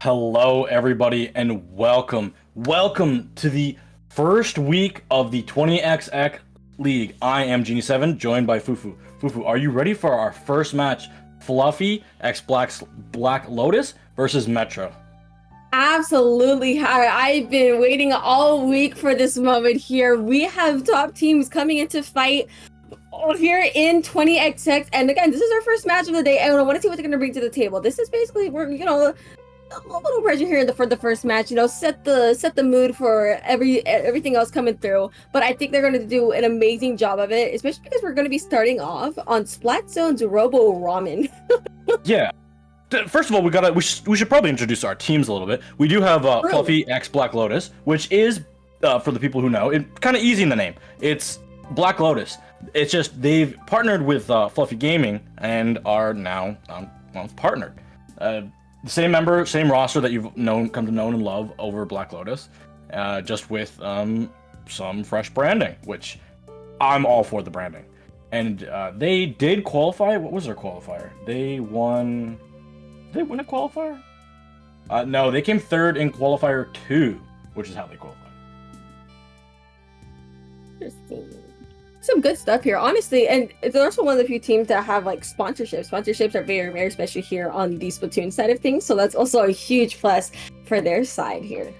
Hello, everybody, and welcome. Welcome to the first week of the 20XX League. I am Genie7, joined by Fufu. Fufu, are you ready for our first match? Fluffy x Black Lotus versus Metro. Absolutely. I've been waiting all week for this moment here. We have top teams coming into fight here in 20XX, and again, this is our first match of the day, and I want to see what they're going to bring to the table. This is basically, a little pressure here for the first match, set the mood for everything else coming through. But I think they're going to do an amazing job of it, especially because we're going to be starting off on Splat Zone's Robo Ramen. Yeah. First of all, we should probably introduce our teams a little bit. We do have Fluffy x Black Lotus, which is for the people who know, it kind of easy in the name. It's Black Lotus. It's just they've partnered with Fluffy Gaming and are now partnered. The same member, same roster that you've come to know and love over Black Lotus, just with some fresh branding, which I'm all for the branding. And they did qualify. What was their qualifier? They won. Did they win a qualifier? No, they came third in qualifier 2, which is how they qualified. Interesting. Some good stuff here, honestly, and they're also one of the few teams that have sponsorships. Sponsorships are very, very special here on the Splatoon side of things, so that's also a huge plus for their side here.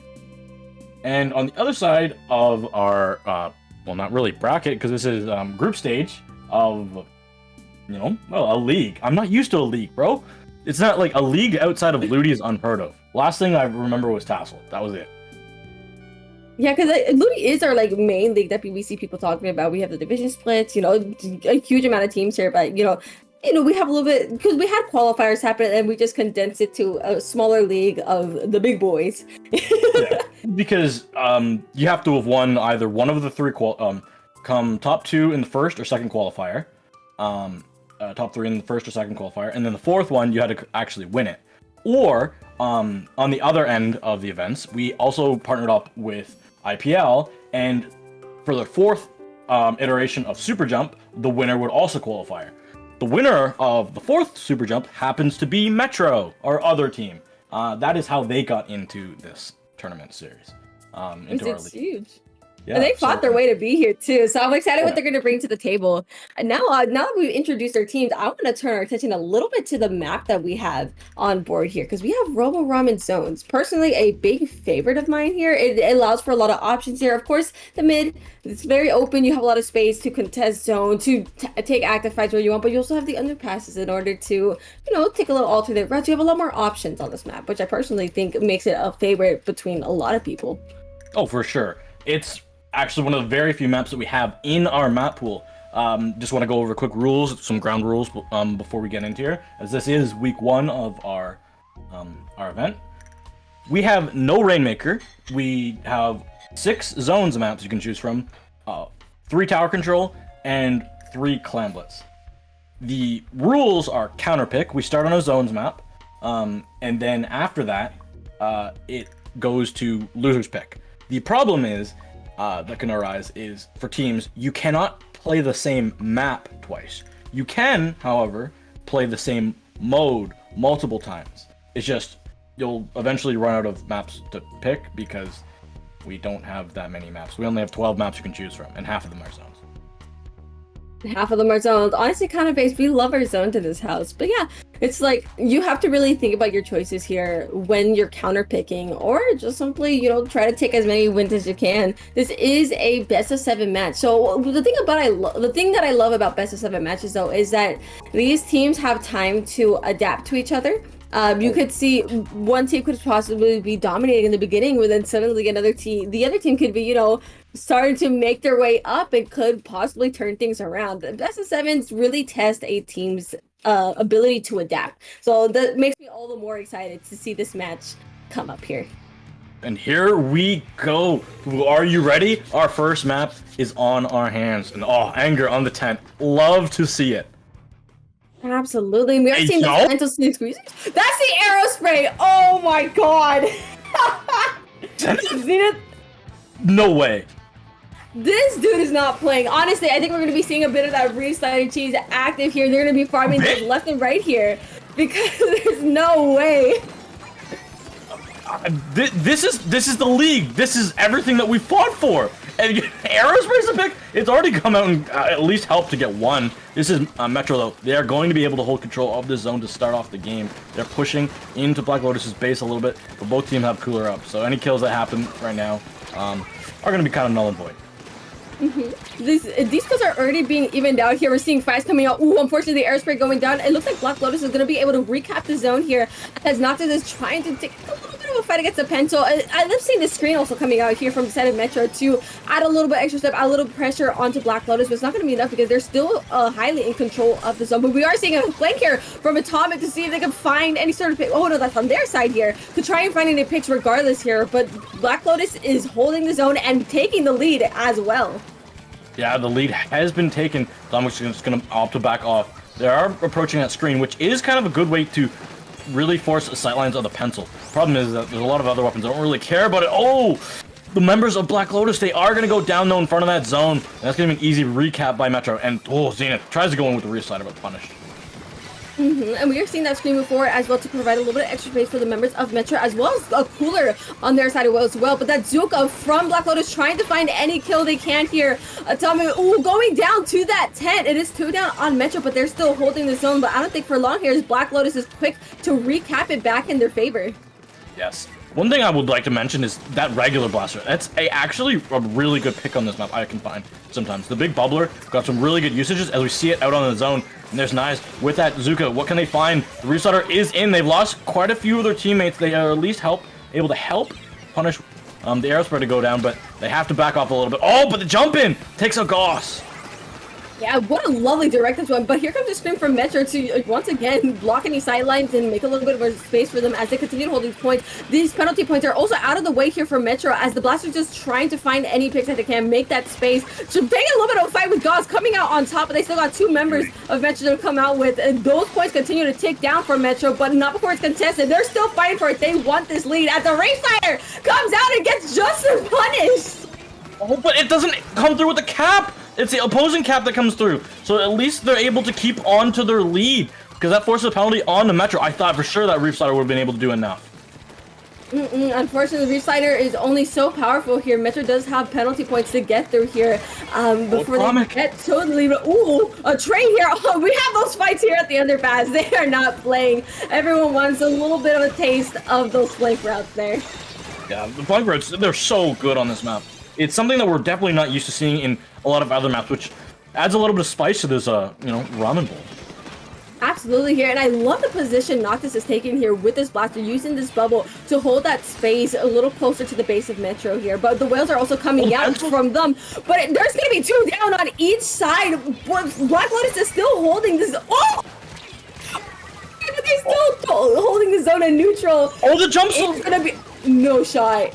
And on the other side of our, well, not really bracket, because this is group stage of, a league. I'm not used to a league, bro. It's not like a league outside of Ludi is unheard of. Last thing I remember was Tassel. That was it. Yeah, because Ludi is our main league that we see people talking about. We have the division splits, a huge amount of teams here, but we have a little bit, because we had qualifiers happen and we just condensed it to a smaller league of the big boys. Yeah, because you have to have won either one of the three come top 2 in the first or second qualifier, top 3 in the first or second qualifier, and then the fourth one you had to actually win it, or on the other end of the events, we also partnered up with IPL, and for the fourth iteration of Super Jump, the winner would also qualify. The winner of the fourth Super Jump happens to be Metro, our other team. That is how they got into this tournament series. Into our league. Huge. Yeah, and they fought their way to be here too, so I'm excited what they're going to bring to the table. And now that we've introduced our teams, I want to turn our attention a little bit to the map that we have on board here, because we have Robo Ramen zones. Personally, a big favorite of mine here. It allows for a lot of options here. Of course, the mid, it's very open. You have a lot of space to contest zone, to take active fights where you want, but you also have the underpasses in order to, take a little alternate routes. You have a lot more options on this map, which I personally think makes it a favorite between a lot of people. Oh, for sure. It's actually one of the very few maps that we have in our map pool. Just want to go over quick rules, some ground rules before we get into here, as this is week 1 of our event. We have no Rainmaker. We have 6 zones maps you can choose from, 3 tower control, and 3 clamblets. The rules are counter pick. We start on a zones map, and then after that, it goes to loser's pick. The problem is that can arise is for teams, you cannot play the same map twice. You can, however, play the same mode multiple times. It's just you'll eventually run out of maps to pick because we don't have that many maps. We only have 12 maps you can choose from, and half of them are zones. Half of them are zones. Honestly, kind of based. We love our zone to this house. But yeah, it's like you have to really think about your choices here when you're counter picking, or just simply, try to take as many wins as you can. This is a best of 7 match. So the thing that I love about best of 7 matches though is that these teams have time to adapt to each other. You could see one team could possibly be dominating in the beginning, but then suddenly the other team could be, starting to make their way up and could possibly turn things around. The best of 7s really test a team's ability to adapt. So that makes me all the more excited to see this match come up here. And here we go. Are you ready? Our first map is on our hands. And anger on the tent. Love to see it. Absolutely. We are seeing the mental sneak squeeze. That's the arrow spray. Oh my god. Zenith. No way. This dude is not playing. Honestly, I think we're going to be seeing a bit of that restarted cheese active here. They're going to be farming those left and right here because there's no way. This is the league. This is everything that we fought for. And Aerospace a pick. It's already come out and at least helped to get 1. This is Metro though. They are going to be able to hold control of this zone to start off the game. They're pushing into Black Lotus's base a little bit, but both teams have cooler up. So any kills that happen right now are going to be kind of null and void. These kills are already being evened out here. We're seeing fights coming out. Ooh, unfortunately, the airspray going down. It looks like Black Lotus is going to be able to recap the zone here, as Noctis is trying to take a little bit of a fight against the pencil. I love seeing the screen also coming out here from the side of Metro to add a little bit extra step, add a little pressure onto Black Lotus, but it's not going to be enough because they're still highly in control of the zone. But we are seeing a flank here from Atomic to see if they can find any sort of pick. Oh no, that's on their side here to try and find any picks regardless here. But Black Lotus is holding the zone and taking the lead as well. Yeah, the lead has been taken. Domic's just going to opt to back off. They are approaching that screen, which is kind of a good way to really force sightlines on the pencil. Problem is that there's a lot of other weapons that don't really care about it. Oh! The members of Black Lotus, they are going to go down though in front of that zone. And that's going to be an easy recap by Metro. And Zenith tries to go in with the rear slider, but punished. And we are seeing that screen before as well to provide a little bit of extra space for the members of Metro, as well as a cooler on their side as well. But that Zuka from Black Lotus trying to find any kill they can here. Atomic, going down to that tent. It is 2 down on Metro, but they're still holding the zone. But I don't think for long here is Black Lotus is quick to recap it back in their favor. Yes. One thing I would like to mention is that regular blaster. That's actually a really good pick on this map I can find sometimes. The big bubbler got some really good usages as we see it out on the zone. And there's Knives with that Zuka. What can they find? The restarter is in. They've lost quite a few of their teammates. They are at least able to help punish the air spread to go down, but they have to back off a little bit. Oh, but the jump in takes a Gauss. Yeah, what a lovely direct one. But here comes a spin from Metro to once again block any sidelines and make a little bit more space for them as they continue to hold these points. These penalty points are also out of the way here for Metro as the Blasters just trying to find any picks that they can, make that space. So taking a little bit of a fight with Gauss coming out on top, but they still got 2 members of Metro to come out with. And those points continue to tick down for Metro, but not before it's contested. They're still fighting for it. They want this lead as the Race Fighter comes out and gets just as punished. Oh, but it doesn't come through with the cap. It's the opposing cap that comes through. So at least they're able to keep on to their lead because that forces a penalty on the Metro. I thought for sure that Reef Slider would have been able to do enough. Unfortunately, the Reef Slider is only so powerful here. Metro does have penalty points to get through here before they get totally. Ooh, a train here. Oh, we have those fights here at the underpass. They are not playing. Everyone wants a little bit of a taste of those flank routes there. Yeah, the flank routes, they're so good on this map. It's something that we're definitely not used to seeing in a lot of other maps, which adds a little bit of spice to this, ramen bowl. Absolutely here, and I love the position Noctis is taking here with this blaster, using this bubble to hold that space a little closer to the base of Metro here. But the whales are also coming out from them. But there's going to be 2 down on each side. Black Lotus is still holding this. Oh! But they're still holding the zone in neutral. Oh, the jump shot! It's going to be no shot.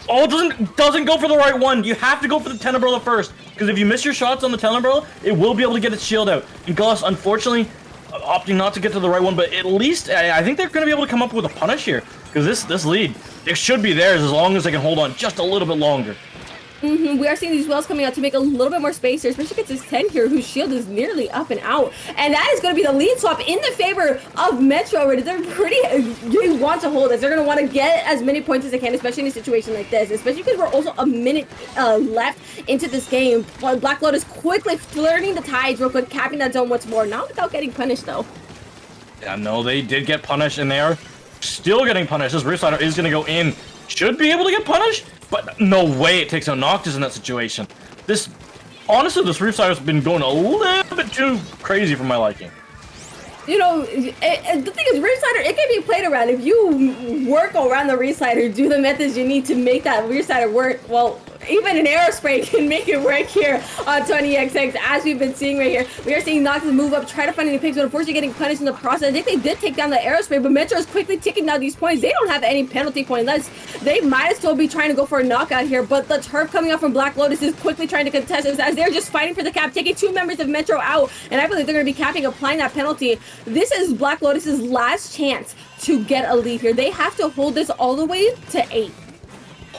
Oh, it doesn't go for the right one. You have to go for the 10 umbrella first, because if you miss your shots on the 10 umbrella, it will be able to get its shield out. And Goss, unfortunately, opting not to get to the right one, but at least I think they're going to be able to come up with a punish here, because this lead, it should be theirs as long as they can hold on just a little bit longer. We are seeing these whales coming out to make a little bit more space here, especially against this 10 here, whose shield is nearly up and out. And that is going to be the lead swap in the favor of Metro. They're they want to hold this. They're going to want to get as many points as they can, especially in a situation like this, especially because we're also a minute left into this game. Black Lotus quickly flirting the tides real quick, capping that zone once more, not without getting punished though. Yeah, no, they did get punished, and they are still getting punished. This Reef Slider is going to go in. Should be able to get punished, but no way it takes out Noctis in that situation. Honestly, this Reef Slider's been going a little bit too crazy for my liking. You know, the thing is, Reef Slider, it can be played around. If you work around the Reef Slider, do the methods you need to make that Reef Slider work, well, even an Aerospray can make it work here on 20XX, as we've been seeing right here. We are seeing Noctis move up, try to find any picks, but unfortunately getting punished in the process. I think they did take down the Aerospray, but Metro is quickly taking down these points. They don't have any penalty point left. They might as well be trying to go for a knockout here, but the turf coming out from Black Lotus is quickly trying to contest this as they're just fighting for the cap, taking 2 members of Metro out, and I believe they're going to be capping, applying that penalty. This is Black Lotus's last chance to get a lead here. They have to hold this all the way to 8.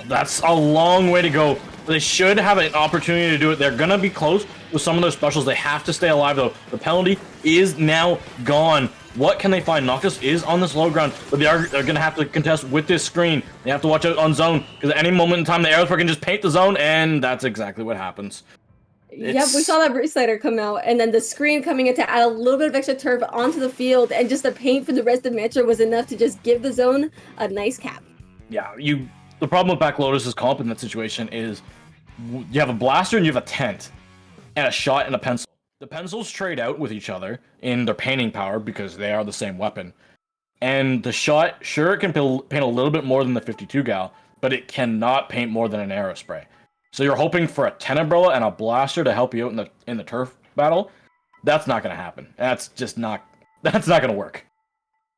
That's a long way to go. They should have an opportunity to do it. They're going to be close with some of those specials. They have to stay alive, though. The penalty is now gone. What can they find? Noctis is on this low ground, but they're going to have to contest with this screen. They have to watch out on zone, because at any moment in time, the Aerospray can just paint the zone, and that's exactly what happens. Yep, we saw that Reef Slider come out, and then the screen coming in to add a little bit of extra turf onto the field, and just the paint for the rest of Metro was enough to just give the zone a nice cap. Yeah, the problem with Black Lotus's comp in that situation is you have a blaster and you have a tent, and a shot and a pencil. The pencils trade out with each other in their painting power because they are the same weapon. And the shot, sure, it can paint a little bit more than the 52 gal, but it cannot paint more than an Aerospray. So you're hoping for a 10 umbrella and a blaster to help you out in the turf battle. That's not going to happen. That's not going to work.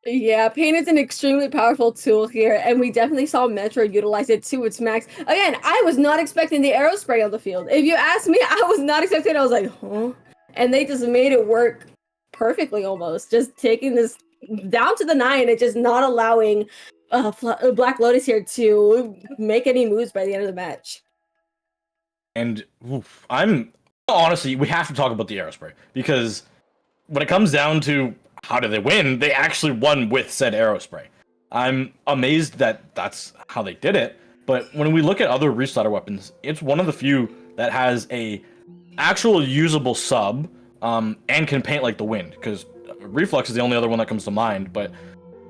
Yeah, paint is an extremely powerful tool here, and we definitely saw Metro utilize it to its max. Again, I was not expecting the Aerospray on the field. If you ask me, I was not expecting it. I was like, huh? And they just made it work perfectly almost. Just taking this down to the 9 and just not allowing Black Lotus here to make any moves by the end of the match. And honestly, we have to talk about the Aerospray, because when it comes down to how did they win, they actually won with said Aerospray. I'm amazed that that's how they did it, but when we look at other Reef Slider weapons, it's one of the few that has a actual usable sub and can paint like the wind, because Reflux is the only other one that comes to mind, but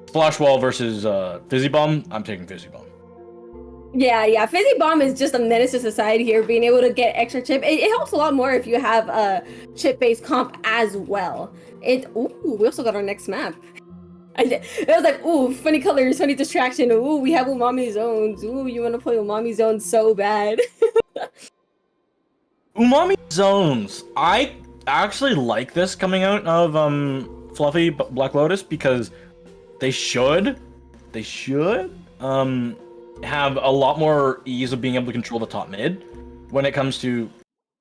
Splash Wall versus Fizzy Bomb, I'm taking Fizzy Bomb. Yeah, Fizzy Bomb is just a menace to society here, being able to get extra chip. It helps a lot more if you have a chip-based comp as well. Ooh, we also got our next map. It was like, ooh, funny colors, funny distraction. Ooh, we have Umami zones. Ooh, you want to play Umami zones so bad. Umami zones. I actually like this coming out of Fluffy Black Lotus because they should have a lot more ease of being able to control the top mid when it comes to.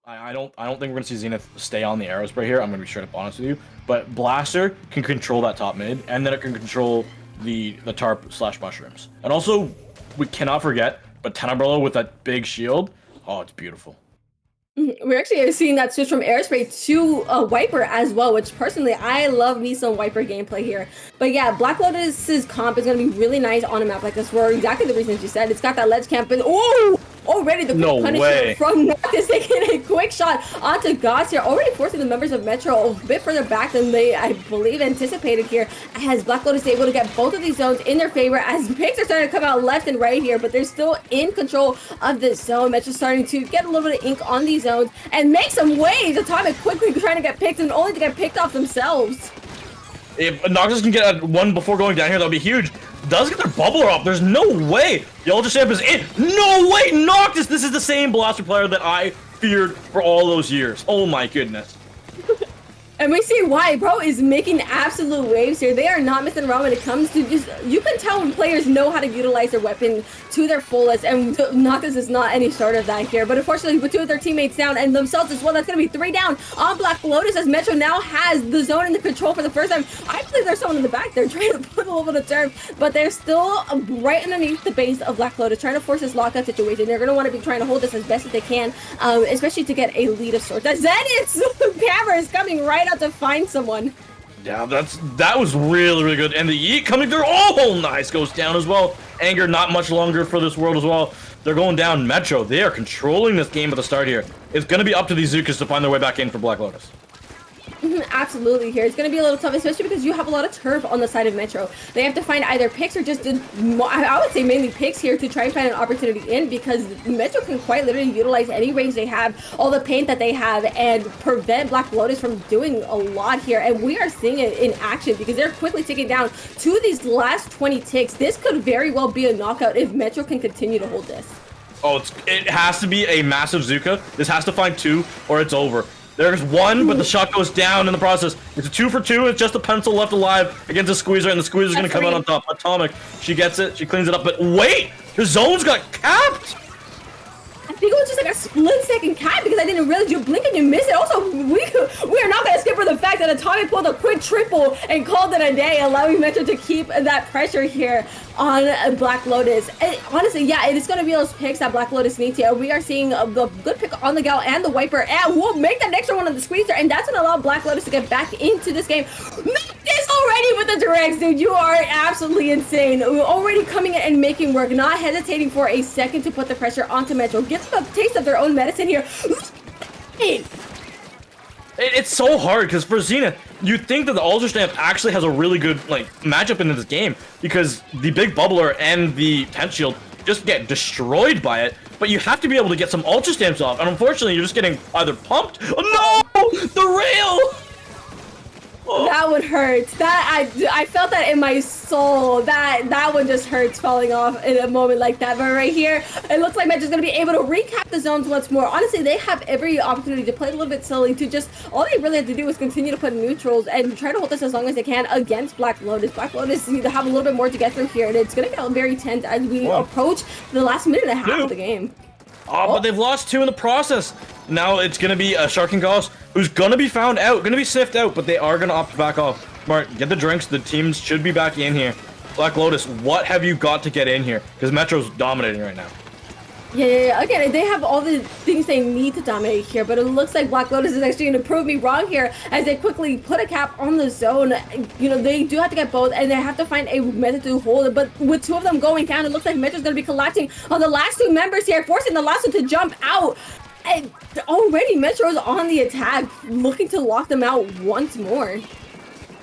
I don't think we're gonna see Zenith stay on the arrow spray here. I'm gonna be straight up honest with you, but Blaster can control that top mid, and then it can control the tarp / mushrooms. And also, we cannot forget, but Tenebrillo with that big shield. Oh, it's beautiful. We're actually seeing that switch from Airspray to Wiper as well, which personally, I love me some Wiper gameplay here. But yeah, Black Lotus's comp is going to be really nice on a map like this for exactly the reasons you said. It's got that ledge camp, but oh! Already the quick punishment from Noctis taking a quick shot onto Goss here, already forcing the members of Metro a bit further back than they, I believe, anticipated here, as Black Lotus is able to get both of these zones in their favor, as picks are starting to come out left and right here, but they're still in control of this zone. Metro's starting to get a little bit of ink on these zones and make some waves. Atomic quickly trying to get picked and only to get picked off themselves. If Noctis can get one before going down here, that'll be huge. Does get their bubbler up. There's no way the Ultra Stamp is in. No way, Noctis! This is the same Blaster player that I feared for all those years. Oh my goodness. And we see why bro is making absolute waves here. They are not messing around when it comes to just, you can tell when players know how to utilize their weapon to their fullest, and Noctis is not any short of that here. But unfortunately, with two of their teammates down and themselves as well, that's going to be 3 down on Black Lotus, as Metro now has the zone in the control for the first time. I believe there's someone in the back there trying to put a little bit of turf, but they're still right underneath the base of Black Lotus, trying to force this lockout situation. They're going to want to be trying to hold this as best as they can, especially to get a lead of sorts. That Zenith's camera is coming right out to find someone. Yeah, that was really good. And the yeet coming through. Oh, nice, goes down as well. Anger not much longer for this world as well. They're going down. Metro, they are controlling this game at the start here. It's going to be up to these Zukas to find their way back in for Black Lotus. Absolutely here. It's going to be a little tough, especially because you have a lot of turf on the side of Metro. They have to find either picks or just, I would say mainly picks here to try and find an opportunity in, because Metro can quite literally utilize any range they have, all the paint that they have, and prevent Black Lotus from doing a lot here. And we are seeing it in action because they're quickly taking down 2 of these last 20 ticks. This could very well be a knockout if Metro can continue to hold this. Oh, it has to be a massive Zuka. This has to find 2 or it's over. There's 1, but the shot goes down in the process. It's a 2 for 2. It's just a pencil left alive against the Squeezer, and the Squeezer's gonna come out on top. Atomic, she gets it, she cleans it up, but wait! The zone's got capped! I think it was just like a split-second cap because I didn't realize you blink and you miss it. Also, we are not gonna skip for the fact that Atomic pulled a quick triple and called it a day, allowing Metro to keep that pressure here on Black Lotus. And honestly, yeah, it is going to be those picks that Black Lotus needs here. We are seeing a good pick on the Gal and the Wiper, and we'll make that extra one on the Squeezer, and that's going to allow Black Lotus to get back into this game. This already with the directs, dude. You are absolutely insane. We're already coming in and making work, not hesitating for a second to put the pressure onto Metro. Give them a taste of their own medicine here. It's so hard because for Zenith, you think that the Ultra Stamp actually has a really good matchup in this game because the big bubbler and the tent shield just get destroyed by it, but you have to be able to get some Ultra Stamps off, and unfortunately you're just getting either pumped. Oh no! The rail! Oh. That would hurt. That I felt that in my soul. That one just hurts falling off in a moment like that. But right here, it looks like Metro's gonna be able to recap the zones once more. Honestly, they have every opportunity to play it a little bit silly, to just, all they really have to do is continue to put neutrals and try to hold this as long as they can against Black Lotus. Black Lotus need to have a little bit more to get through here, and it's gonna get very tense as we approach the last minute and a half of the game. Oh, but they've lost 2 in the process. Now it's gonna be a Shark and Goss who's gonna be found out, gonna be sniffed out, but they are gonna opt back off. Smart, get the drinks. The teams should be back in here. Black Lotus, what have you got to get in here? Because Metro's dominating right now. Yeah. Again, they have all the things they need to dominate here, but it looks like Black Lotus is actually going to prove me wrong here as they quickly put a cap on the zone. You know, they do have to get both, and they have to find a method to hold it, but with 2 of them going down, it looks like Metro's going to be collapsing on the last 2 members here, forcing the last one to jump out. And already Metro's on the attack, looking to lock them out once more.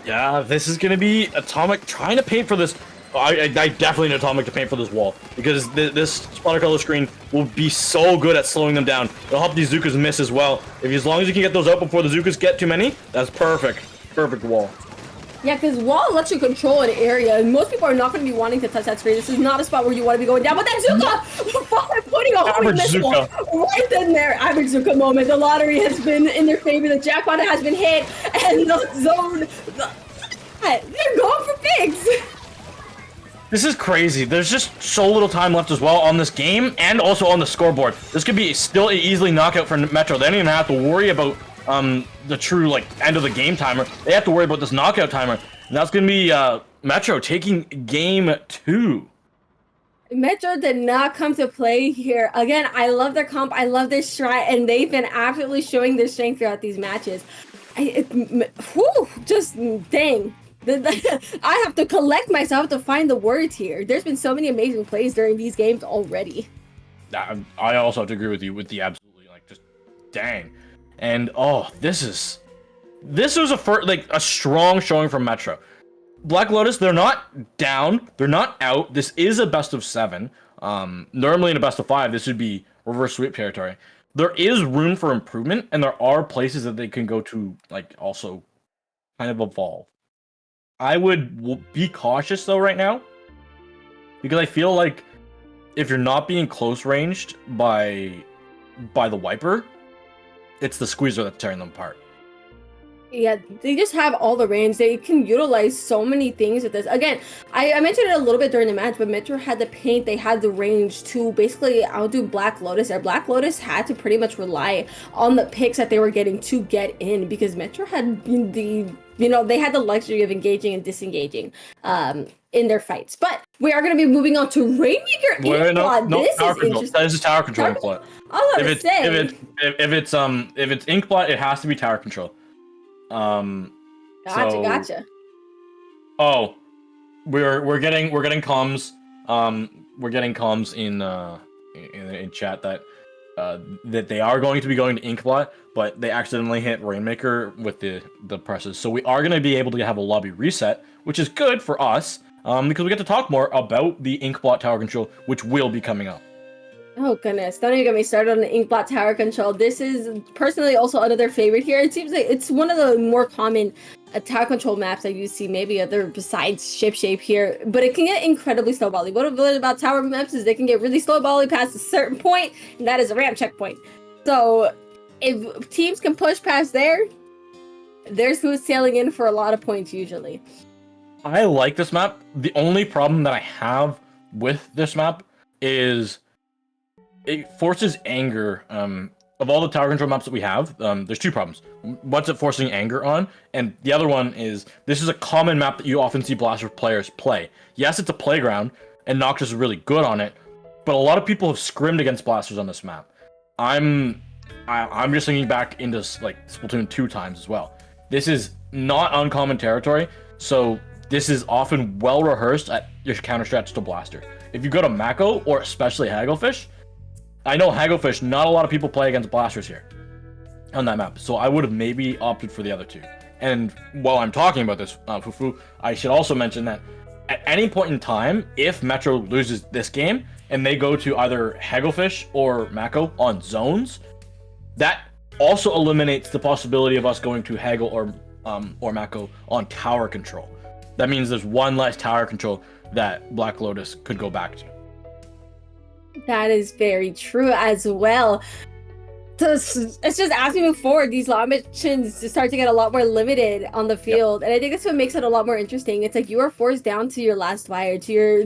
Yeah, this is going to be Atomic trying to paint for this. I definitely need Atomic to paint for this wall, because this splatter color screen will be so good at slowing them down. It'll help these Zukas miss as well. As long as you can get those out before the Zukas get too many, that's perfect. Perfect wall. Yeah, because wall lets you control an area, and most people are not going to be wanting to touch that screen. This is not a spot where you want to be going down. But that Zuka, putting a homing missile right in there. Average Zuka moment. The lottery has been in their favor. The jackpot has been hit, and the zone. They're going for pigs. This is crazy. There's just so little time left as well on this game, and also on the scoreboard. This could be still an easily knockout for Metro. They don't even have to worry about the true like end of the game timer. They have to worry about this knockout timer, and that's gonna be Metro taking game 2. Metro did not come to play here. Again, I love their comp, I love their strat, and they've been absolutely showing their strength throughout these matches. Just dang. I have to collect myself to find the words here. There's been so many amazing plays during these games already. I also have to agree with you with the absolutely like just dang. And oh, this was a strong showing from Metro. Black Lotus, they're not down, they're not out. This is a best of 7. Normally in a best of 5, this would be reverse sweep territory. There is room for improvement, and there are places that they can go to, like also kind of evolve. I would be cautious though right now, because I feel like if you're not being close ranged by the wiper, it's the squeezer that's tearing them apart. Yeah, they just have all the range. They can utilize so many things with this. Again, I mentioned it a little bit during the match, but Metro had the paint, they had the range to basically outdo Black Lotus. Their Black Lotus had to pretty much rely on the picks that they were getting to get in, because Metro had they had the luxury of engaging and disengaging in their fights. But we are going to be moving on to Rainmaker Inkblot. No, this tower is control. interesting. This is tower control Inkblot. If it's Inkblot, it has to be tower control. Gotcha. Oh, we're getting comms. We're getting comms in chat that they are going to be going to Inkblot, but they accidentally hit Rainmaker with the presses. So we are going to be able to have a lobby reset, which is good for us, because we get to talk more about the Inkblot tower control, which will be coming up. Oh goodness, don't even get me started on the Inkblot tower control. This is personally also another favorite here. It seems like it's one of the more common tower control maps that you see, maybe other besides ship shape here, but it can get incredibly slow volley. What I've learned about tower maps is they can get really slow volley past a certain point, and that is a ramp checkpoint. So if teams can push past there, they're smooth sailing in for a lot of points usually. I like this map. The only problem that I have with this map is it forces anger. Of all the tower control maps that we have, there's 2 problems. What's it forcing anger on? And the other one is, this is a common map that you often see Blaster players play. Yes, it's a playground, and Noctis is really good on it, but a lot of people have scrimmed against Blasters on this map. I'm just thinking back into like Splatoon 2 times as well. This is not uncommon territory, so this is often well rehearsed at your counter strats to Blaster. If you go to Mako, or especially Hagglefish, I know Hagglefish, not a lot of people play against Blasters here on that map, so I would have maybe opted for the other 2. And while I'm talking about this, Fufu, I should also mention that at any point in time, if Metro loses this game and they go to either Hagglefish or Mako on zones, that also eliminates the possibility of us going to Haggle or Mako on tower control. That means there's one less tower control that Black Lotus could go back to. That is very true as well. So it's just as we move forward, these law missions start to get a lot more limited on the field, and I think that's what makes it a lot more interesting. It's like you are forced down to your last wire, to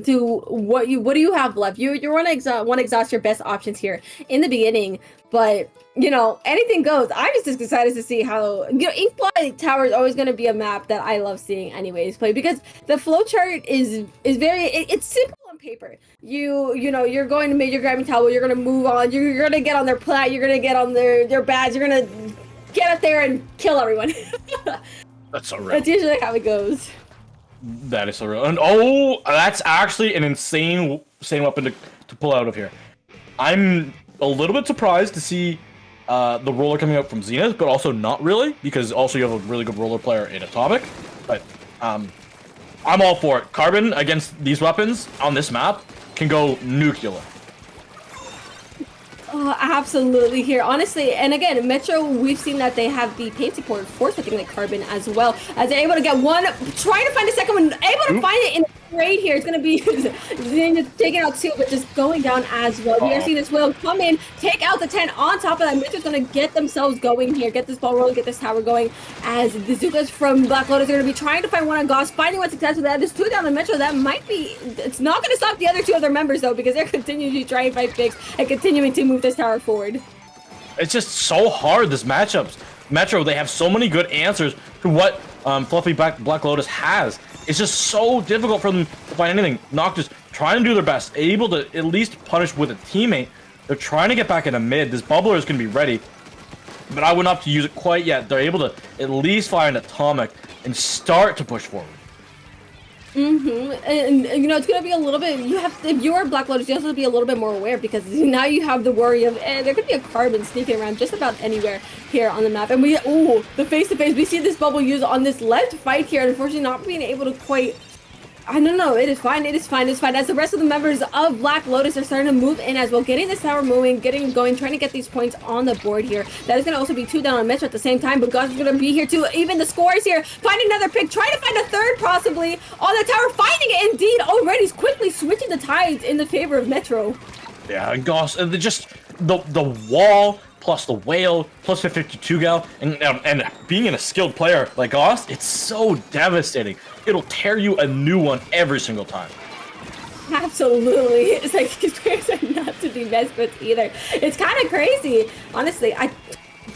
what do you have left? You want to exhaust your best options here in the beginning, but anything goes. I'm just excited to see how Inkblot Tower is always going to be a map that I love seeing anyways play, because the flowchart is very it's simple on paper. You're going to Major Grabbing Tower, you're going to move on, you're going to get on their plat, you're going to get on their badge, you're going to get up there and kill everyone. That's so real. That's usually how it goes. That is so real. And that's actually an insane weapon to pull out of here. I'm a little bit surprised to see the roller coming out from Zenith, but also not really, because also you have a really good roller player in Atomic. But I'm all for it. Carbon against these weapons on this map can go nuclear. Oh, absolutely here, honestly. And again, Metro, we've seen that they have the paint support for something like Carbon as well, as they're able to get one, trying to find a second one, able to find it in a trade here. It's going to be taking out two, but just going down as well. We are seeing this Will come in, take out the 10 on top of that. Metro's going to get themselves going here, get this ball rolling, get this tower going, as the Zukas from Black Lotus are going to be trying to find one on Goss, finding one success with that. There's two down on Metro. That might be, it's not going to stop the other two other members though, because they're continuing to try and fight picks and continuing to move this tower forward. It's just so hard, this matchups. Metro, they have so many good answers to what Fluffy Black Lotus has. It's just so difficult for them to find anything. Noctis trying to do their best, able to at least punish with a teammate. They're trying to get back into mid. This bubbler is going to be ready, but I wouldn't have to use it quite yet. They're able to at least find Atomic and start to push forward. And you know, it's gonna be a little bit, you have, if you're Black Lotus, you have to be a little bit more aware, because now you have the worry of there could be a Carbon sneaking around just about anywhere here on the map. And we, the face-to-face, we see this bubble used on this left fight here, and unfortunately not being able to quite, I don't know, it is fine, it is fine, it's fine. As the rest of the members of Black Lotus are starting to move in as well, getting this tower moving, getting going, trying to get these points on the board here. That is going to also be two down on Metro at the same time, but Goss is going to be here too. Even the scores here, find another pick, try to find a third possibly on the tower, finding it indeed already. He's quickly switching the tides in the favor of Metro. Yeah, and Goss, just the wall plus the whale plus the 52 gal, and being a skilled player like Goss, it's so devastating. It'll tear you a new one every single time. Absolutely. It's like, his players are not to be messed with either. It's kind of crazy. Honestly,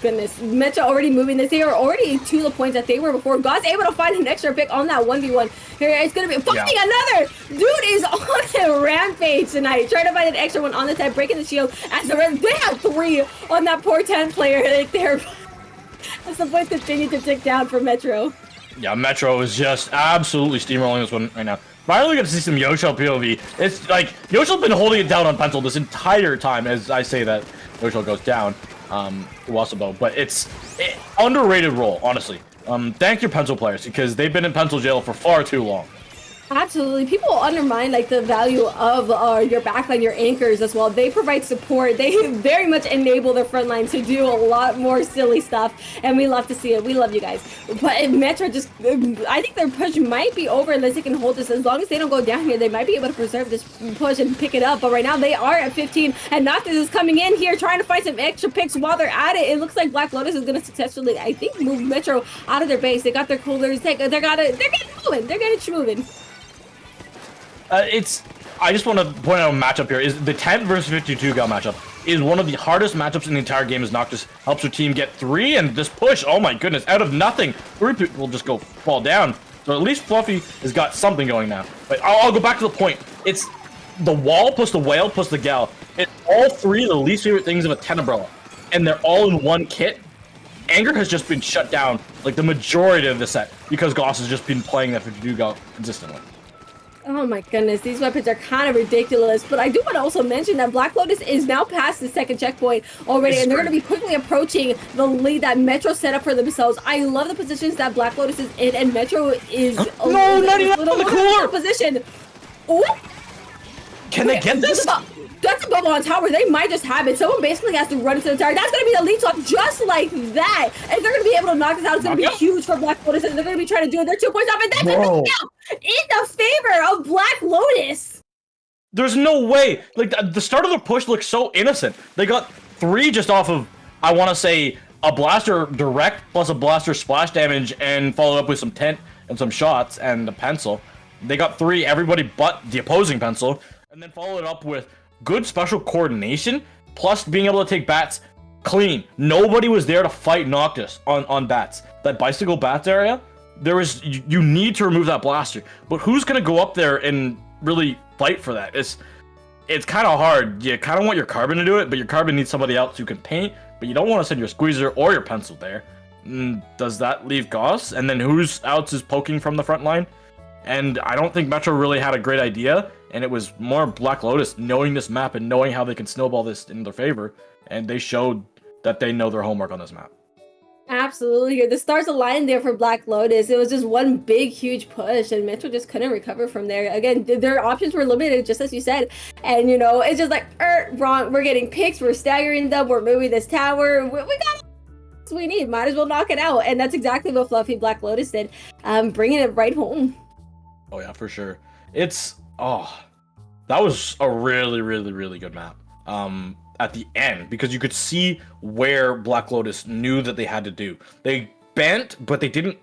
goodness. Metro already moving this. They are already to the points that they were before. God's able to find an extra pick on that 1v1. Here, it's going to be finding another. Dude is on a rampage tonight. Trying to find an extra one on the side, breaking the shield. As the rest, they have three on that poor 10 player right there. As the points continue to tick down for Metro. Yeah, Metro is just absolutely steamrolling this one right now. Finally get to see some Yoshel POV. It's like, Yoshel's been holding it down on Pencil this entire time as I say that Yoshel goes down. Wasabo, but it's an underrated role, honestly. Thank your Pencil players, because they've been in Pencil jail for far too long. Absolutely. People undermine like the value of your backline, your anchors as well. They provide support. They very much enable their front line to do a lot more silly stuff, and we love to see it. We love you guys. But if Metro just, I think their push might be over unless they can hold this. As long as they don't go down here, they might be able to preserve this push and pick it up. But right now they are at 15, and Noctis is coming in here trying to find some extra picks while they're at it. It looks like Black Lotus is going to successfully, I think, move Metro out of their base. They got their coolers. They're getting moving. They're getting moving. I just want to point out a matchup here. Is the 10 versus 52 gal matchup is one of the hardest matchups in the entire game, as Noctis helps her team get 3, and this push, oh my goodness, out of nothing, 3 people will just go fall down. So at least Fluffy has got something going now. But I'll go back to the point. It's the wall plus the whale plus the gal. It's all 3 of the least favorite things of a 10 umbrella, and they're all in one kit. Anger has just been shut down like the majority of the set because Goss has just been playing that 52 gal consistently. Oh my goodness, these weapons are kind of ridiculous, but I do want to also mention that Black Lotus is now past the second checkpoint already, and they're going to be quickly approaching the lead that Metro set up for themselves. I love the positions that Black Lotus is in, and Metro is a little cooler position. Oh, can they get this? That's a bubble on tower. They might just have it. Someone basically has to run into the tower. That's going to be the lead swap just like that. And they're going to be able to knock this out. It's going to be huge for Black Lotus. And they're going to be trying to do it. They're 2 points off. And that's in the favor of Black Lotus. There's no way. Like, the start of the push looks so innocent. They got 3 just off of, I want to say, a blaster direct plus a blaster splash damage and followed up with some tent and some shots and a pencil. They got 3, everybody but the opposing pencil. And then followed up with good special coordination, plus being able to take bats clean. Nobody was there to fight Noctis on bats. That bicycle bats area, you need to remove that blaster. But who's gonna go up there and really fight for that? It's kind of hard. You kind of want your Carbon to do it, but your Carbon needs somebody else who can paint, but you don't want to send your Squeezer or your Pencil there. Does that leave Goss? And then who's else is poking from the front line? And I don't think Metro really had a great idea, and it was more Black Lotus knowing this map and knowing how they can snowball this in their favor, and they showed that they know their homework on this map. Absolutely. The stars aligned there for Black Lotus. It was just one big, huge push, and Metro just couldn't recover from there. Again, their options were limited, just as you said. And, it's just like, wrong. We're getting picks. We're staggering them. We're moving this tower. We got what we need. Might as well knock it out. And that's exactly what Fluffy Black Lotus did, bringing it right home. Oh, yeah, for sure. That was a really, really, really good map. At the end, because you could see where Black Lotus knew that they had to do. They bent, but they didn't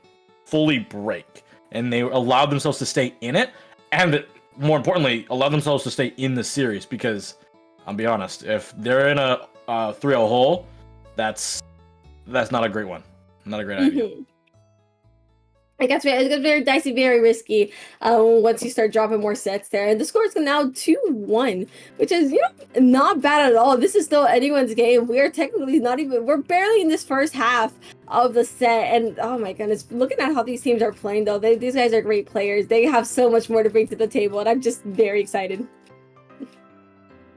fully break, and they allowed themselves to stay in it, and more importantly, allowed themselves to stay in the series. Because I'll be honest, if they're in a 3-0 hole, that's not a great one, not a great idea. It gets very dicey, very risky once you start dropping more sets there. And the score is now 2-1, which is, not bad at all. This is still anyone's game. We are technically we're barely in this first half of the set. And oh my goodness, looking at how these teams are playing though, these guys are great players. They have so much more to bring to the table, and I'm just very excited.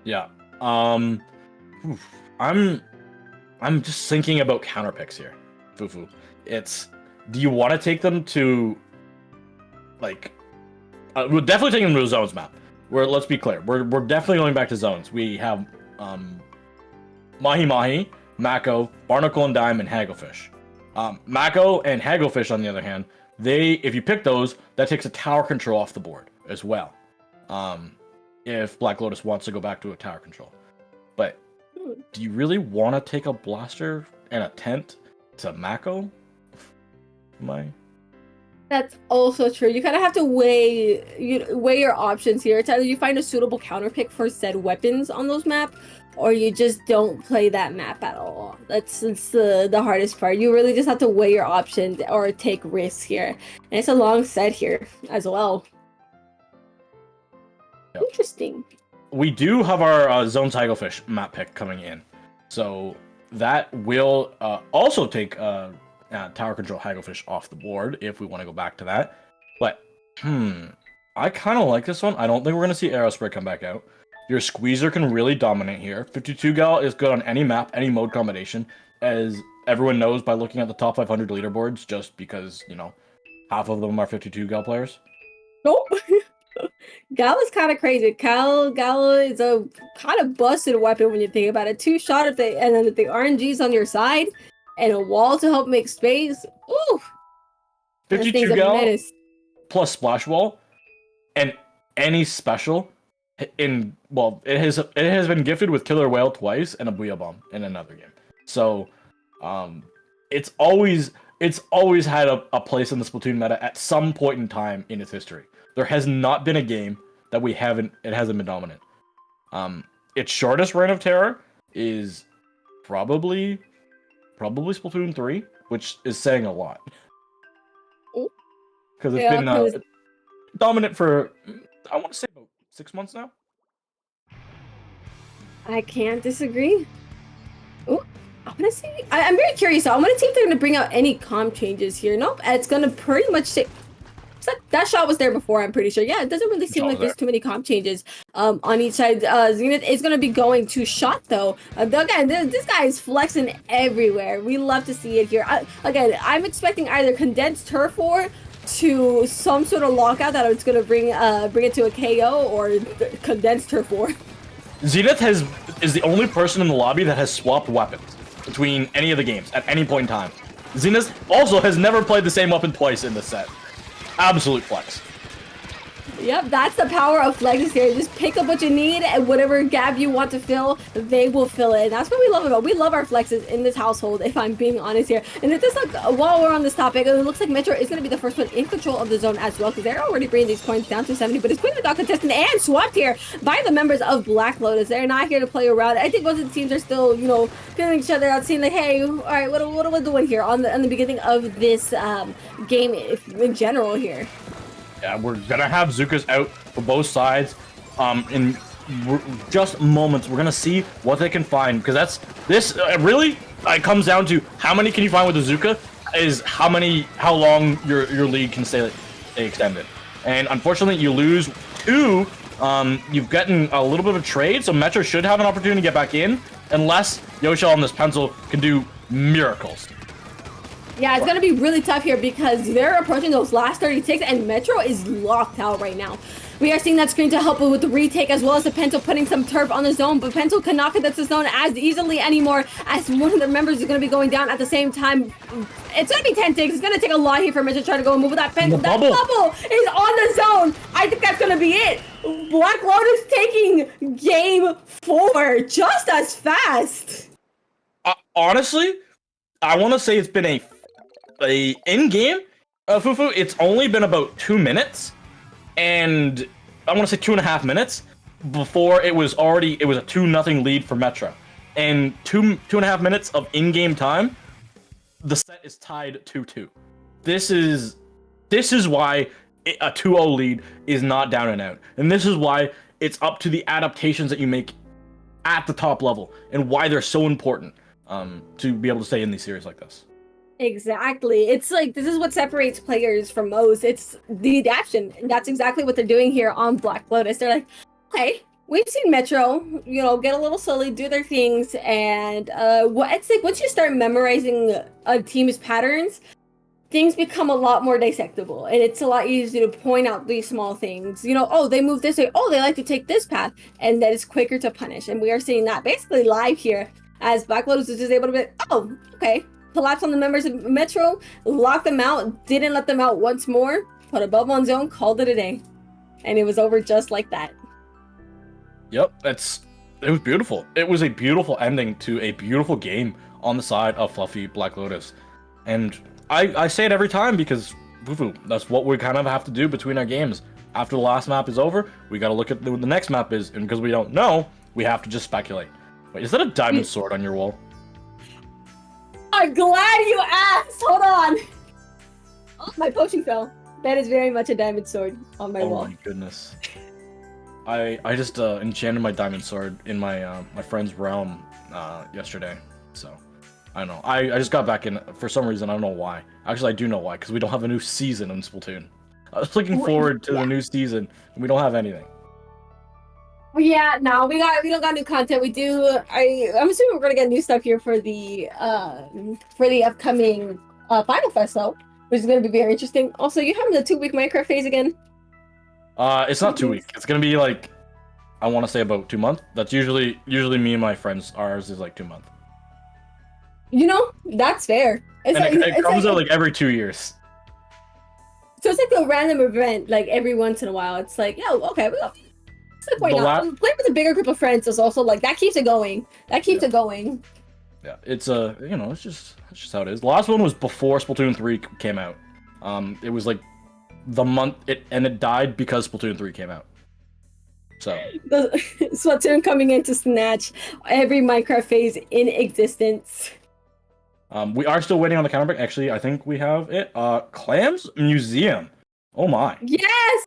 Yeah. I'm just thinking about counter picks here, Fufu. Do you want to take them to, we're definitely taking them to a zones map. Let's be clear, we're definitely going back to zones. We have Mahi-Mahi, Mako, Barnacle and Dime, and Hagglefish. Mako and Hagglefish, on the other hand, if you pick those, that takes a tower control off the board as well. If Black Lotus wants to go back to a tower control. But do you really want to take a blaster and a tent to Mako? That's also true. You kind of have to weigh your options here. It's either you find a suitable counter pick for said weapons on those maps, or you just don't play that map at all. That's the hardest part. You really just have to weigh your options or take risks here. And it's a long set here as well. Yep. Interesting. We do have our Zone Hagglefish map pick coming in. So that will also take tower control Hagglefish off the board if we want to go back to that. But I kind of like this one. I don't think we're going to see Aerospray come back out. Your Squeezer can really dominate here. 52 gal is good on any map, any mode combination, as everyone knows by looking at the top 500 leaderboards, just because, half of them are 52 gal players. Nope. Gal is kind of crazy. Gal is a kind of busted weapon when you think about it. 2-shot and then if the RNG's on your side, and a wall to help make space. Ooh, 52 gal plus splash wall, and any special it has been gifted with Killer Whale twice and a Booyah Bomb in another game. So, it's always had a place in the Splatoon meta at some point in time in its history. There has not been a game that it hasn't been dominant. Its shortest reign of terror is probably Splatoon 3, which is saying a lot. Because it's been dominant for, I want to say, about 6 months now. I can't disagree. Oh, I'm very curious. I'm gonna see if they're gonna bring out any comp changes here. Nope, it's gonna pretty much say. That shot was there before, I'm pretty sure. Yeah, it doesn't really seem like there's too many comp changes on each side. Zenith is going to be going to shot, though. Again, this guy is flexing everywhere. We love to see it here. Again, I'm expecting either condensed turf war to some sort of lockout that it's going to bring it to a KO, or condensed turf war. Zenith is the only person in the lobby that has swapped weapons between any of the games at any point in time. Zenith also has never played the same weapon twice in the set. Absolute flex. Yep, that's the power of flexes here. Just pick up what you need, and whatever gap you want to fill, they will fill it. And that's what we love about it. We love our flexes in this household, if I'm being honest here. And it just while we're on this topic, it looks like Metro is going to be the first one in control of the zone as well, because they're already bringing these points down to 70, but it's quickly got contested and swapped here by the members of Black Lotus. They're not here to play around. I think both of the teams are still, feeling each other out, seeing like, hey, all right, what are we doing here on the beginning of this game in general here? Yeah, we're gonna have Zukas out for both sides. In just moments, we're gonna see what they can find, because really it comes down to how many can you find with the Zuka, is how long your lead can stay extended. And unfortunately, you lose 2. You've gotten a little bit of a trade, so Metro should have an opportunity to get back in, unless Yoshel on this pencil can do miracles. Yeah, it's gonna be really tough here because they're approaching those last 30 ticks and Metro is locked out right now. We are seeing that screen to help with the retake as well as the Pento putting some turf on the zone, but Pento cannot get the zone as easily anymore as one of the members is gonna be going down at the same time. It's gonna be 10 ticks. It's gonna take a lot here for Metro to try to go and move with that Pento. That bubble is on the zone. I think that's gonna be it. Black Lotus taking game 4 just as fast. Honestly, I want to say it's been a in-game Fufu. It's only been about 2 minutes, and I want to say 2.5 minutes before it was a 2-0 lead for Metro, and 2.5 minutes of in-game time, the set is tied 2-2. This is why a 2-0 lead is not down and out, and this is why it's up to the adaptations that you make at the top level and why they're so important to be able to stay in these series like this. Exactly. It's like, this is what separates players from most. It's the adaptation. And that's exactly what they're doing here on Black Lotus. They're like, okay, we've seen Metro, get a little silly, do their things. And it's like, once you start memorizing a team's patterns, things become a lot more dissectable. And it's a lot easier to point out these small things. Oh, they move this way. Oh, they like to take this path. And that is quicker to punish. And we are seeing that basically live here as Black Lotus is just able to be like, oh, okay. Collapse on the members of Metro, lock them out, didn't let them out once more, put a bubble on zone, called it a day. And it was over just like that. Yep, it was beautiful. It was a beautiful ending to a beautiful game on the side of Fluffy Black Lotus. And I say it every time because that's what we kind of have to do between our games. After the last map is over, we got to look at what the next map is, and because we don't know, we have to just speculate. Wait, is that a diamond sword on your wall? I'm glad you asked! Hold on! Oh, my potion fell. That is very much a diamond sword on my wall. Oh my goodness. I just enchanted my diamond sword in my my friend's realm yesterday. So, I don't know. I just got back in for some reason, I don't know why. Actually, I do know why, because we don't have a new season in Splatoon. I was looking forward to the new season, and we don't have anything. Yeah, no, we don't got new content. We do. I'm assuming we're gonna get new stuff here for the upcoming Final Fest though, which is gonna be very interesting. Also, you having the 2-week Minecraft phase again? It's not 2 weeks. It's gonna be like, I want to say about 2 months. That's usually me and my friends. Ours is like 2 months. That's fair. It comes out like every 2 years. So it's like a random event, like every once in a while. It's like, yeah, okay, we got. It's like, why not? Playing with a bigger group of friends is also like, that keeps it going. That keeps it going. Yeah, it's it's just how it is. The last one was before Splatoon 3 came out. It was like the month it died because Splatoon 3 came out. So Splatoon coming in to snatch every Minecraft phase in existence. We are still waiting on the counterpick. Actually, I think we have it. Clams Museum. Oh my. Yes.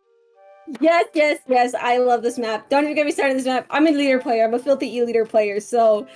I love this map. Don't even get me started on this map. I'm a leader player. I'm a filthy E-leader player, so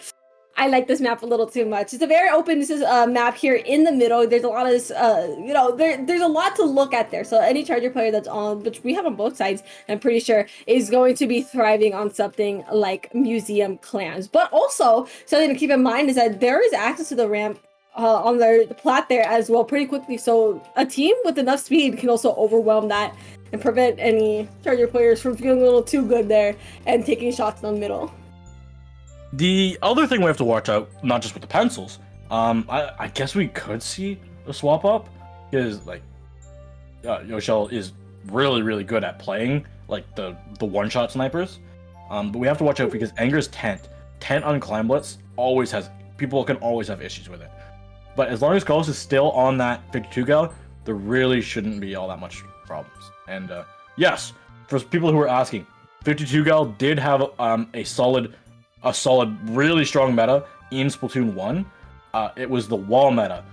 I like this map a little too much. It's a very open. This is a map here in the middle. There's a lot of this, there's a lot to look at there. So any Charger player that's on, which we have on both sides, I'm pretty sure, is going to be thriving on something like Museum Clams. But also, something to keep in mind is that there is access to the ramp on the plat there as well pretty quickly. So a team with enough speed can also overwhelm that and prevent any Charger players from feeling a little too good there and taking shots in the middle. The other thing we have to watch out, not just with the pencils, I guess we could see a swap up, because like Yoshel is really, really good at playing like the one-shot snipers. But we have to watch out because Anger's tent on Climblets people can always have issues with it. But as long as Ghost is still on that 52 gal, there really shouldn't be all that much problems. And yes, for people who are asking, 52 gal did have a solid, really strong meta in Splatoon 1. It was the wall meta,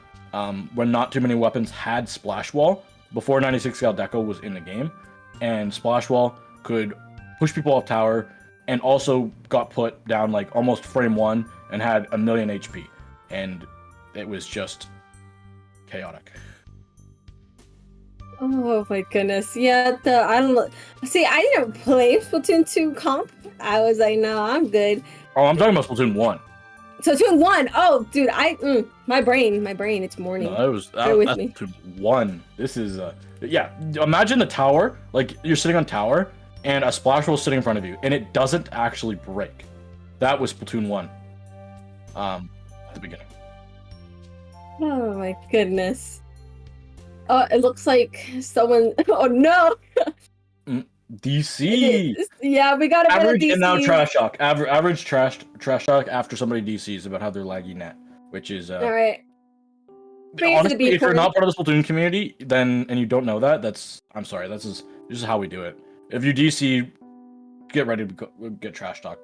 when not too many weapons had Splash Wall before 96 gal Deco was in the game, and Splash Wall could push people off tower, and also got put down like almost frame 1 and had 1 million HP, and it was just chaotic. Oh my goodness. Yeah, I don't know. See, I didn't play Splatoon 2 comp. I was like, no, I'm good. Oh, I'm talking about Splatoon 1. Platoon 1. Oh, dude, my brain, it's morning. No, Bear with that's me. Platoon 1. This is yeah. Imagine the tower, like you're sitting on tower, and a splash wall sitting in front of you, and it doesn't actually break. That was Platoon 1. At the beginning. Oh my goodness. Oh, it looks like someone. Oh no. DC. Yeah, we got a bit of Average DC. and now trash talk. Average trash talk after somebody DCs about how they're laggy net, which is All right. honestly, if you're not part of the Splatoon community, then and you don't know that, I'm sorry. This is how we do it. If you DC, get ready to get trash talked.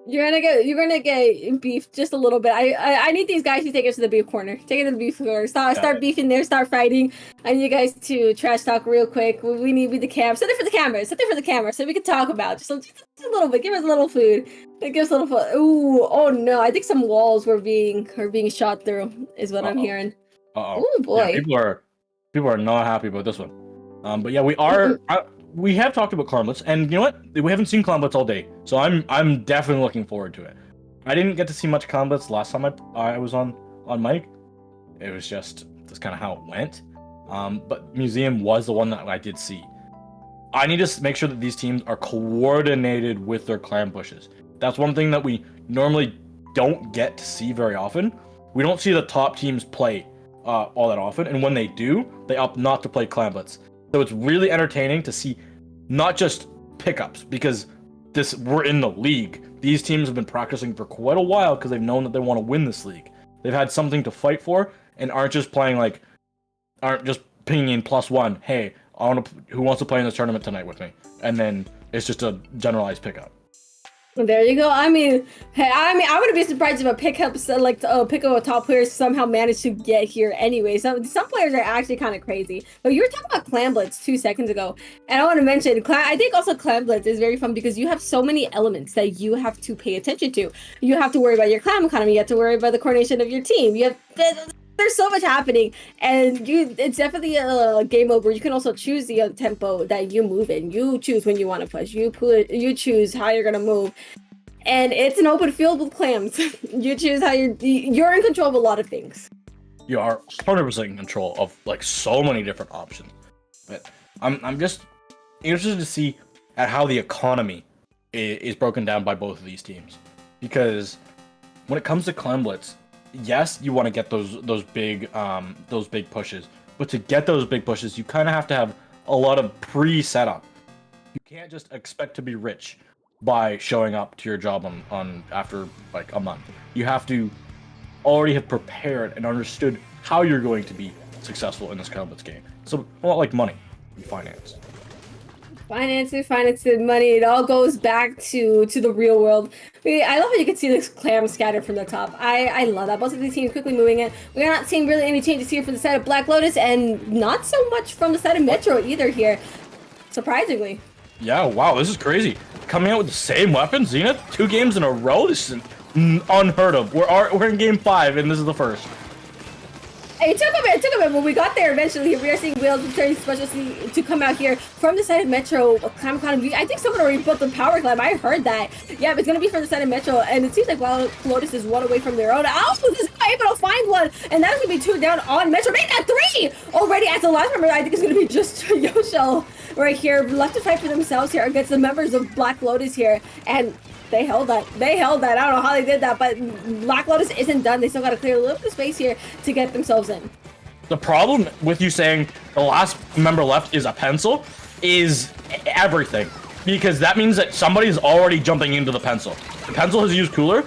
You're gonna get beef just a little bit. I need these guys to take us to the beef corner. Take it to the beef corner. Start beefing there. Start fighting. I need you guys to trash talk real quick. We need the cam. Sit there for the camera. Sit there for the camera so we can talk about just a little bit. Give us a little food. Give us a little food. Ooh, oh no! I think some walls are being shot through. Is what I'm hearing. Oh boy. Yeah, people are not happy about this one. But yeah, we are. We have talked about Clownblitz, and you know what? We haven't seen Clownblitz all day, so I'm definitely looking forward to it. I didn't get to see much Clownblitz last time I was on mic. It was just that's kind of how it went. But Museum was the one that I did see. I need to make sure that these teams are coordinated with their clan pushes. That's one thing that we normally don't get to see very often. We don't see the top teams play all that often, and when they do, they opt not to play Clownblitz. So it's really entertaining to see not just pickups, because we're in the league. These teams have been practicing for quite a while because they've known that they want to win this league. They've had something to fight for and aren't just pinging in +1. Hey, who wants to play in this tournament tonight with me? And then it's just a generalized pickup. There you go. I mean, I wouldn't be surprised if a pickup a top player somehow managed to get here anyway. Some players are actually kind of crazy. But you were talking about Clanblitz 2 seconds ago, and I want to mention I think also Clanblitz is very fun because you have so many elements that you have to pay attention to. You have to worry about your clan economy. You have to worry about the coordination of your team. There's so much happening, and it's definitely a game mode where you can also choose the tempo that you move in. You choose when you want to push. You choose how you're gonna move, and it's an open field with clams. You choose how you're in control of a lot of things. You are 100% in control of like so many different options. But I'm just interested to see at how the economy is broken down by both of these teams, because when it comes to Clanblitz, yes, you want to get those big pushes, but to get those big pushes, you kind of have to have a lot of pre-setup. You can't just expect to be rich by showing up to your job on after like a month. You have to already have prepared and understood how you're going to be successful in this Clownblitz game. So a lot like money and finance. Finance and money, it all goes back to the real world. I love how you can see this clam scattered from the top. I love that. Both of these teams quickly moving it. We're not seeing really any changes here from the side of Black Lotus, and not so much from the side of Metro either here, surprisingly. Yeah, wow, this is crazy. Coming out with the same weapon, Zenith, 2 games in a row? This is unheard of. We're in game 5, and this is the first. It took a bit, but we got there eventually. We are seeing Wheels returning specialty to come out here from the side of Metro. Clam economy. I think someone already built the power climb. I heard that. Yeah, it's gonna be from the side of Metro, and it seems like Lotus is 1 away from their own. Also, this guy able to find one, and that's gonna be 2 down on Metro. Make that 3 already. As the last member, I think it's gonna be just Yoshel right here, left to fight for themselves here against the members of Black Lotus here, and they held that. I don't know how they did that, but Black Lotus isn't done. They still got to clear a little bit of space here to get themselves in. The problem with you saying the last member left is a pencil is everything, because that means that somebody's already jumping into the pencil. The pencil has used cooler.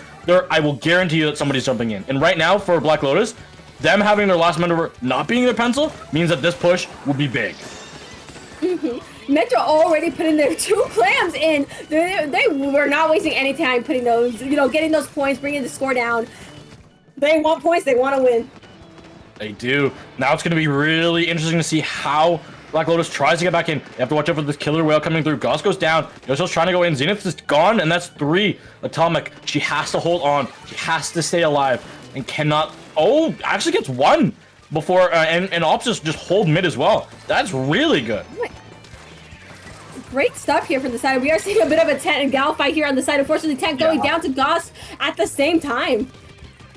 I will guarantee you that somebody's jumping in. And right now for Black Lotus, them having their last member not being their pencil means that this push will be big. Metro already putting their 2 clams in. They were not wasting any time putting those, getting those points, bringing the score down. They want points. They want to win. They do. Now it's going to be really interesting to see how Black Lotus tries to get back in. You have to watch out for this killer whale coming through. Goss goes down. Yosho's trying to go in. Zenith is gone, and that's 3. Atomic. She has to hold on. She has to stay alive and cannot. Oh, actually gets 1 before, and Ops just hold mid as well. That's really good. great stuff here from the side. We are seeing a bit of a Tent and Gal fight here on the side. Unfortunately, Tent going down to Goss at the same time.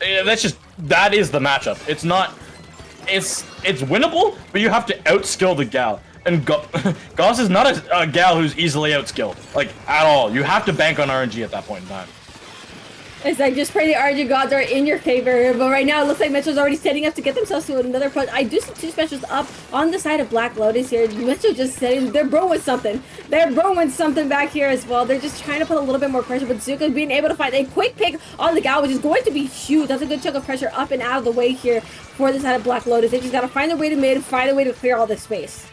Yeah, that is the matchup. It's not, it's winnable, but you have to outskill the Gal. And Goss is not a Gal who's easily outskilled, like, at all. You have to bank on RNG at that point in time. It's like, just pray the RNG gods are in your favor. But right now, it looks like Metro's already setting up to get themselves to another push. I do see two specials up on the side of Black Lotus here. Metro just saying they're broing something. They're broing something back here as well. They're just trying to put a little bit more pressure. But Zuka being able to find a quick pick on the Gal, which is going to be huge. That's a good chunk of pressure up and out of the way here for the side of Black Lotus. They just got to find their way to mid, find a way to clear all this space.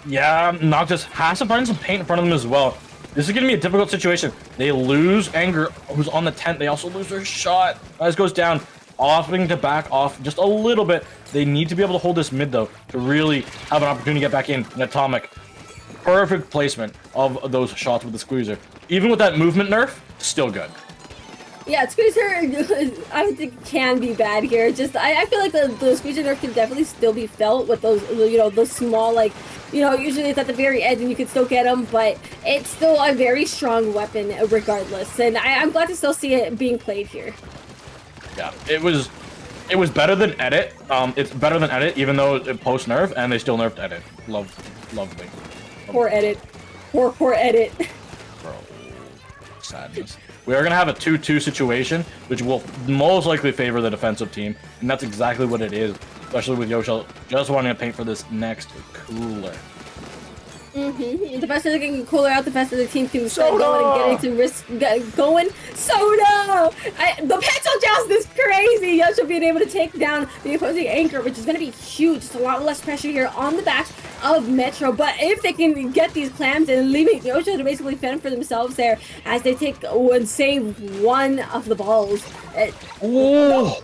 Yeah, Noctis has to find some paint in front of them as well. This is going to be a difficult situation. They lose Anger, who's on the tent. They also lose their shot. As goes down, offering to back off just a little bit. They need to be able to hold this mid, though, to really have an opportunity to get back in. An Atomic. Perfect placement of those shots with the Squeezer. Even with that movement nerf, still good. Yeah, Squeezer, I don't think can be bad here. Just, I feel like the Squeezer nerf can definitely still be felt with those, you know, those small, like, you know, usually it's at the very edge and you can still get them, but it's still a very strong weapon regardless. And I'm glad to still see it being played here. Yeah, it was better than Edit. It's better than Edit, even though it post nerf, and they still nerfed Edit. Lovely. Poor Edit. Poor Edit. Bro, sadness. We are going to have a 2-2 situation, which will most likely favor the defensive team, and that's exactly what it is, especially with Yoshel just wanting to paint for this next cooler. The faster they can cooler out, the faster the team can start going and getting to risk going. Soda! The pencil joust is crazy! Yoshel being able to take down the opposing anchor, which is going to be huge. Just a lot less pressure here on the backs of Metro. But if they can get these clams and leaving Yoshel to basically fend for themselves there as they take and save one of the balls. Oh!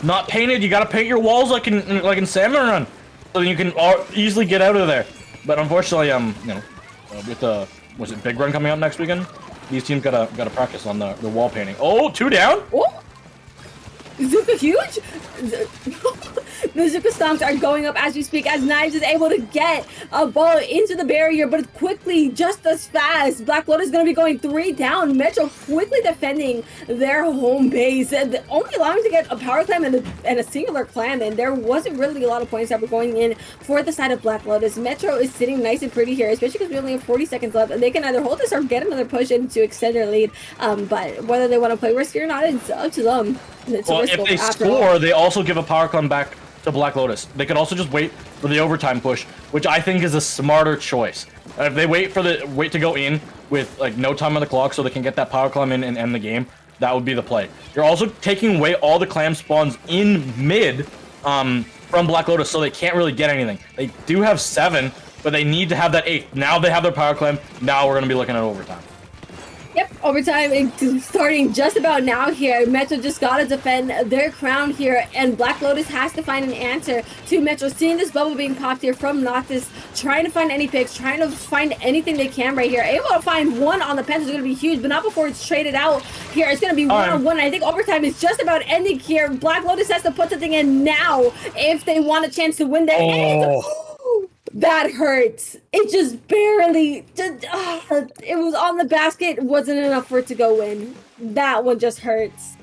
Not painted. You got to paint your walls like in Salmon Run, so you can easily get out of there. But unfortunately, you know, with the Big Run coming up next weekend, these teams gotta practice on the wall painting. Oh, 2 down. Oh, Zuka huge. The Zuka stomps are going up as we speak, as Knives is able to get a ball into the barrier, but quickly, just as fast. Black Lotus is going to be going 3 down. Metro quickly defending their home base, and only allowing to get a power clam and a singular clam, and there wasn't really a lot of points that were going in for the side of Black Lotus. Metro is sitting nice and pretty here, especially because we only have 40 seconds left, and they can either hold this or get another push in to extend their lead, but whether they want to play risky or not, it's up to them. Well, if they score, they also give a power climb back to Black Lotus. They could also just wait for the overtime push, which I think is a smarter choice. If they wait to go in with like no time on the clock so they can get that power climb in and end the game, that would be the play. You're also taking away all the clam spawns in mid from Black Lotus, so they can't really get anything. They do have 7, but they need to have that 8. Now they have their power climb. Now we're gonna be looking at overtime. Yep, overtime is starting just about now here. Metro just gotta defend their crown here, and Black Lotus has to find an answer to Metro. Seeing this bubble being popped here from Noctis, trying to find any picks, trying to find anything they can right here. Able to find one on the pen is gonna be huge, but not before it's traded out here. It's gonna be 1-on-1. I think overtime is just about ending here. Black Lotus has to put something in now if they want a chance to win there. That hurts. It just barely, it was on the basket. It wasn't enough for it to go in. That one just hurts.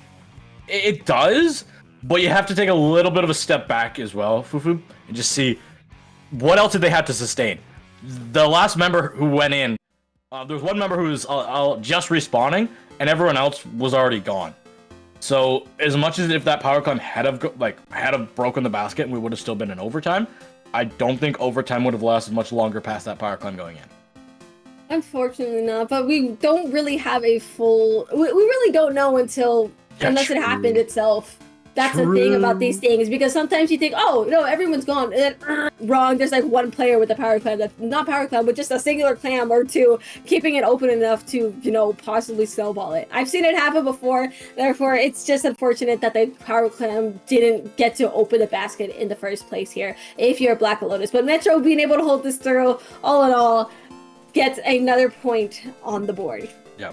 It does, but you have to take a little bit of a step back as well, Fufu, and just see what else did they have to sustain. The last member who went in, there was one member who was just respawning, and everyone else was already gone. So as much as if that power climb had have broken the basket, and we would have still been in overtime, I don't think overtime would have lasted much longer past that power climb going in. Unfortunately not, but we don't really have a full... We really don't know until... unless it happened itself. That's the thing about these things, because sometimes you think, oh, no, everyone's gone, and then, wrong, there's like one player with a power clam, that's not power clam, but just a singular clam or two, keeping it open enough to, you know, possibly snowball it. I've seen it happen before, therefore, it's just unfortunate that the power clam didn't get to open the basket in the first place here, if you're a Black Lotus. But Metro being able to hold this through, all in all, gets another point on the board. Yeah,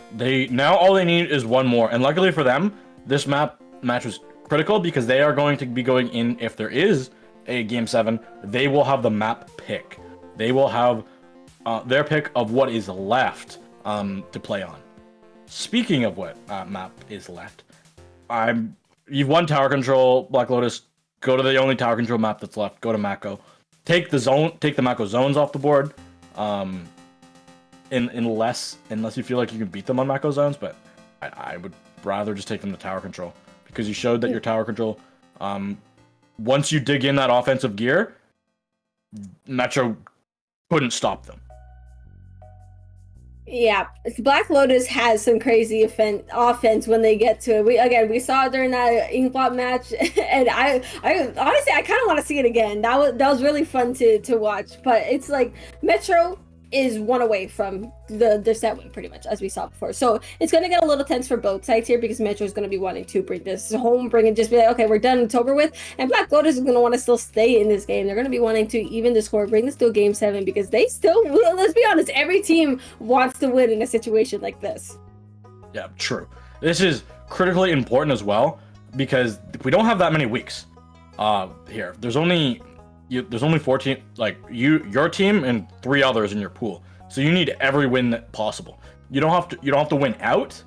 now all they need is one more, and luckily for them, this match was critical because they are going to be going in. If there is a game 7, they will have the map pick. They will have their pick of what is left to play on. Speaking of what map is left, you've won tower control, Black Lotus. Go to the only tower control map that's left. Go to Mako. Take the Mako zones off the board. Unless you feel like you can beat them on Mako zones, but I would rather just take them to tower control because you showed that your tower control. Once you dig in that offensive gear, Metro couldn't stop them. Yeah, Black Lotus has some crazy offense when they get to it. We saw it during that Inkblot match, and I honestly I kind of want to see it again. That was really fun to watch. But it's like Metro is one away from the set win, pretty much, as we saw before. So it's going to get a little tense for both sides here because Metro is going to be wanting to bring this home, just be like, okay, we're done, it's over with. And Black Lotus is going to want to still stay in this game. They're going to be wanting to even the score, bring this to a game 7 because they still, let's be honest, every team wants to win in a situation like this. Yeah, true. This is critically important as well because we don't have that many weeks here. There's only 14, like your team and 3 others in your pool. So you need every win possible. You don't have to win out.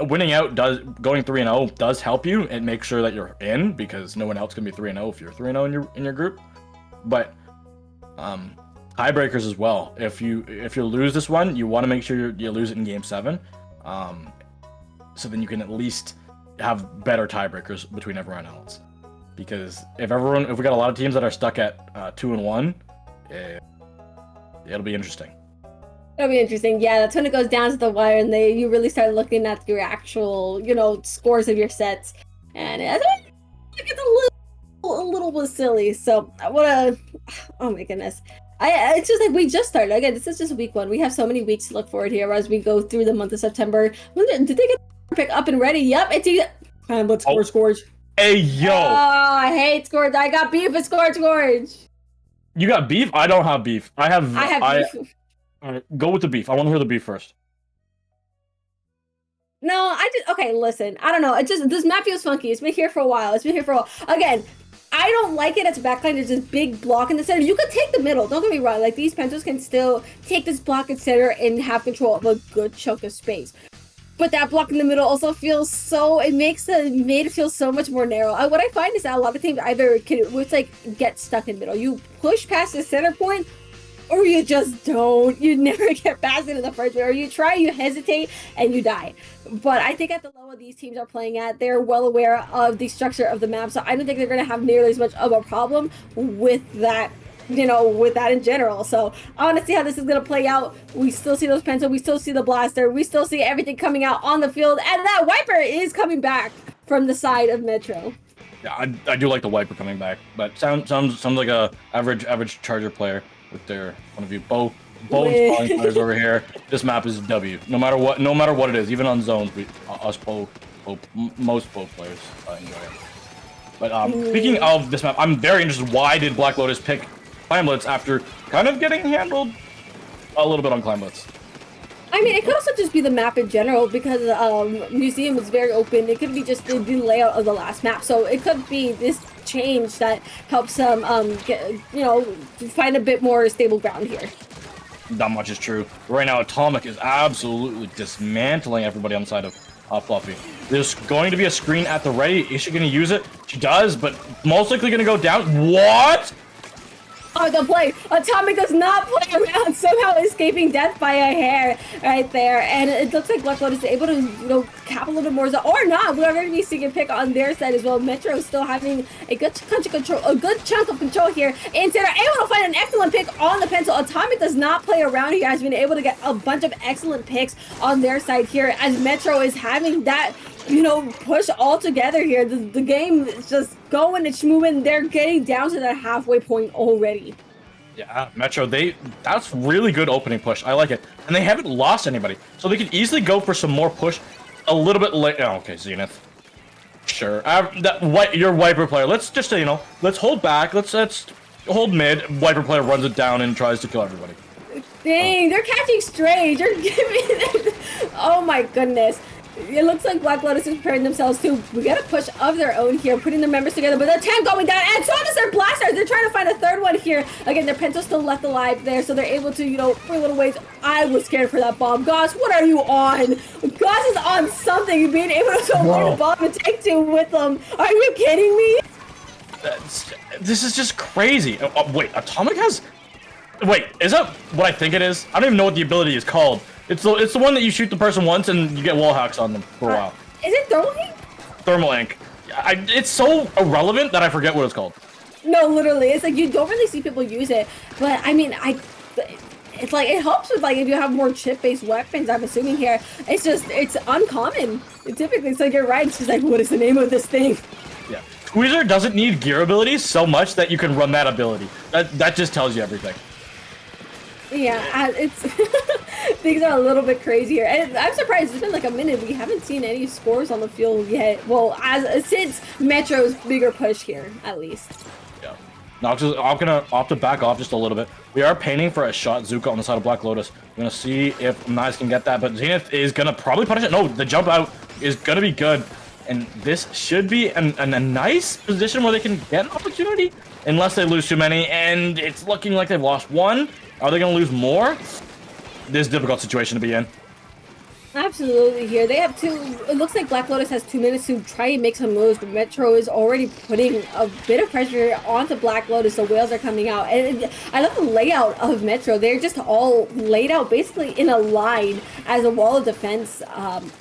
Winning out going 3-0 does help you and make sure that you're in because no one else can be 3-0 if you're 3-0 in your group. But tiebreakers as well. If you lose this one, you want to make sure you lose it in game 7. So then you can at least have better tiebreakers between everyone else. Because if we got a lot of teams that are stuck at 2-1, it'll be interesting. It'll be interesting. Yeah, that's when it goes down to the wire, and you really start looking at your actual, scores of your sets, and it gets a little bit silly. So oh my goodness, it's just like we just started. Again, this is just week 1. We have so many weeks to look forward here as we go through the month of September. Did they get pick up and ready? Yep, it's scores. Hey, yo! Oh, I hate Scourge. I got beef with Scourge. You got beef? I don't have beef. I have beef. All right, go with the beef. I want to hear the beef first. No, okay, listen. I don't know. This map feels funky. It's been here for a while. Again, I don't like it as a backline. There's this big block in the center. You could take the middle. Don't get me wrong. Like, these pencils can still take this block in center and have control of a good chunk of space. But that block in the middle also feels made it feel so much more narrow. What I find is that a lot of teams either get stuck in the middle. You push past the center point, or you just don't. You never get past it in the first way, or you try, you hesitate, and you die. But I think at the level these teams are playing at, they're well aware of the structure of the map, so I don't think they're going to have nearly as much of a problem with that. With that in general. So I want to see how this is going to play out. We still see those pencils. We still see the blaster. We still see everything coming out on the field. And that wiper is coming back from the side of Metro. Yeah, I do like the wiper coming back, but sounds like a average Charger player with their one of you both spawning players over here. This map is W. No matter what it is, even on zones, most both players enjoy it. But speaking of this map, I'm very interested. Why did Black Lotus pick Climb Blitz after kind of getting handled a little bit on Climb Blitz? I mean, it could also just be the map in general because Museum is very open. It could be just the layout of the last map. So it could be this change that helps them find a bit more stable ground here. Not much is true. Right now, Atomic is absolutely dismantling everybody on the side of Fluffy. There's going to be a screen at the ready. Is she going to use it? She does, but most likely going to go down. What? Oh, the play. Atomic does not play around, somehow escaping death by a hair right there. And it looks like Black Lotus is able to, cap a little bit more, or not. We're going to be seeing a pick on their side as well. Metro is still having a good chunk of control here. Instead, able to find an excellent pick on the pencil. Atomic does not play around here. Has been able to get a bunch of excellent picks on their side here as Metro is having that push all together here. The game is just going and moving. They're getting down to the halfway point already. Yeah, Metro, that's really good opening push. I like it. And they haven't lost anybody. So they could easily go for some more push a little bit late. Oh, okay, Zenith. Sure. Your Wiper player. Let's just say, let's hold back. Let's hold mid. Wiper player runs it down and tries to kill everybody. Dang, they're catching Strange. You're giving them... Oh my goodness. It looks like Black Lotus is preparing themselves to get a push of their own here, putting their members together, but the tank going down, and so does their blasters. They're trying to find a third one here. Again, their Penta's still left alive there, so they're able to, you know, for a little ways. I was scared for that bomb. Goss, what are you on? Goss is on something, being able to avoid a bomb and take two with them. Are you kidding me? This is just crazy. Wait, Atomic has... Wait, is that what I think it is? I don't even know what the ability is called. It's the one that you shoot the person once and you get wall hacks on them for a while. Is it Thermal Ink? Thermal Ink. It's so irrelevant that I forget what it's called. No, literally. It's like you don't really see people use it. But I mean, it's like it helps with like if you have more chip-based weapons, I'm assuming here. It's just it's uncommon. Typically, so you're right. She's like, what is the name of this thing? Yeah. Squeezer doesn't need gear abilities so much that you can run that ability. That just tells you everything. Yeah, it's things are a little bit crazier, and I'm surprised. It's been like a minute. We haven't seen any scores on the field yet. Well, since Metro's bigger push here, at least. Yeah. Now, I'm gonna opt to back off just a little bit. We are painting for a shot Zuka on the side of Black Lotus. We're gonna see if Nice can get that, but Zenith is gonna probably punish it. No, the jump out is gonna be good, and this should be a nice position where they can get an opportunity, unless they lose too many. And it's looking like they've lost one. Are they going to lose more? This is a difficult situation to be in. Absolutely here. They have two. It looks like Black Lotus has 2 minutes to try and make some moves, but Metro is already putting a bit of pressure onto Black Lotus. The whales are coming out. And I love the layout of Metro. They're just all laid out basically in a line as a wall of defense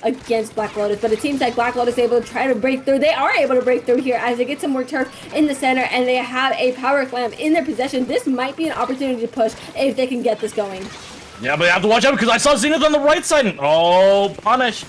against Black Lotus. But it seems like Black Lotus is able to try to break through. They are able to break through here as they get some more turf in the center, and they have a power clamp in their possession. This might be an opportunity to push if they can get this going. Yeah, but you have to watch out because I saw Zenith on the right side. And, oh, punished.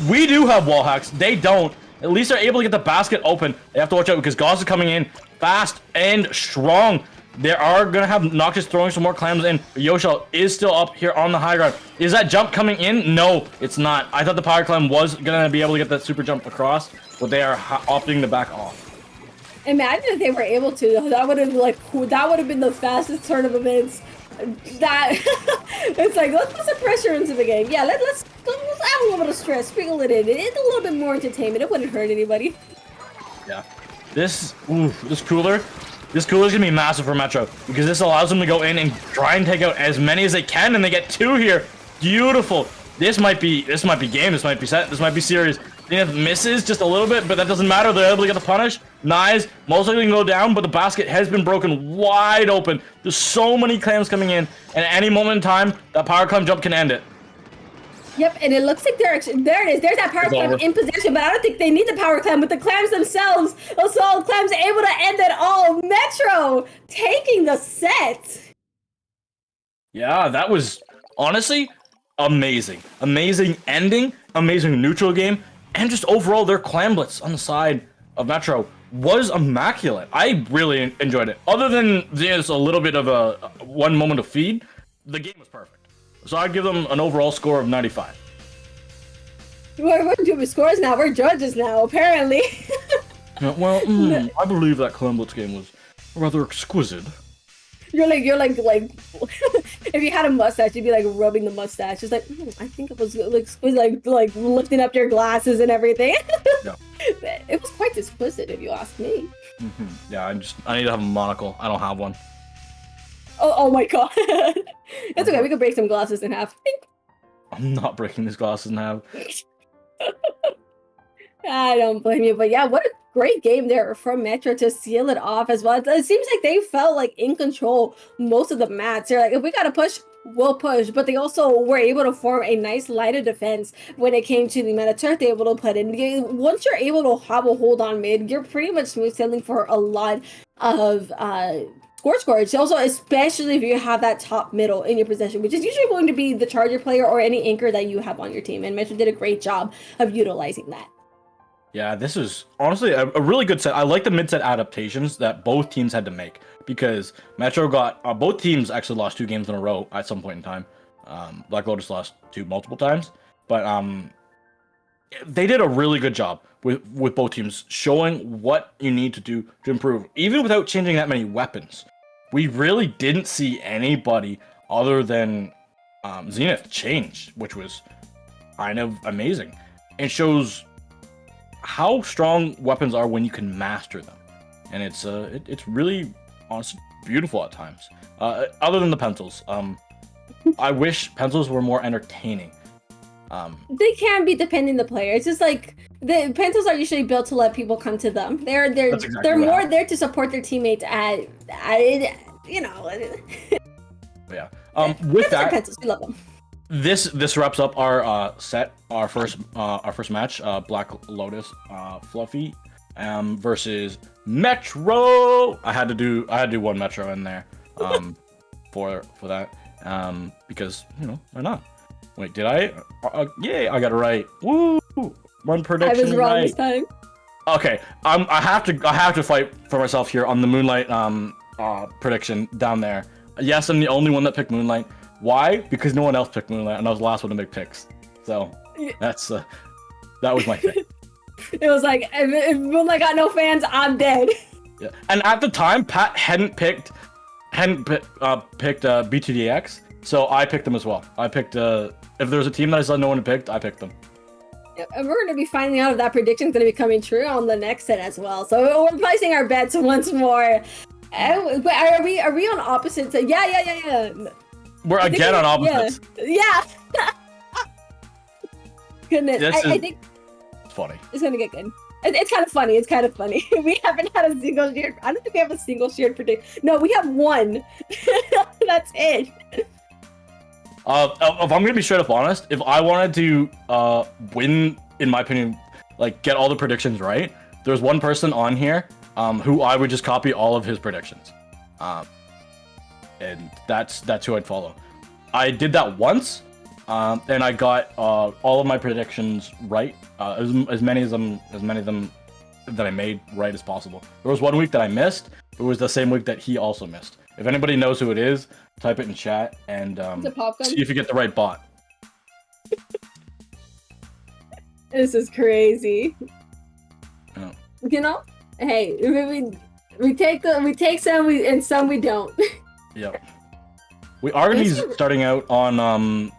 We do have wall hacks. They don't. At least they're able to get the basket open. They have to watch out because Gauss is coming in fast and strong. They are going to have Noxious throwing some more clams in. Yoshel is still up here on the high ground. Is that jump coming in? No, it's not. I thought the power clam was going to be able to get that super jump across, but they are opting to back off. Imagine if they were able to. That would have been the fastest turn of events. That it's like let's put some pressure into the game. Yeah, let's add a little bit of stress, sprinkle it in. It's a little bit more entertainment. It wouldn't hurt anybody. Yeah, this cooler. This cooler is gonna be massive for Metro because this allows them to go in and try and take out as many as they can, and they get 2 here. Beautiful. This might be game. This might be set. This might be serious. Zenith misses just a little bit, but that doesn't matter. They're able to get the punish. Nice. Most likely can go down, but the basket has been broken wide open. There's so many clams coming in, and at any moment in time, that power clam jump can end it. Yep, and it looks like they're actually, there it is. There's that power clam in possession, but I don't think they need the power clam with the clams themselves. Also, clams able to end it all. Metro taking the set. Yeah, that was honestly amazing. Amazing ending, amazing neutral game, and just overall their clamblets on the side of Metro was immaculate. I really enjoyed it. Other than there's a little bit of a one moment of feed, the game was perfect. So I'd give them an overall score of 95. We're doing scores now. We're judges now, apparently. Yeah, well, I believe that Clamblets game was rather exquisite. You're like, if you had a mustache, you'd be like rubbing the mustache. Just like, I think it was like lifting up your glasses and everything. Yeah. It was quite exquisite, if you ask me. Yeah, I need to have a monocle. I don't have one. Oh my god. It's okay. We could break some glasses in half. I'm not breaking these glasses in half. I don't blame you, but yeah, what a great game there from Metro to seal it off as well. It seems like they felt like in control most of the match. They're like, if we gotta push, we'll push, but they also were able to form a nice line of defense when it came to the amount of turf they were able to put in. Once you're able to have a hold on mid, you're pretty much smooth sailing for a lot of scourge. Also, especially if you have that top middle in your possession, which is usually going to be the charger player or any anchor that you have on your team, and Metro did a great job of utilizing that. Yeah, this is honestly a really good set. I like the mid-set adaptations that both teams had to make because Metro got both teams actually lost 2 games in a row at some point in time. Black Lotus lost 2 multiple times, but they did a really good job with both teams showing what you need to do to improve, even without changing that many weapons. We really didn't see anybody other than Zenith change, which was kind of amazing. It shows how strong weapons are when you can master them, and it's really honestly beautiful at times. Other than the pencils, I wish pencils were more entertaining. They can be depending the player. It's just like the pencils are usually built to let people come to them. They're Exactly more there to support their teammates at you know. Yeah. With that, pencils, we love them. This wraps up our set, our first match, Black Lotus, Fluffy, versus Metro. I had to do one Metro in there, for that, because why not? Wait, did I? Yay! I got it right. Woo! One prediction. I was wrong right. this time. Okay, I have to fight for myself here on the Moonlight prediction down there. Yes, I'm the only one that picked Moonlight. Why? Because no one else picked Moonlight, and I was the last one to make picks. So that's that was my thing. It was like, if Moonlight got no fans, I'm dead. Yeah, and at the time, Pat hadn't picked BTDX, so I picked them as well. I picked if there was a team that I saw no one picked, I picked them. Yeah, and we're gonna be finding out if that prediction's gonna be coming true on the next set as well. So we're placing our bets once more. But are we on opposites? Yeah. We're again on opposites. Yeah. Goodness, I think it's funny. It's gonna get good. It's kind of funny. It's kind of funny. We haven't had a single shared. I don't think we have a single shared prediction. No, we have one. That's it. If I'm gonna be straight up honest, if I wanted to win, in my opinion, like get all the predictions right, there's one person on here who I would just copy all of his predictions, and that's who I'd follow. I did that once, and I got all of my predictions right, as many of them that I made right as possible. There was one week that I missed. It was the same week that he also missed. If anybody knows who it is, type it in chat and see if you get the right bot. This is crazy. Yeah. Hey, we take some, and some we don't. Yep. We are going to be starting out on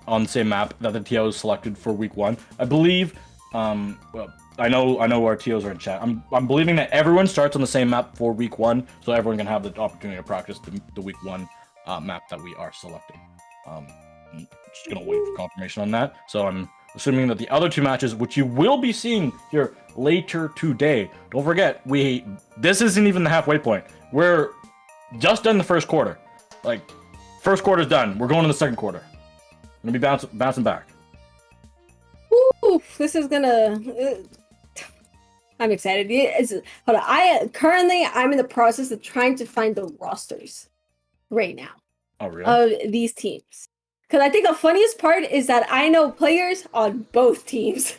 the same map that the TOs selected for week 1. I believe. Well, I know our TOs are in chat. I'm believing that everyone starts on the same map for week 1, so everyone can have the opportunity to practice the week 1 map that we are selecting. I'm just gonna wait for confirmation on that. So I'm assuming that the other 2 matches, which you will be seeing here later today. Don't forget, this isn't even the halfway point. We're just done the first quarter. Like, first quarter's done. We're going to the second quarter. I'm gonna be bouncing back. Ooh, this is gonna. I'm excited. Hold on. I'm in the process of trying to find the rosters right now. Oh, really? Of these teams. Because I think the funniest part is that I know players on both teams.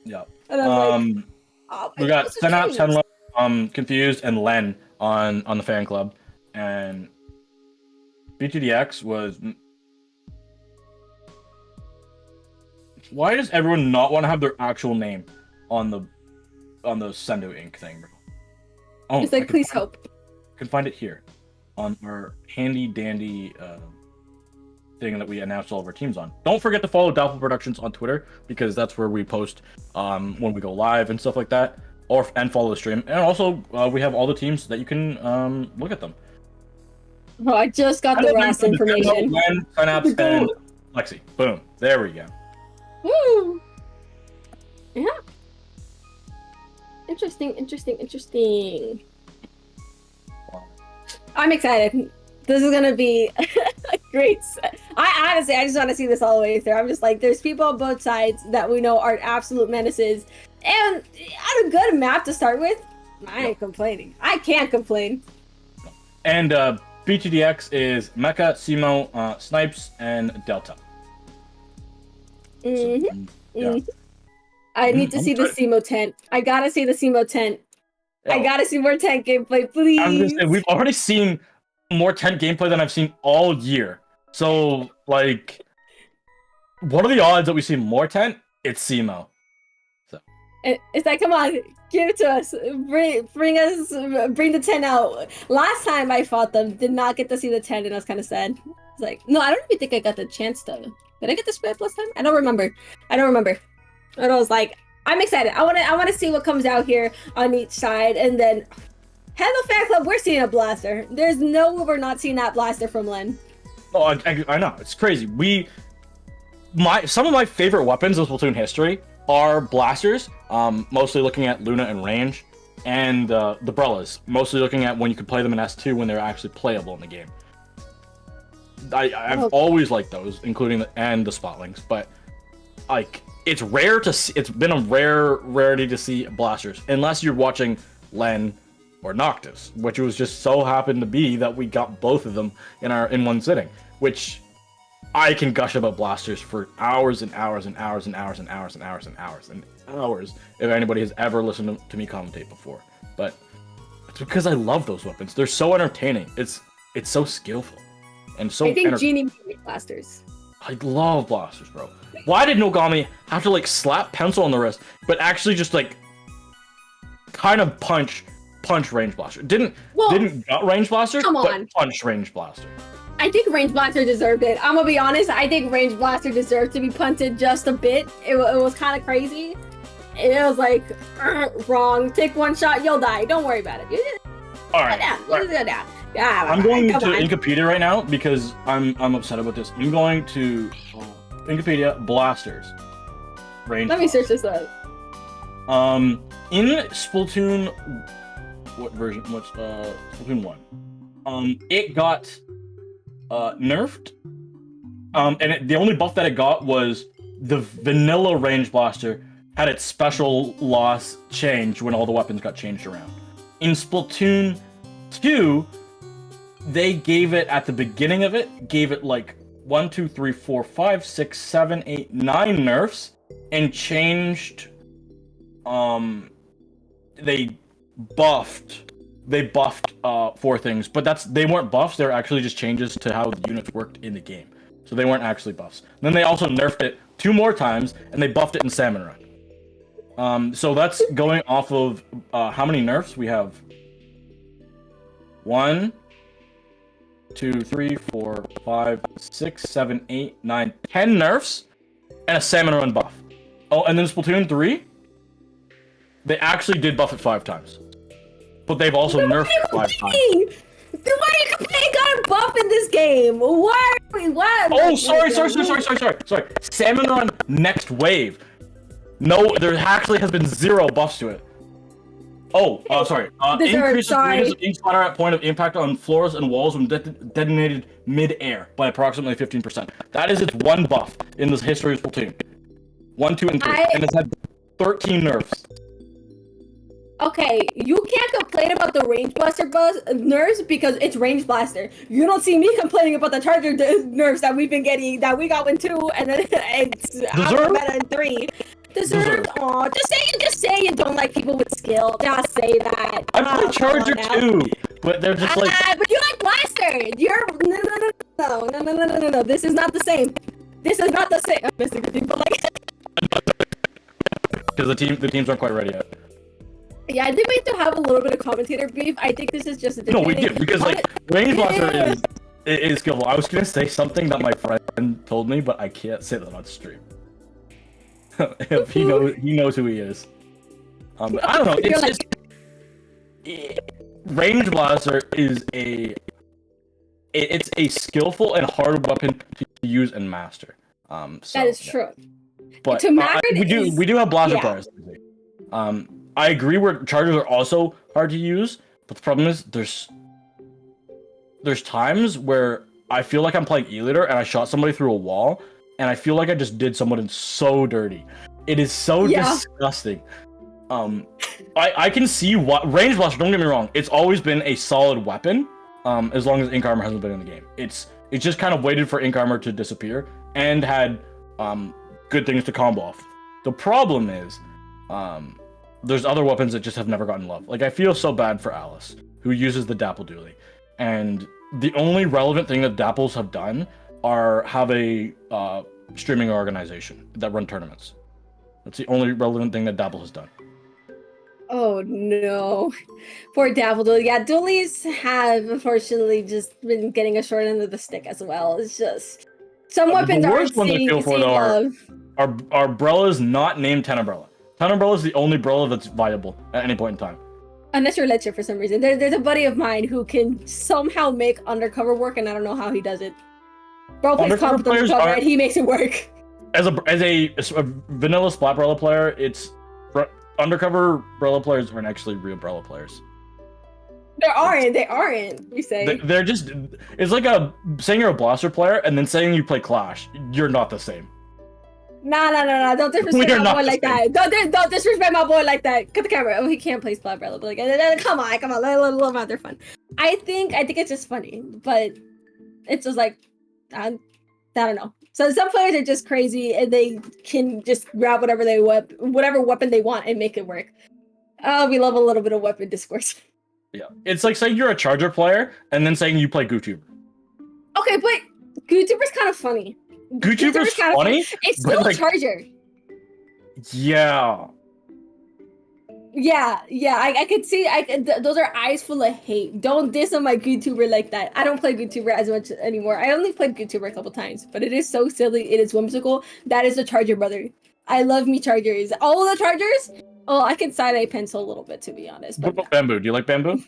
Yeah. And I'm like, we got Senap, Tenlo, Confused, and Len on the fan club, and BTDX was. Why does everyone not want to have their actual name on the Sendo Inc. thing, bro? Oh, it's like, please help. I can find it here on our handy dandy thing that we announced all of our teams on. Don't forget to follow Doubtful Productions on Twitter, because that's where we post when we go live and stuff like that, and follow the stream. And also we have all the teams that you can look at them. Oh, I just got the last information. Synapse and Lexi. Boom. There we go. Woo! Yeah. Interesting. I'm excited. This is gonna be a great set. I just want to see this all the way through. I'm just like, there's people on both sides that we know are absolute menaces, and on a good map to start with, I ain't complaining. I can't complain. And BTDX is Mecha, Simo, Snipes, and Delta. Mm-hmm. So, yeah. I need to see the Simo tent. I gotta see the Simo tent. I gotta see more tent gameplay, please. I was gonna say, we've already seen more tent gameplay than I've seen all year. So, like, what are the odds that we see more tent? It's Simo. So it's like, come on, give it to us. Bring the tent out. Last time I fought them, did not get to see the tent, and I was kind of sad. It's like, no, I don't even think I got the chance to Did I get the split last time? I don't remember. And I was like, I'm excited. I wanna see what comes out here on each side, and then Hello Fan Club, we're seeing a blaster. There's no way we're not seeing that blaster from Len. Oh, I know, it's crazy. Some of my favorite weapons in Splatoon history are blasters, mostly looking at Luna and range, and the Brellas, mostly looking at when you could play them in S2 when they're actually playable in the game. I've always liked those, including the Spotlings, but like it's rare to see. It's been a rarity to see blasters, unless you're watching Len or Noctis, which was just so happened to be that we got both of them in one sitting. Which I can gush about blasters for hours and hours and hours and hours and hours and hours and hours and hours if anybody has ever listened to me commentate before. But it's because I love those weapons. They're so entertaining. It's so skillful. And so I think Genie made blasters. I love blasters, bro. Why did Nogami have to like slap pencil on the wrist, but actually just like kind of punch range blaster? Didn't gut range blaster, but punch range blaster. I think range blaster deserved it. I'm gonna be honest. I think range blaster deserved to be punted just a bit. It was kind of crazy. It was like wrong. Take one shot, you'll die. Don't worry about it. All right. Go down. Yeah, I'm going to Inkopedia right now because I'm upset about this. I'm going to Inkopedia blasters. Range. Let me search this up. In Splatoon, what version? What's Splatoon 1? It got nerfed. And the only buff that it got was the vanilla range blaster had its special loss change when all the weapons got changed around. In Splatoon 2, they gave it at the beginning of it, gave it like 1, 2, 3, 4, 5, 6, 7, 8, 9 nerfs, and changed. They buffed 4 things, but they weren't buffs. They're actually just changes to how the units worked in the game. So they weren't actually buffs. And then they also nerfed it 2 more times, and they buffed it in Salmon Run. So that's going off of how many nerfs we have. 1, 2, 3, 4, 5, 6, 7, 8, 9, 10 nerfs, and a Salmon Run buff. Oh, and then Splatoon 3, they actually did buff it 5 times. But they've also nerfed it 5 times. Then why are you complaining got a buff in this game? Why? Oh, sorry. Salmon Run next wave. No, there actually has been 0 buffs to it. Sorry. Increases radius of ink splatter at point of impact on floors and walls when detonated mid-air by approximately 15%. That is its 1 buff in the history of Splatoon. 1, 2, and 3. And it's had 13 nerfs. Okay, you can't complain about the range blaster nerfs because it's range blaster. You don't see me complaining about the charger nerfs that we've been getting, that we got in 2, and then it's better in 3. Deserved. Aw, just say you don't like people with skill. Just say that. I play Charger too, but they're just like. But you like Blaster. You're no. This is not the same. I'm missing the team, but like. Because the teams aren't quite ready yet. Yeah, I think we have to have a little bit of commentator beef. I think this is just a. No, we do because like Range Blaster is skillful. I was gonna say something that my friend told me, but I can't say that on stream. If he knows who he is. But I don't know. Range Blaster is it's a skillful and hard weapon to use and master. That is true. But we do have blaster players. I agree where chargers are also hard to use, but the problem is there's times where I feel like I'm playing E-Liter and I shot somebody through a wall and I feel like I just did someone so dirty. It is so disgusting. I can see what range blaster, don't get me wrong, it's always been a solid weapon, as long as ink armor hasn't been in the game. It's just kind of waited for ink armor to disappear and had good things to combo off. The problem is there's other weapons that just have never gotten love. Like I feel so bad for Alice, who uses the Dapple dually, and the only relevant thing that Dapples have done are have a streaming organization that run tournaments. That's the only relevant thing that Dapple has done. Oh no, poor Dapple dually. Yeah, dualies have unfortunately just been getting a short end of the stick as well. It's just Some weapons the aren't worst ones I seeing feel for seeing though love. are umbrellas not named 10 umbrella. 10 umbrella is the only umbrella that's viable at any point in time. Unless you're legit for some reason. There's a buddy of mine who can somehow make undercover work, and I don't know how he does it. Bro plays Undercover competent players undercover, are- and he makes it work. As a vanilla splat umbrella player, undercover umbrella players aren't actually real umbrella players. They aren't. You say. They're just. It's like saying you're a blaster player and then saying you play Clash. You're not the same. Nah. Don't disrespect my boy like that. Don't disrespect my boy like that. Cut the camera. Oh, he can't play splat umbrella, but like, come on. Let them have their fun. I think it's just funny, but it's just like, I don't know. So some players are just crazy and they can just grab whatever weapon they want and make it work. Oh, we love a little bit of weapon discourse. Yeah, it's like saying you're a Charger player and then saying you play GooTuber. Okay, but GooTuber's kind of funny. GooTuber's kind of funny? It's still like, a Charger. Yeah. Yeah, I could see. Those are eyes full of hate. Don't diss on my GooTuber like that. I don't play GooTuber as much anymore. I only played GooTuber a couple times, but it is so silly. It is whimsical. That is the Charger brother. I love me Chargers. All the Chargers. Oh, I can side-eye pencil a little bit, to be honest. What about Bamboo? Do you like Bamboo?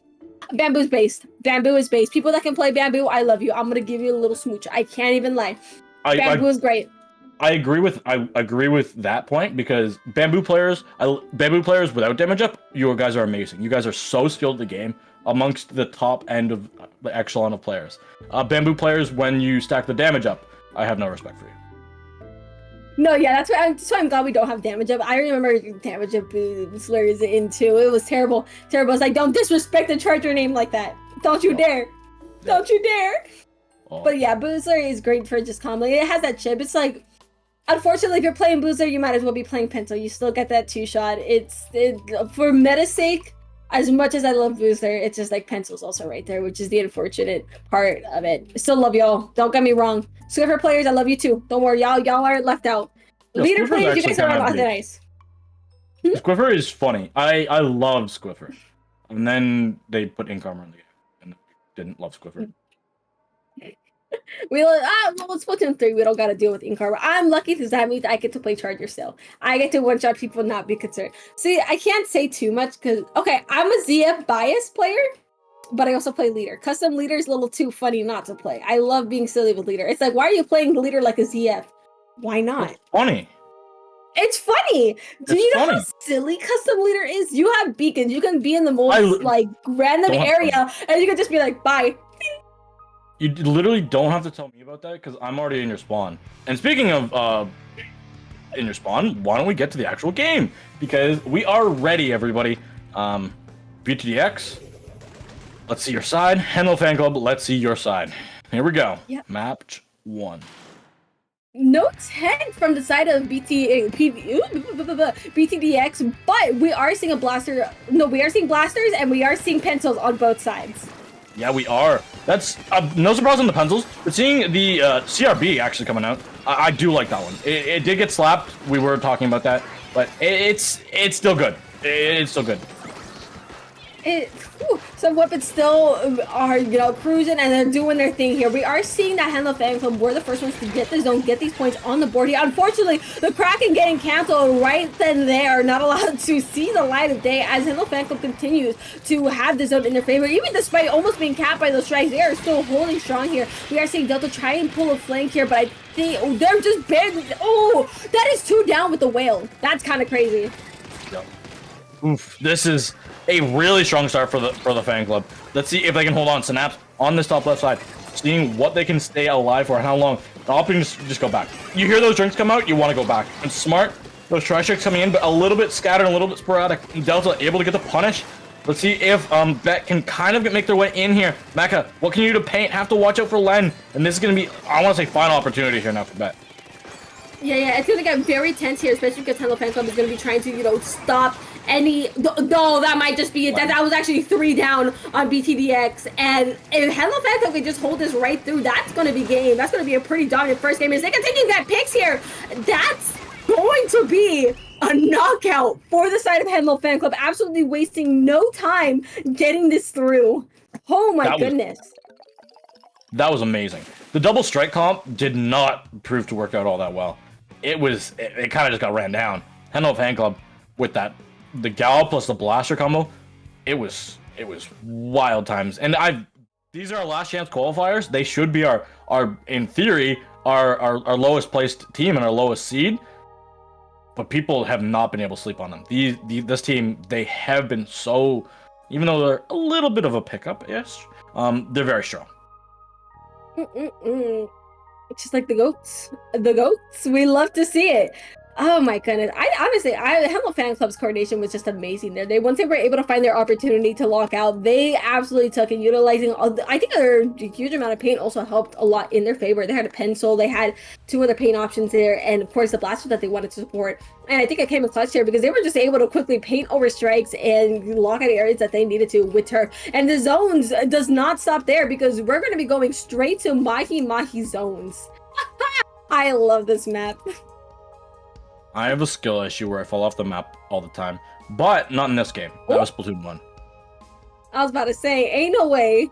Bamboo's based. Bamboo is based. People that can play Bamboo, I love you. I'm gonna give you a little smooch. I can't even lie. Bamboo is great. I agree with that point because Bamboo players without damage up, you guys are amazing. You guys are so skilled at the game amongst the top end of the echelon of players. Bamboo players, when you stack the damage up, I have no respect for you. No, yeah, that's why I'm glad we don't have damage up. I remember damage up slurs in too. It was terrible. Terrible. It's like, don't disrespect the Charger name like that. Don't you dare. Don't you dare. Oh. But yeah, Boozler is great for just comboing. It has that chip. It's like, unfortunately, if you're playing Boozler, you might as well be playing Pencil. You still get that 2-shot. For meta's sake, as much as I love Boozler, it's just like Pencil's also right there, which is the unfortunate part of it. Still love y'all. Don't get me wrong. Swiffer players, I love you too. Don't worry, y'all aren't left out. Yeah, Leader players, you guys are on the ice. Squiffer is funny. I love Squiffer. And then they put Ink Armor in the game. And I didn't love Squiffer. Well, Splatoon 3, we don't gotta deal with Ink Armor. I'm lucky because that means I get to play Charger still. I get to one-shot people, not be concerned. See, I can't say too much because, okay, I'm a ZF bias player, but I also play Leader. Custom Leader is a little too funny not to play. I love being silly with Leader. It's like, why are you playing Leader like a ZF? Why not? It's funny. It's funny. Do you know how silly Custom Leader is? You have beacons. You can be in the most random area, and you can just be like, bye. You literally don't have to tell me about that because I'm already in your spawn. And speaking of in your spawn, why don't we get to the actual game? Because we are ready, everybody. BTDX, let's see your side. Hello Fan Club, let's see your side. Here we go. Yep. Match 1. No 10 from the side of BTDX, but we are seeing a blaster. No, we are seeing blasters and we are seeing pencils on both sides. Yeah, we are. That's no surprise on the pencils. We're seeing the CRB actually coming out. I do like that one. It did get slapped. We were talking about that, but it's still good. It's still good. Some weapons still are, cruising and they're doing their thing here. We are seeing that Hello Fan Club were the first ones to get the zone, get these points on the board here. Unfortunately, the Kraken getting canceled right then they are not allowed to see the light of day as Hello Fan Club continues to have the zone in their favor. Even despite almost being capped by those strikes, they are still holding strong here. We are seeing Delta try and pull a flank here, but I think they're just barely. Oh, that is 2 down with the whale. That's kind of crazy. Yep. Oof, this is a really strong start for the fan club. Let's see if they can hold on. Synapse on this top left side, seeing what they can stay alive for and how long. Opting to just go back. You hear those drinks come out, you want to go back. And smart, those tri-strikes coming in, but a little bit scattered, a little bit sporadic. Delta able to get the punish. Let's see if Bet can kind of make their way in here. Mecha, what can you do to paint? Have to watch out for Len. And this is going to be, I want to say, final opportunity here now for Bet. Yeah, it's gonna get very tense here, especially because Hello Fan Club is gonna be trying to, stop any. No, that might just be it. That was actually 3 down on BTDX, and if Hello Fan Club can just hold this right through, that's gonna be game. That's gonna be a pretty dominant first game. As they continue that picks here, that's going to be a knockout for the side of Hello Fan Club. Absolutely wasting no time getting this through. Oh my goodness. That was amazing. The double strike comp did not prove to work out all that well. It kind of just got ran down. Henlo Fan Club with the Gal plus the Blaster combo, it was wild times. And these are our last chance qualifiers. They should be our in theory our lowest placed team and our lowest seed. But people have not been able to sleep on them. This team, they have been so, even though they're a little bit of a pickup-ish, they're very strong. Just like the goats. The goats. We love to see it. Oh my goodness. Hello Fan Club's coordination was just amazing there. Once they were able to find their opportunity to lock out, they absolutely took it, utilizing I think their huge amount of paint also helped a lot in their favor. They had a pencil, they had 2 other paint options there, and of course the blaster that they wanted to support. And I think it came in clutch here because they were just able to quickly paint over strikes and lock out areas that they needed to with turf. And the zones does not stop there because we're going to be going straight to Mahi-Mahi zones. I love this map. I have a skill issue where I fall off the map all the time, but not in this game. That was Splatoon 1. I was about to say, ain't no way.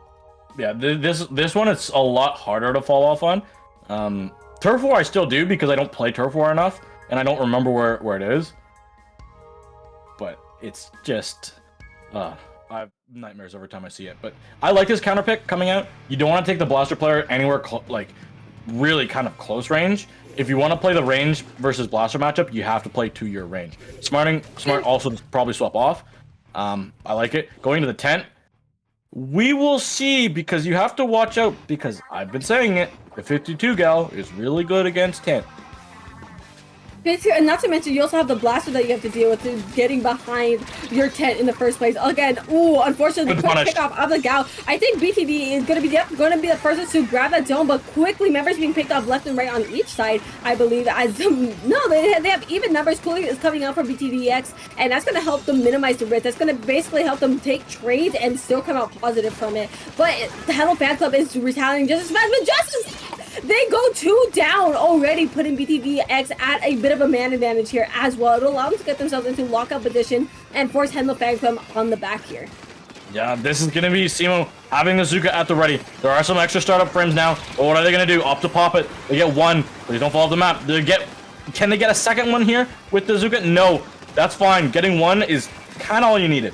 Yeah, this one, it's a lot harder to fall off on. Turf War I still do because I don't play Turf War enough, and I don't remember where it is. But it's just, I have nightmares every time I see it. But I like this counter pick coming out. You don't want to take the blaster player anywhere like really kind of close range. If you want to play the range versus blaster matchup, you have to play to your range. Smart also probably swap off. I like it. Going to the tent, we will see, because you have to watch out, because I've been saying it, the 52 gal is really good against tent. And not to mention, you also have the blaster that you have to deal with getting behind your tent in the first place. Again, unfortunately, quick pick off of the Gal. I think BTD is going to be the person to grab that zone, but quickly members being picked off left and right on each side, I believe. They have even numbers. Cooling is coming out from BTDX, and that's going to help them minimize the risk. That's going to basically help them take trades and still come out positive from it. But the Hello Fan Club is retaliating just as fast, but just as they go 2 down already, putting BTDX at a bit of a man advantage here as well. It'll allow them to get themselves into lockout position and force Henlo Fan Club on the back here. Yeah, this is going to be Simo having the Zuka at the ready. There are some extra startup frames now, but what are they going to do? Opt to pop it. They get 1, but they don't fall off the map. Can they get a second one here with the Zuka? No, that's fine. Getting 1 is kind of all you needed.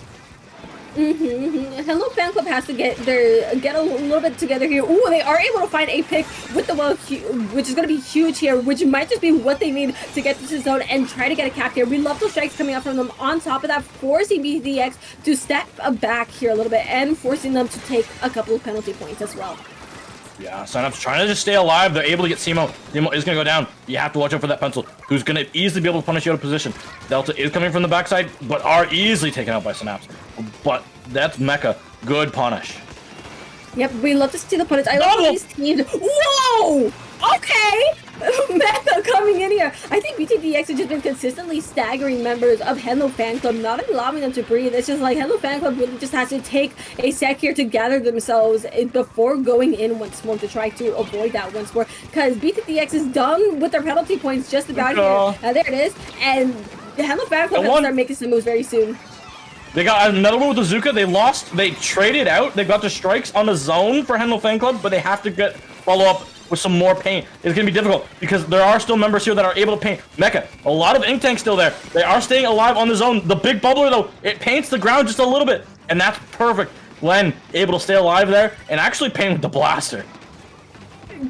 Hello Fan Club has to get a little bit together here. Ooh, they are able to find a pick with the well, which is going to be huge here, which might just be what they need to get to the zone and try to get a cap here. We love those strikes coming out from them. On top of that, forcing BDX to step back here a little bit and forcing them to take a couple of penalty points as well. Yeah, Synapse trying to just stay alive. They're able to get Simo. Simo is going to go down. You have to watch out for that pencil, who's going to easily be able to punish you out of position. Delta is coming from the backside, but are easily taken out by Synapse. But that's Mecha. Good punish. Yep, we love to see the punish. I love these teams. Whoa! Okay! Mecha coming in here. I think BTDX has just been consistently staggering members of Henlo Fan Club, not allowing them to breathe. It's just like Henlo Fan Club really just has to take a sec here to gather themselves before going in once more to try to avoid that once more. Because BTDX is done with their penalty points just about here. There it is. And the Henlo Fan Club has to start making some moves very soon. They got another one with the Zuka. They lost. They traded out. They got the strikes on the zone for Henlo Fan Club, but they have to follow up with some more paint. It's going to be difficult because there are still members here that are able to paint. Mecha, a lot of Ink Tank still there. They are staying alive on the zone. The big bubbler, though, it paints the ground just a little bit, and that's perfect. Glenn able to stay alive there and actually paint with the blaster.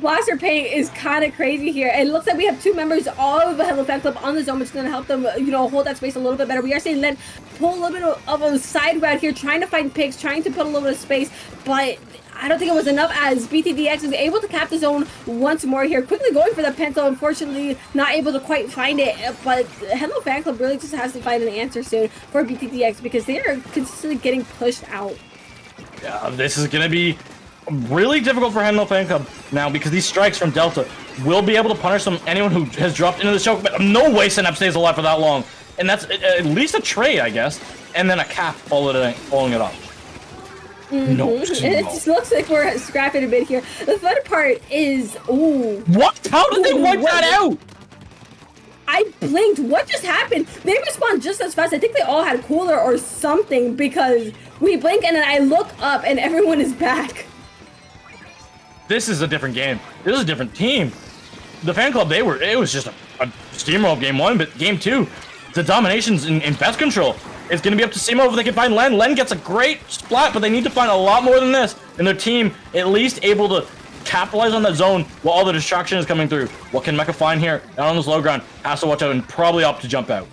Blaster paint is kind of crazy here. It looks like we have 2 members of the Hello Fan Club on the zone, which is going to help them, hold that space a little bit better. We are seeing Len pull a little bit of a side route here, trying to find picks, trying to put a little bit of space, but I don't think it was enough as BTDX is able to cap the zone once more here. Quickly going for the pencil, unfortunately not able to quite find it, but Hello Fan Club really just has to find an answer soon for BTDX because they are consistently getting pushed out. Yeah, this is going to be really difficult for Henlo Fan Club now because these strikes from Delta will be able to punish anyone who has dropped into the choke, but no way Synapse stays alive for that long. And that's at least a trade, I guess, and then a cap following it up. No, it just looks like we're scrapping a bit here. The fun part is, what? How did they wipe that out? I blinked. What just happened? They respond just as fast. I think they all had cooler or something because we blink and then I look up and everyone is back. this is a different game. This is a different team. The fan club, it was just a steamroll game 1, but game 2, the domination's in best control. It's going to be up to Simo if they can find Len. Len gets a great splat, but they need to find a lot more than this. And their team at least able to capitalize on that zone while all the distraction is coming through. What can Mecha find here? Down on this low ground. Has to watch out and probably opt to jump out.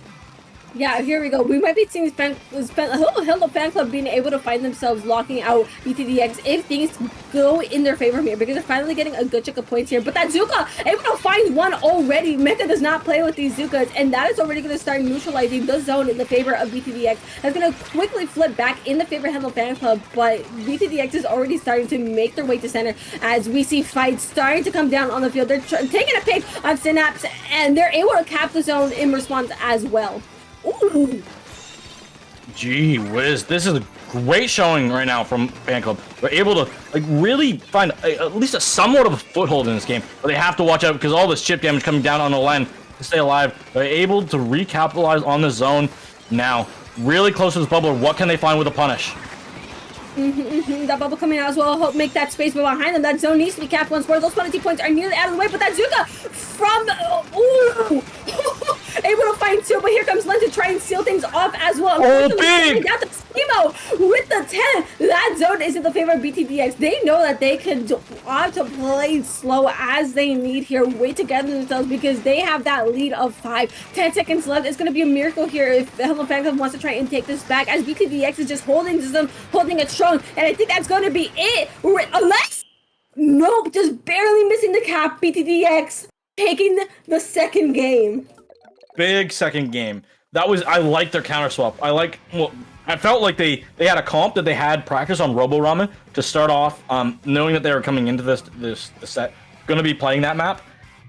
Yeah, here we go. We might be seeing Hello Fan Club being able to find themselves locking out BTDX if things go in their favor here, because they're finally getting a good chunk of points here. But that Zuka, able to find one already. Mecha does not play with these Zukas, and that is already going to start neutralizing the zone in the favor of BTDX. That's going to quickly flip back in the favor of Hello Fan Club, but BTDX is already starting to make their way to center as we see fights starting to come down on the field. They're taking a pick on Synapse, and they're able to cap the zone in response as well. Ooh. Gee whiz, this is a great showing right now from Fan Club. They're able to like really find at least a somewhat of a foothold in this game, but they have to watch out because all this chip damage coming down on the Len to stay alive. They're able to recapitalize on the zone now. Really close to this bubbler. What can they find with a punish? That bubble coming out as well, help make that space, but behind them, that zone needs to be capped once more. Those penalty points are nearly out of the way, but that Zuka from ooh, able to find two, but here comes Len to try and seal things off as well. Oh, big! Down to Schemo with the 10. That zone is in the favor of BTDX. They know that they can opt to play slow as they need here, wait to gather themselves because they have that lead of 5. 10 seconds left. It's going to be a miracle here if Hello Fan Club wants to try and take this back, as BTDX is just holding it strong, and I think that's going to be it. Unless, nope, just barely missing the cap. BTDX taking the second game. Big second game. That was, I like their counter swap. I felt like they had a comp that they had practice on Robo Ramen to start off, knowing that they were coming into this set, going to be playing that map,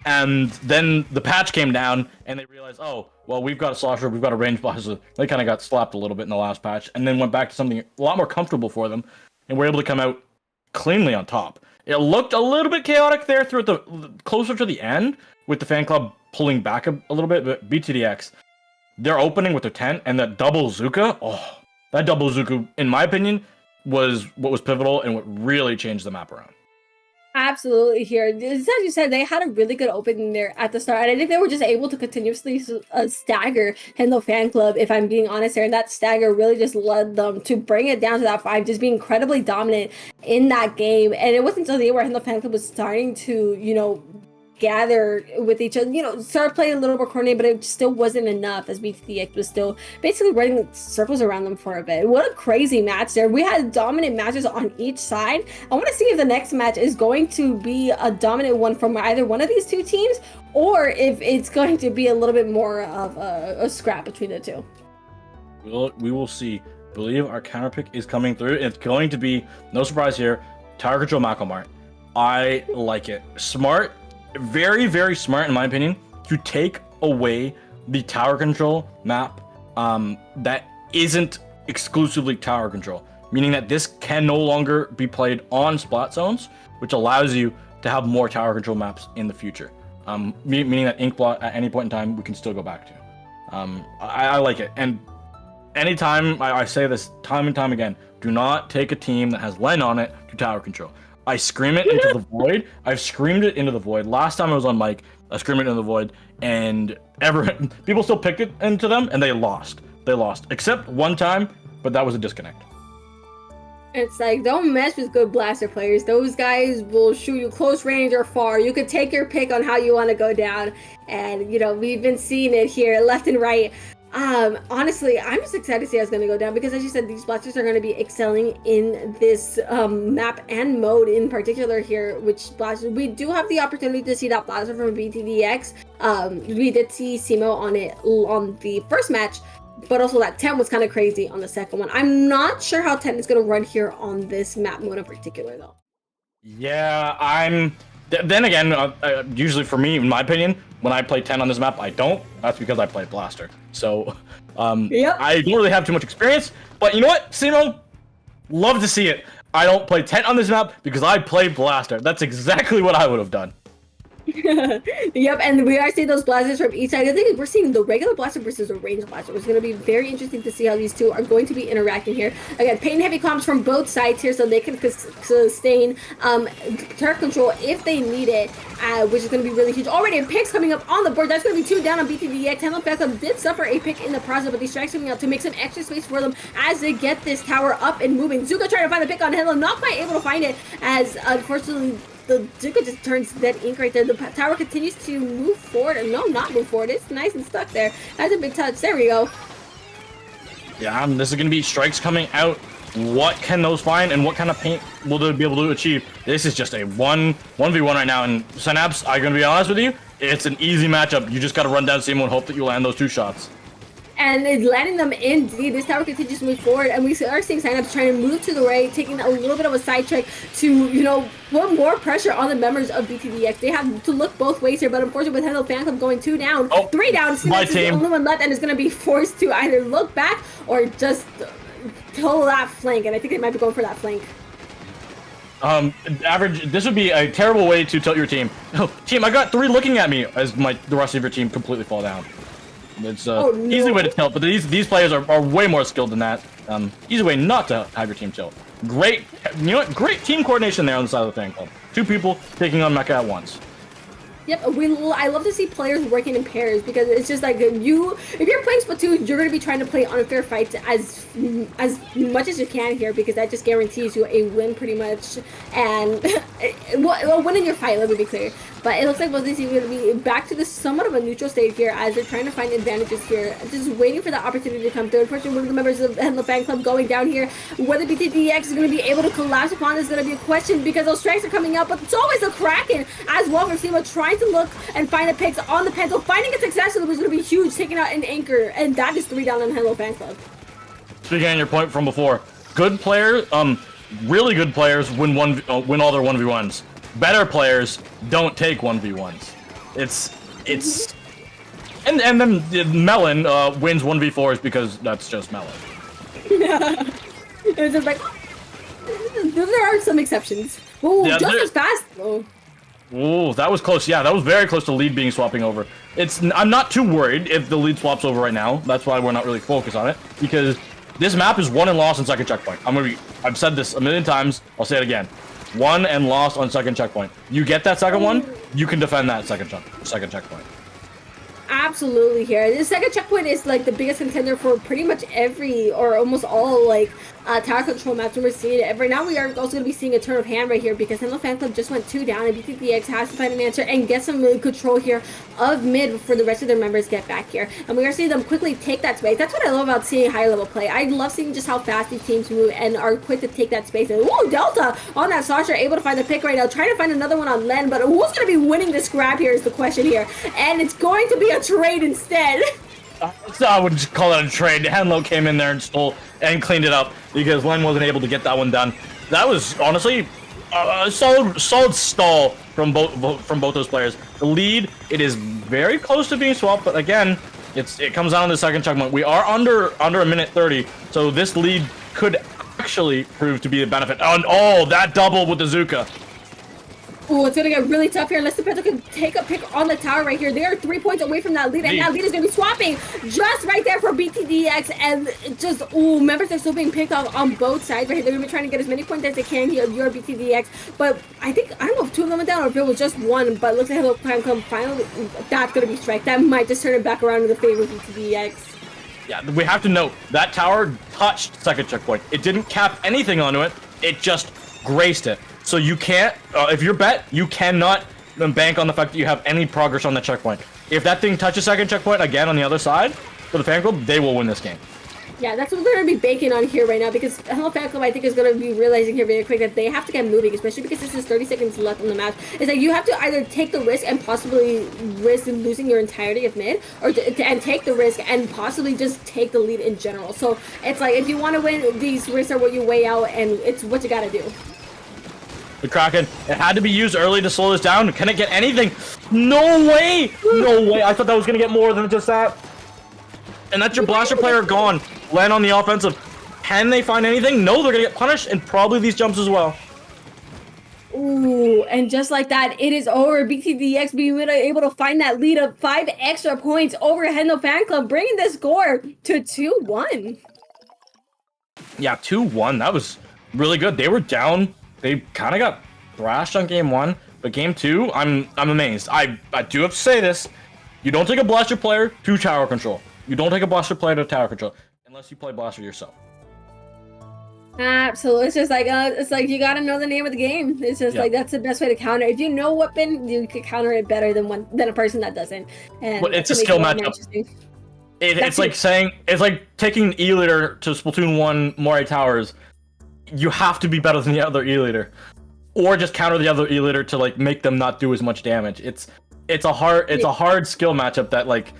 and then the patch came down and they realized, oh, well, we've got a Slosher, we've got a range blaster. They kind of got slapped a little bit in the last patch, and then went back to something a lot more comfortable for them, and were able to come out cleanly on top. It looked a little bit chaotic there through the closer to the end, with the fan club pulling back a little bit, but BTDX, they're opening with their 10, and that double Zuka, oh, that double Zuka, in my opinion, was what was pivotal and what really changed the map around. Absolutely here. As you said, they had a really good opening there at the start, and I think they were just able to continuously stagger Hello Fan Club, if I'm being honest here, and that stagger really just led them to bring it down to that 5, just being incredibly dominant in that game. And it wasn't until the end where Hello Fan Club was starting to, gather with each other, start playing a little more coordinated, but it still wasn't enough, as BTDX was still basically running circles around them for a bit. What a crazy match there. We had dominant matches on each side. I want to see if the next match is going to be a dominant one from either one of these two teams, or if it's going to be a little bit more of a scrap between the two. We will see. I believe our counter pick is coming through. It's going to be, no surprise here, Tower Control Macomart. I like it. Smart. Very, very smart, in my opinion, to take away the tower control map that isn't exclusively tower control, meaning that this can no longer be played on splat zones, which allows you to have more tower control maps in the future, meaning that Inkblot at any point in time we can still go back to. I like it, and anytime I say this time and time again, do not take a team that has Len on it to tower control. I scream it into the void. I've screamed it into the void. Last time I was on mic, I screamed it into the void, and people still picked it into them, and they lost. They lost, except one time, but that was a disconnect. It's like, don't mess with good blaster players. Those guys will shoot you close range or far. You could take your pick on how you want to go down, and we've been seeing it here left and right. Honestly, I'm just excited to see how it's going to go down, because as you said, these blasters are going to be excelling in this map and mode in particular here, which blaster, we do have the opportunity to see that blaster from BTDX. We did see Simo on it on the first match, but also that 10 was kind of crazy on the second one. I'm not sure how 10 is going to run here on this map mode in particular, though. Yeah, then again, usually for me, in my opinion, when I play 10 on this map, I don't. That's because I play Blaster. So, yep. I don't really have too much experience. But you know what, Simo? Love to see it. I don't play 10 on this map because I play Blaster. That's exactly what I would have done. Yep, and we are seeing those blasters from each side. I think we're seeing the regular blaster versus the range blaster. It's going to be very interesting to see how these two are going to be interacting here. Again, pain heavy comms from both sides here, so they can sustain turret control if they need it, which is going to be really huge. Already a pick's coming up on the board. That's going to be 2 down on BTDX. Hello Falcon did suffer a pick in the process, but these strikes coming out to make some extra space for them as they get this tower up and moving. Zuka trying to find the pick on Hello, not quite able to find it, as unfortunately the Zuka just turns dead ink right there. The tower continues to move forward. No, not move forward. It's nice and stuck there. That's a big touch. There we go. Yeah, this is going to be strikes coming out. What can those find, and what kind of paint will they be able to achieve? This is just a 1v1 right now, and Synapse, I'm going to be honest with you, it's an easy matchup. You just got to run down Simo and hope that you land those 2 shots. And it's landing them indeed. This tower continues to move forward, and we are seeing Synapse trying to move to the right, taking a little bit of a side trick to, you know, put more pressure on the members of BTDX. They have to look both ways here, but unfortunately with Hello Fan Club going 2 down, 3 down, Synapse is the only one left and is going to be forced to either look back or just pull that flank, and I think they might be going for that flank. Average, this would be a terrible way to tilt your team. Oh, team, I got 3 looking at me as the rest of your team completely fall down. It's easy way to tilt, but these players are way more skilled than that. Easy way not to have your team tilt. Great, you know what? Great team coordination there on the side of the thing. 2 people taking on Mecha at once. Yep, I love to see players working in pairs because it's just like if you're playing Splatoon, you're going to be trying to play unfair fights as much as you can here because that just guarantees you a win pretty much, and well, win in your fight. Let me be clear. But it looks like both these teams are going to be back to this somewhat of a neutral state here as they're trying to find advantages here, just waiting for the opportunity to come through. Unfortunately, one of the members of the Fan Club going down here. Whether BTDX is going to be able to collapse upon this is going to be a question because those strikes are coming out, but it's always a Kraken as well for Simo trying to look and find the picks on the pencil. Finding it successfully was going to be huge, taking out an anchor, and that is 3 down on Hello Fan Club. Speaking on your point from before, good players, really good players win all their 1v1s. Better players don't take 1v1s. It's and then Melon wins 1v4s because that's just Melon. It's just like there are some exceptions. Oh, yeah, just as fast though. Oh, that was close. Yeah, that was very close to lead being swapping over. I'm not too worried if the lead swaps over right now. That's why we're not really focused on it because this map is won and lost on second checkpoint. I've said this a million times. I'll say it again. Won and lost on second checkpoint. You get that second one, you can defend that second checkpoint. Absolutely here. The second checkpoint is like the biggest contender for pretty much every or almost all like tower control maps, and we're seeing it. Right now we are also going to be seeing a turn of hand right here because Hello Fan Club just went 2 down and BTDX has to find an answer and get some control here of mid before the rest of their members get back here. And we are seeing them quickly take that space. That's what I love about seeing higher level play. I love seeing just how fast these teams move and are quick to take that space. And whoa, Delta on that Sasha able to find the pick right now. Trying to find another one on Len, but who's going to be winning this grab here is the question here. And it's going to be a trade instead. I would just call that a trade. Henlo came in there and stole and cleaned it up because Len wasn't able to get that one done. That was honestly a solid stall from both those players. The lead, it is very close to being swapped, but again, it comes down to the second checkpoint. We are under a minute 30, so this lead could actually prove to be a benefit. Oh, that double with the Zuka. Oh, it's going to get really tough here unless the Penta can take a pick on the tower right here. They are 3 points away from that lead, and that lead is going to be swapping just right there for BTDX, and just, members are still being picked off on both sides right here. They're going to be trying to get as many points as they can here of your BTDX, but I don't know if 2 of them went down or if it was just 1, but it looks like Hello Fan Club finally, that's going to be strike. That might just turn it back around in the favor of BTDX. Yeah, we have to note, that tower touched second checkpoint. It didn't cap anything onto it, it just graced it. So you can't, if you're bet, you cannot bank on the fact that you have any progress on the checkpoint. If that thing touches second checkpoint again on the other side, for the Fan Club, they will win this game. Yeah, that's what they're going to be banking on here right now because Hello Fan Club, I think, is going to be realizing here very quick that they have to get moving, especially because this is 30 seconds left on the match. It's like you have to either take the risk and possibly risk losing your entirety of mid, or and take the risk and possibly just take the lead in general. So it's like if you want to win, these risks are what you weigh out, and it's what you got to do. The Kraken, it had to be used early to slow this down. Can it get anything? No way! No way. I thought that was going to get more than just that. And that's your blaster player gone. Land on the offensive. Can they find anything? No, they're going to get punished, and probably these jumps as well. Ooh, and just like that, it is over. BTDX being able to find that lead of 5 extra points over Hendo Fan Club, bringing the score to 2-1. Yeah, 2-1. That was really good. They were down. They kind of got thrashed on game 1, but game 2, I'm amazed. I do have to say this. You don't take a Blaster player to tower control. You don't take a Blaster player to tower control unless you play Blaster yourself. Absolutely. It's like you gotta know the name of the game. It's just like that's the best way to counter. If you know weapon, you can counter it better than a person that doesn't. And but it's a skill matchup. It's like taking E-Leader to Splatoon 1 Moray Towers. You have to be better than the other E-Leader, or just counter the other E-Leader to like make them not do as much damage. It's a hard skill matchup that like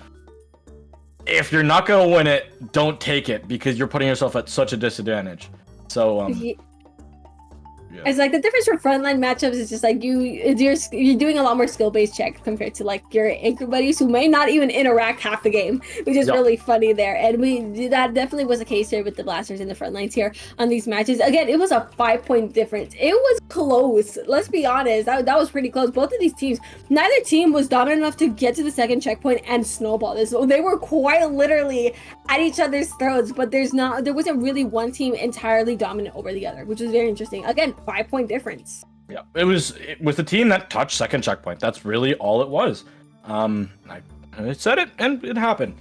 if you're not gonna win it, don't take it because you're putting yourself at such a disadvantage. So yeah. It's like the difference for frontline matchups is just like you're doing a lot more skill-based checks compared to like your anchor buddies who may not even interact half the game, which is really funny there. And that definitely was the case here with the blasters in the front lines here on these matches. Again, it was a 5-point difference. It was close. Let's be honest, that was pretty close. Both of these teams, neither team was dominant enough to get to the second checkpoint and snowball this. So they were quite literally at each other's throats, but there wasn't really one team entirely dominant over the other, which was very interesting. Again, 5-point difference. Yeah, it was the team that touched second checkpoint. That's really all it was. I said it and it happened.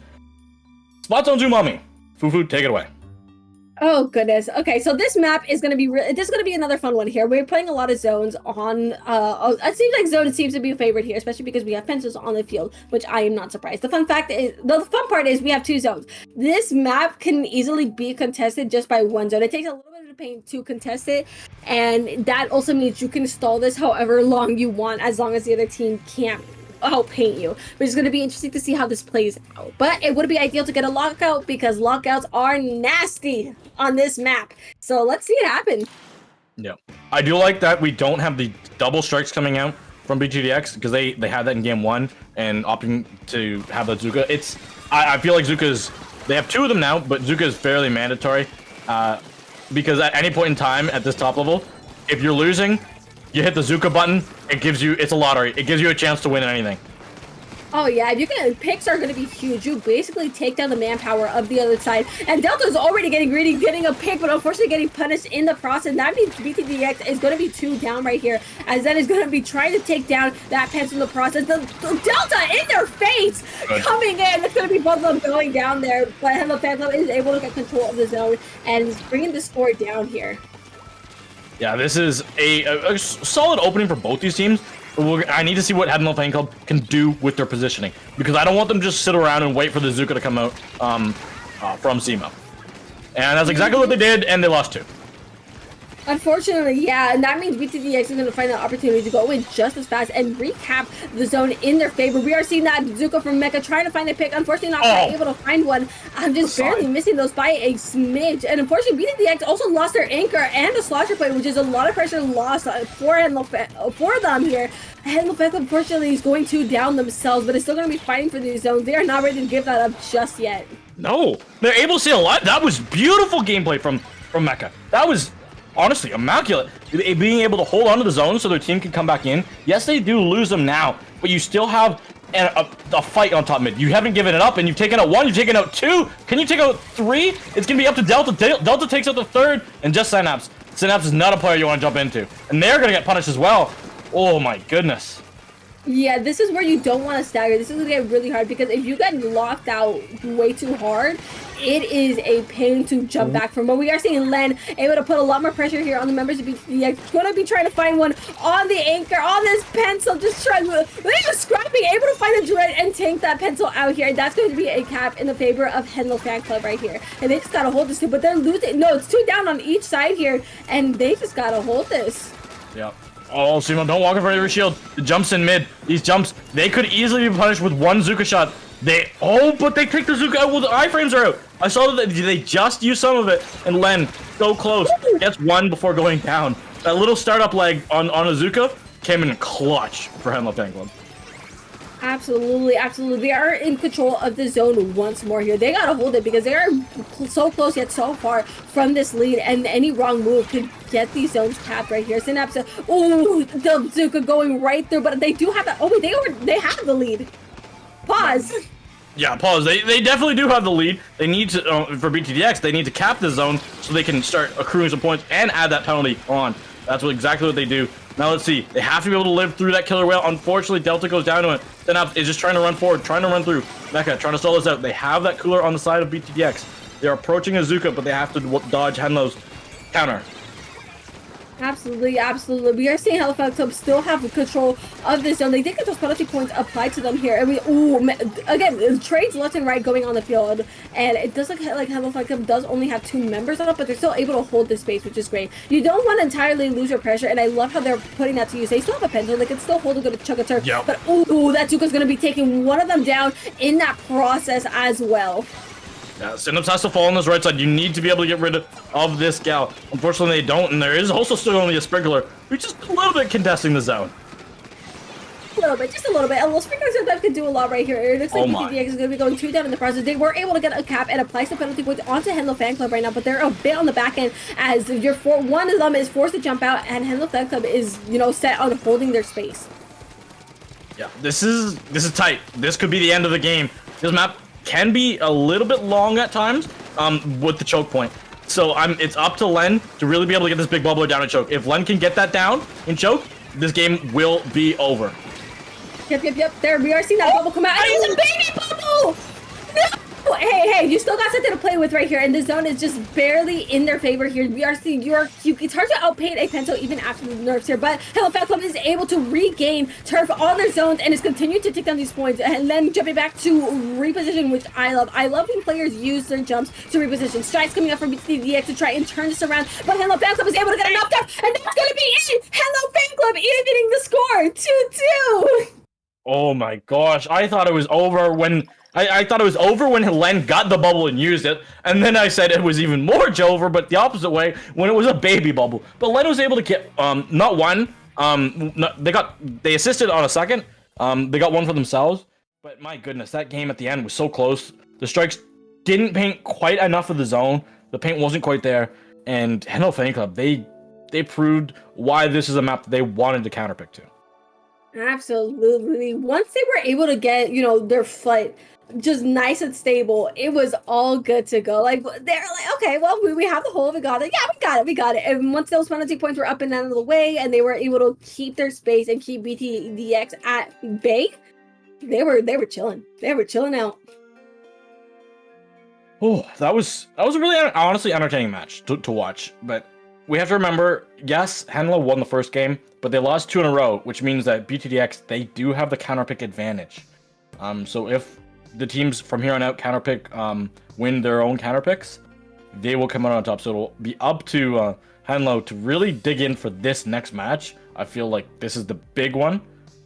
Spot Zone's Umami. Fufu, take it away. Oh goodness. Okay, so this map is gonna be another fun one here. We're playing a lot of zones on. It seems like zone seems to be a favorite here, especially because we have pencils on the field, which I am not surprised. The fun part is we have 2 zones. This map can easily be contested just by one zone. It takes a little bit of pain to contest it, and that also means you can stall this however long you want, as long as the other team can't outpaint you, which is going to be interesting to see how this plays out. But it would be ideal to get a lockout because lockouts are nasty on this map. So let's see it happen. Yeah, I do like that we don't have the double strikes coming out from BGDX because they had that in game 1 and opting to have the Zuka. I feel like they have 2 of them now, but Zuka is fairly mandatory because at any point in time at this top level, if you're losing, you hit the Zuka button, it's a lottery. It gives you a chance to win anything. Oh yeah, picks are gonna be huge. You basically take down the manpower of the other side. And Delta's already getting greedy, getting a pick, but unfortunately getting punished in the process. That means BTDX is gonna be 2 down right here, as Zen is gonna be trying to take down that pencil in the process. The Delta in their face coming in. It's gonna be both of them going down there, but Hello Fan Club is able to get control of the zone and is bringing the score down here. Yeah, this is a solid opening for both these teams. I need to see what Hello Fan Club can do with their positioning because I don't want them to just sit around and wait for the Zuka to come out from SEMA. And that's exactly what they did, and they lost 2. Unfortunately, yeah, and that means BTDX is going to find an opportunity to go in just as fast and recap the zone in their favor. We are seeing that Zuka from Mecha trying to find a pick. Unfortunately, not quite able to find one. I'm just barely missing those by a smidge. And unfortunately, BTDX also lost their anchor and a slosher plate, which is a lot of pressure lost for them here. Hello Fan Club, unfortunately, is going to down themselves, but it's still going to be fighting for these zones. They are not ready to give that up just yet. No, they're able to see a lot. That was beautiful gameplay from Mecha. That was honestly immaculate. Being able to hold on to the zone so their team can come back in. Yes, they do lose them now, but you still have a fight on top mid. You haven't given it up, and you've taken out 1, you've taken out 2. Can you take out 3? It's going to be up to Delta. Delta takes out the 3rd, and just Synapse. Synapse is not a player you want to jump into. And they're going to get punished as well. Oh my goodness. Yeah, this is where you don't want to stagger. This is going to get really hard because if you get locked out way too hard, it is a pain to jump back from. But we are seeing Len able to put a lot more pressure here on the members of BTDX. Going to be trying to find one on the anchor, on this pencil. They're just scrapping, able to find the dread and tank that pencil out here. That's going to be a cap in the favor of Hello Fan Club right here. And they just got to hold this too, but they're losing. No, it's 2 down on each side here, and they just got to hold this. Yep. Oh, Simo, don't walk in front of your shield. The jumps in mid. These jumps, they could easily be punished with 1 Zuka shot. But they take the Zuka out while the iframes are out. I saw that they just used some of it. And Len, so close, gets 1 before going down. That little startup leg on a Zuka came in clutch for Hello Fan Club. Absolutely, absolutely. They are in control of the zone once more here. They gotta hold it because they are so close yet so far from this lead, and any wrong move could get these zones capped right here. Synapse, ooh, the Zuka going right through, but they do have that. Oh wait, they have the lead. Pause. Yeah, pause. They definitely do have the lead. They need to, for BTDX, they need to cap the zone so they can start accruing some points and add that penalty on. That's exactly what they do. Now let's see. They have to be able to live through that killer whale. Unfortunately, Delta goes down to it. Synapse is just trying to run forward, trying to run through. Mecha trying to stall this out. They have that cooler on the side of BTDX. They're approaching Azuka, but they have to dodge Henlo's counter. Absolutely, absolutely. We are seeing Halifax Club still have control of this zone. They did get those penalty points applied to them here. And again, trades left and right going on the field. And it does look like Halifax Club does only have 2 members on it, but they're still able to hold this space, which is great. You don't want to entirely lose your pressure, and I love how they're putting that to use. They still have a pendulum. They can still hold a good chunk of turf. Yep. But ooh, that Zuka's going to be taking one of them down in that process as well. Yeah, Synapse has to fall on this right side. You need to be able to get rid of this gal. Unfortunately, they don't, and there is also still only a Sprinkler, who's just a little bit contesting the zone. A little bit, just a little bit. A little Sprinkler sometimes can do a lot right here. It looks like BTDX is going to be going 2 down in the process. They were able to get a cap and apply some penalty points onto Henlo Fan Club right now, but they're a bit on the back end as one of them is forced to jump out, and Henlo Fan Club is, set on holding their space. Yeah, this is tight. This could be the end of the game. This map can be a little bit long at times with the choke point. So it's up to Len to really be able to get this big bubbler down and choke. If Len can get that down and choke, this game will be over. Yep. There, we are seeing that bubble come out. And it's a baby bubble! No! Hey, you still got something to play with right here, and the zone is just barely in their favor here. We are seeing it's hard to outpaint a Pento even after the nerfs here, but Halifax Club is able to regain turf on their zones and is continuing to take down these points, and then jumping back to reposition, which I love. I love when players use their jumps to reposition. Strikes coming up from BTDX to try and turn this around, but Halifax Club is able to get a knockdown, and that's going to be it! Halifax Club evening the score, 2-2! Oh my gosh, I thought it was over when I thought it was over when Len got the bubble and used it, and then I said it was even more over, but the opposite way when it was a baby bubble. But Len was able to get not one, they assisted on a second, they got one for themselves. But my goodness, that game at the end was so close. The strikes didn't paint quite enough of the zone. The paint wasn't quite there, and Henlo Fan Club they proved why this is a map that they wanted to counterpick to. Absolutely. Once they were able to get, their flight just nice and stable, it was all good to go. Like, they're like, okay, well, we have the hole, we got it. Yeah, we got it. And once those penalty points were up and out of the way, and they were able to keep their space and keep BTDX at bay, they were chilling. They were chilling out. Oh, that was a really honestly entertaining match to watch. But we have to remember, yes, Henlo won the first game, but they lost 2 in a row, which means that BTDX, they do have the counterpick advantage. So if the teams from here on out counterpick win their own counterpicks, they will come out on top. So it'll be up to Henlo to really dig in for this next match. I feel like this is the big one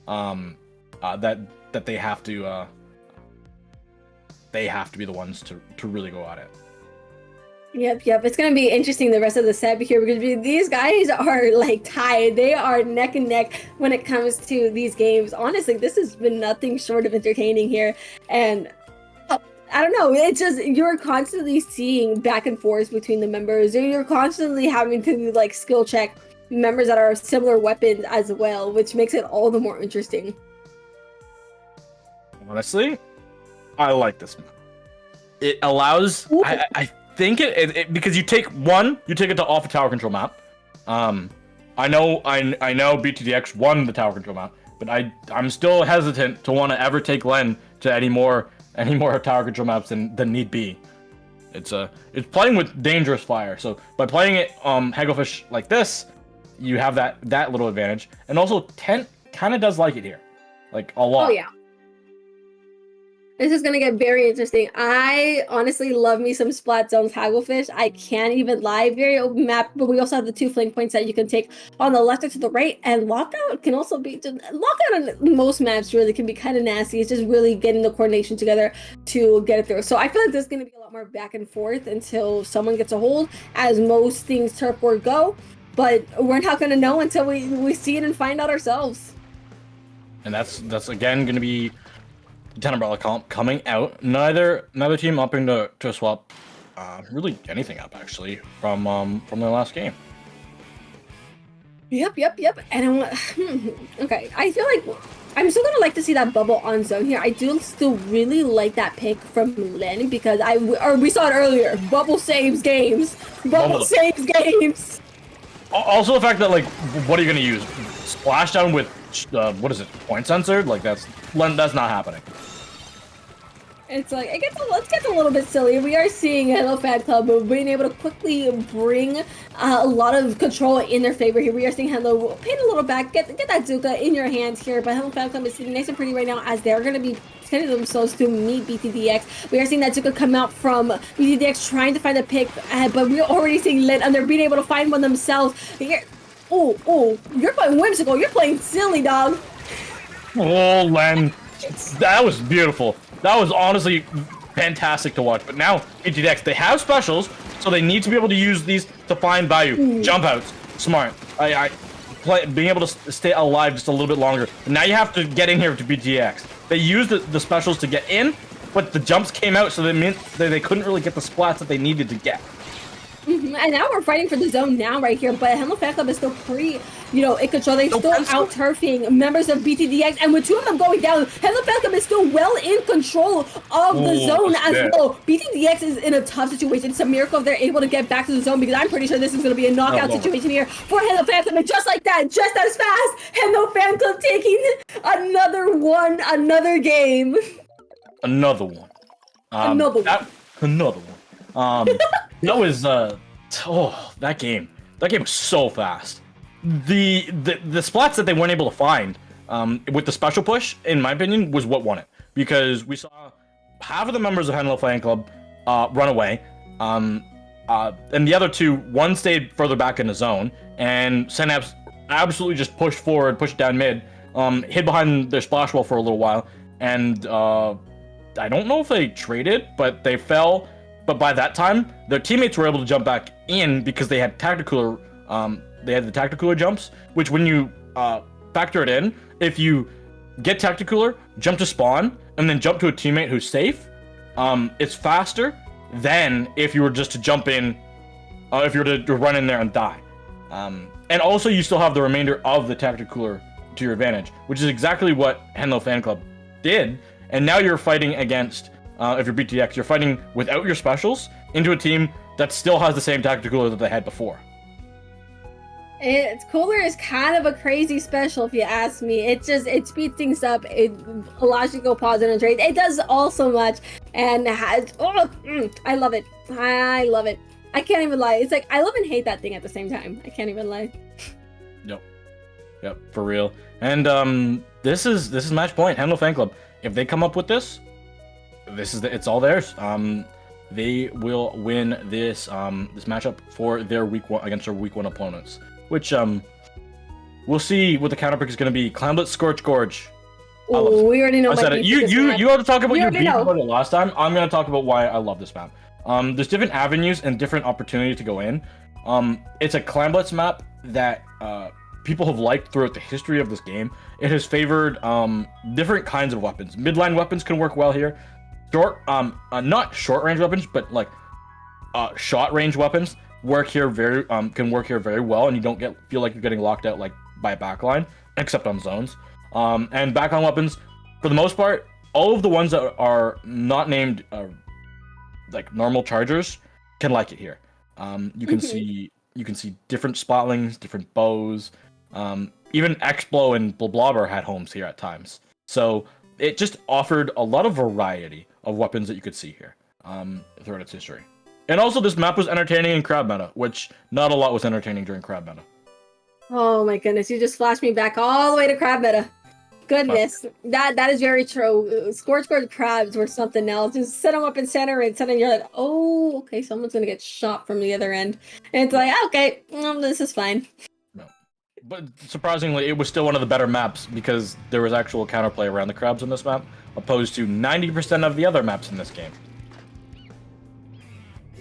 that they have to be the ones to really go at it. Yep. It's going to be interesting the rest of the set here because these guys are like tied. They are neck and neck when it comes to these games. Honestly, this has been nothing short of entertaining here. And I don't know, it's just, you're constantly seeing back and forth between the members. You're constantly having to like skill check members that are similar weapons as well, which makes it all the more interesting. Honestly, I like this map. It allows, I think it because you take it to off a tower control map. I know BTDX won the tower control map, but I'm still hesitant to want to ever take Len to any more tower control maps than need be. It's playing with dangerous fire. So by playing it Hagglefish like this, you have that little advantage. And also Tent kind of does like it here, like a lot. Oh yeah. This is going to get very interesting. I honestly love me some Splat Zones Hagglefish. I can't even lie. Very open map, but we also have the 2 flank points that you can take on the left or to the right. And Lockout can also be... Lockout on most maps really can be kind of nasty. It's just really getting the coordination together to get it through. So I feel like there's going to be a lot more back and forth until someone gets a hold, as most things turf board go. But we're not going to know until we see it and find out ourselves. And that's again going to be 10 Umbrella comp coming out. Neither team upping to swap really anything up actually from their last game. Yep. And okay, I feel like I'm still gonna like to see that bubble on zone here. I do still really like that pick from Lin because we saw it earlier. Bubble saves games. Bubble saves games. Also, the fact that like, what are you gonna use? Splashdown with what is it? Point sensor? Like that's not happening. It's like it gets a little bit silly. We are seeing Hello Fan Club being able to quickly bring a lot of control in their favor here. We are seeing Hello paint a little back, get that Zuka in your hands here, but Hello Fan Club is sitting nice and pretty right now as they're going to be sending themselves to meet BTDX. We are seeing that Zuka come out from BTDX trying to find a pick, but we're already seeing Lit and they're being able to find one themselves. Here, oh, you're playing whimsical. You're playing silly, dog. Oh, Len, that was beautiful. That was honestly fantastic to watch. But now, BTDX, they have specials, so they need to be able to use these to find value. Jump outs, smart. Being able to stay alive just a little bit longer. And now you have to get in here to BTDX. They used the specials to get in, but the jumps came out, so that meant that they couldn't really get the splats that they needed to get. And now we're fighting for the zone now right here, but Hello Fan Club is still pretty, in control. They're still out-turfing members of BTDX, and with two of them going down, Hello Fan Club is still well in control of the zone as well. BTDX is in a tough situation. It's a miracle if they're able to get back to the zone, because I'm pretty sure this is going to be a knockout situation here for Hello Fan Club, and just like that, just as fast, Hello Fan Club taking another game. Another one. Another one. That was that game was so fast. The splats that they weren't able to find with the special push, in my opinion, was what won it, because we saw half of the members of Hello Fan Club run away, and the other two, one stayed further back in the zone, and Synapse absolutely just pushed forward, pushed down mid, hid behind their splash wall for a little while, and I don't know if they traded, but they fell. But by that time, their teammates were able to jump back in because they had tactical. They had the tactical jumps, which when you factor it in, if you get tactical, jump to spawn, and then jump to a teammate who's safe, it's faster than if you were just to jump in, if you were to run in there and die. And also, you still have the remainder of the tactical to your advantage, which is exactly what Hello Fan Club did. And now you're fighting against. If you're BTX, you're fighting without your specials into a team that still has the same tactical that they had before. It's Cooler is kind of a crazy special, if you ask me. It speeds things up. It allows you to go pause and trade. It does all so much, and I love it. I love it. I can't even lie. It's like I love and hate that thing at the same time. I can't even lie. Yep, for real. And this is match point. Hello Fan Club. If they come up with this. It's all theirs. They will win this this matchup for their week one against their week one opponents. Which we'll see what the counter pick is going to be. Clamblett Scorch Gorge. Oh, we already know. I said it. You had to talk about your beef about it last time. I'm going to talk about why I love this map. There's different avenues and different opportunities to go in. It's a Clamblett map that people have liked throughout the history of this game. It has favored different kinds of weapons. Midline weapons can work well here. Not short range weapons, but like short range weapons work here can work here very well, and you don't feel like you're getting locked out like by a backline, except on zones. And backline weapons, for the most part, all of the ones that are not named like normal chargers can like it here. You can see different spotlings, different bows. Even Xblo and Blobber had homes here at times. So it just offered a lot of variety of weapons that you could see here throughout its history. And also, this map was entertaining in crab meta, which not a lot was entertaining during crab meta. Oh my goodness, you just flashed me back all the way to crab meta. Goodness, that is very true. Scorch crabs were something else. Just set them up in center, and suddenly you're like, oh, okay, someone's gonna get shot from the other end. And it's like, okay, this is fine. No. But surprisingly, it was still one of the better maps because there was actual counterplay around the crabs on this map, opposed to 90% of the other maps in this game.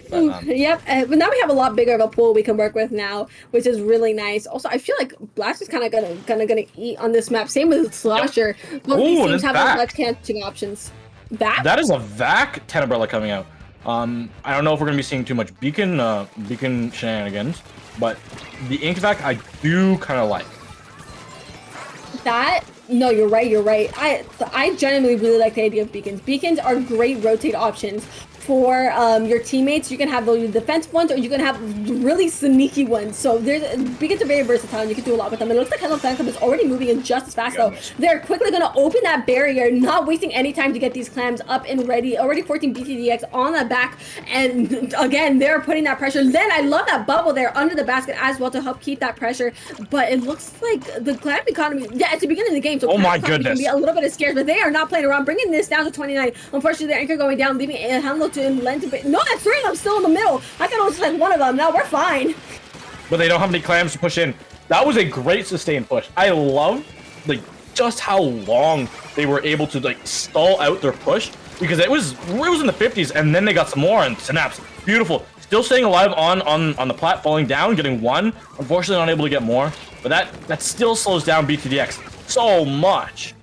But, yep, but now we have a lot bigger of a pool we can work with now, which is really nice. Also, I feel like Blast is kind of gonna eat on this map. Same with Slasher. Both these teams have much catching options. That is a Vac Tenebrella coming out. I don't know if we're gonna be seeing too much Beacon shenanigans. but the ink vac I do kind of like. That no, you're right. You're right. I genuinely really like the idea of beacons. Beacons are great rotate options for your teammates. You can have the defensive ones, or you can have really sneaky ones. So beacons are very versatile, and you can do a lot with them. It looks like Hello Fan Club is already moving in just as fast, though. They're quickly going to open that barrier, not wasting any time to get these clams up and ready. Already 14 BTDX on the back, and again, they're putting that pressure. Then I love that bubble there under the basket as well to help keep that pressure. But it looks like the clam economy, yeah, it's the beginning of the game, so oh my goodness, can be a little bit scared, but they are not playing around, bringing this down to 29. Unfortunately, the anchor going down, leaving Hello to lend to. No, that's three of them still in the middle. I can only select one of them. Now we're fine. But they don't have any clams to push in. That was a great sustained push. I love like just how long they were able to like stall out their push, because it was in the 50s, and then they got some more, and Synapse, beautiful. Still staying alive on the plat, falling down, getting one. Unfortunately, not able to get more. But that still slows down BTDX so much.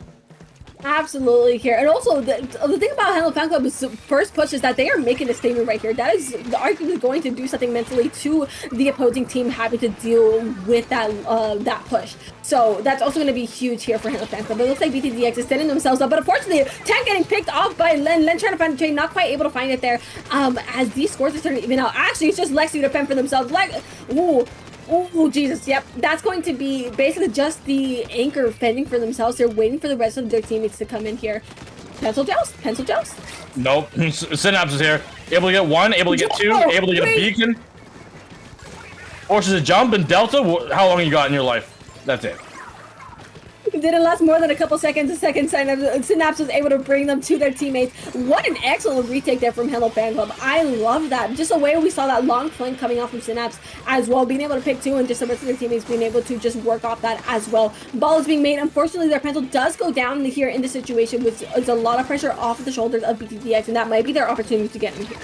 Absolutely here. And also, the thing about Hello Fan Club's first push is that they are making a statement right here. That is arguably going to do something mentally to the opposing team having to deal with that push. So that's also going to be huge here for Hello Fan Club. It looks like BTDX is setting themselves up, but unfortunately, Tank getting picked off by Len. Len trying to find the trade, not quite able to find it there. As these scores are starting to even out. Actually, it's just Lexi to fend for themselves. Ooh. Oh, Jesus. Yep. That's going to be basically just the anchor fending for themselves. They're waiting for the rest of their teammates to come in here. Pencil joust. Pencil joust. Nope. Synapse is here. Able to get one, able to get two, able to get a beacon. Forces a jump, and Delta, how long you got in your life? That's it. Didn't last more than a couple seconds. A second Synapse was able to bring them to their teammates. What an excellent retake there from Hello Fan Club. I love that. Just the way we saw that long flank coming off from Synapse as well, being able to pick two, and just the rest of their teammates being able to just work off that as well. Ball is being made. Unfortunately, their pencil does go down here in this situation, which is a lot of pressure off of the shoulders of BTDX, and that might be their opportunity to get in here.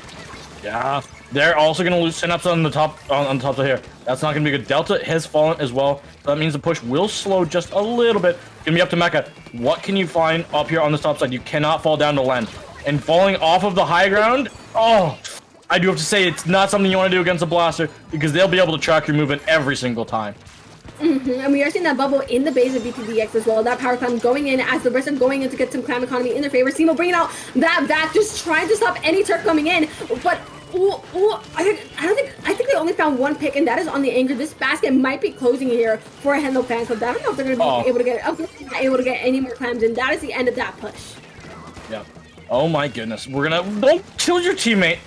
Yeah, they're also going to lose Synapse on the top on the top of here. That's not going to be good. Delta has fallen as well. So that means the push will slow just a little bit. Gonna be up to Mecha. What can you find up here on the top side? You cannot fall down to Len. And falling off of the high ground, oh, I do have to say it's not something you want to do against a blaster, because they'll be able to track your movement every single time. And we are seeing that bubble in the base of BTDX as well. That power clam going in as the rest are going in to get some clam economy in their favor. Simo bringing out that back, just trying to stop any Turk coming in. But I think they only found one pick, and that is on the anchor. This basket might be closing here for a Hello Fan Club. I don't know if they're going to be able to get any more clams, and that is the end of that push. Yeah. Oh my goodness. Don't kill your teammate.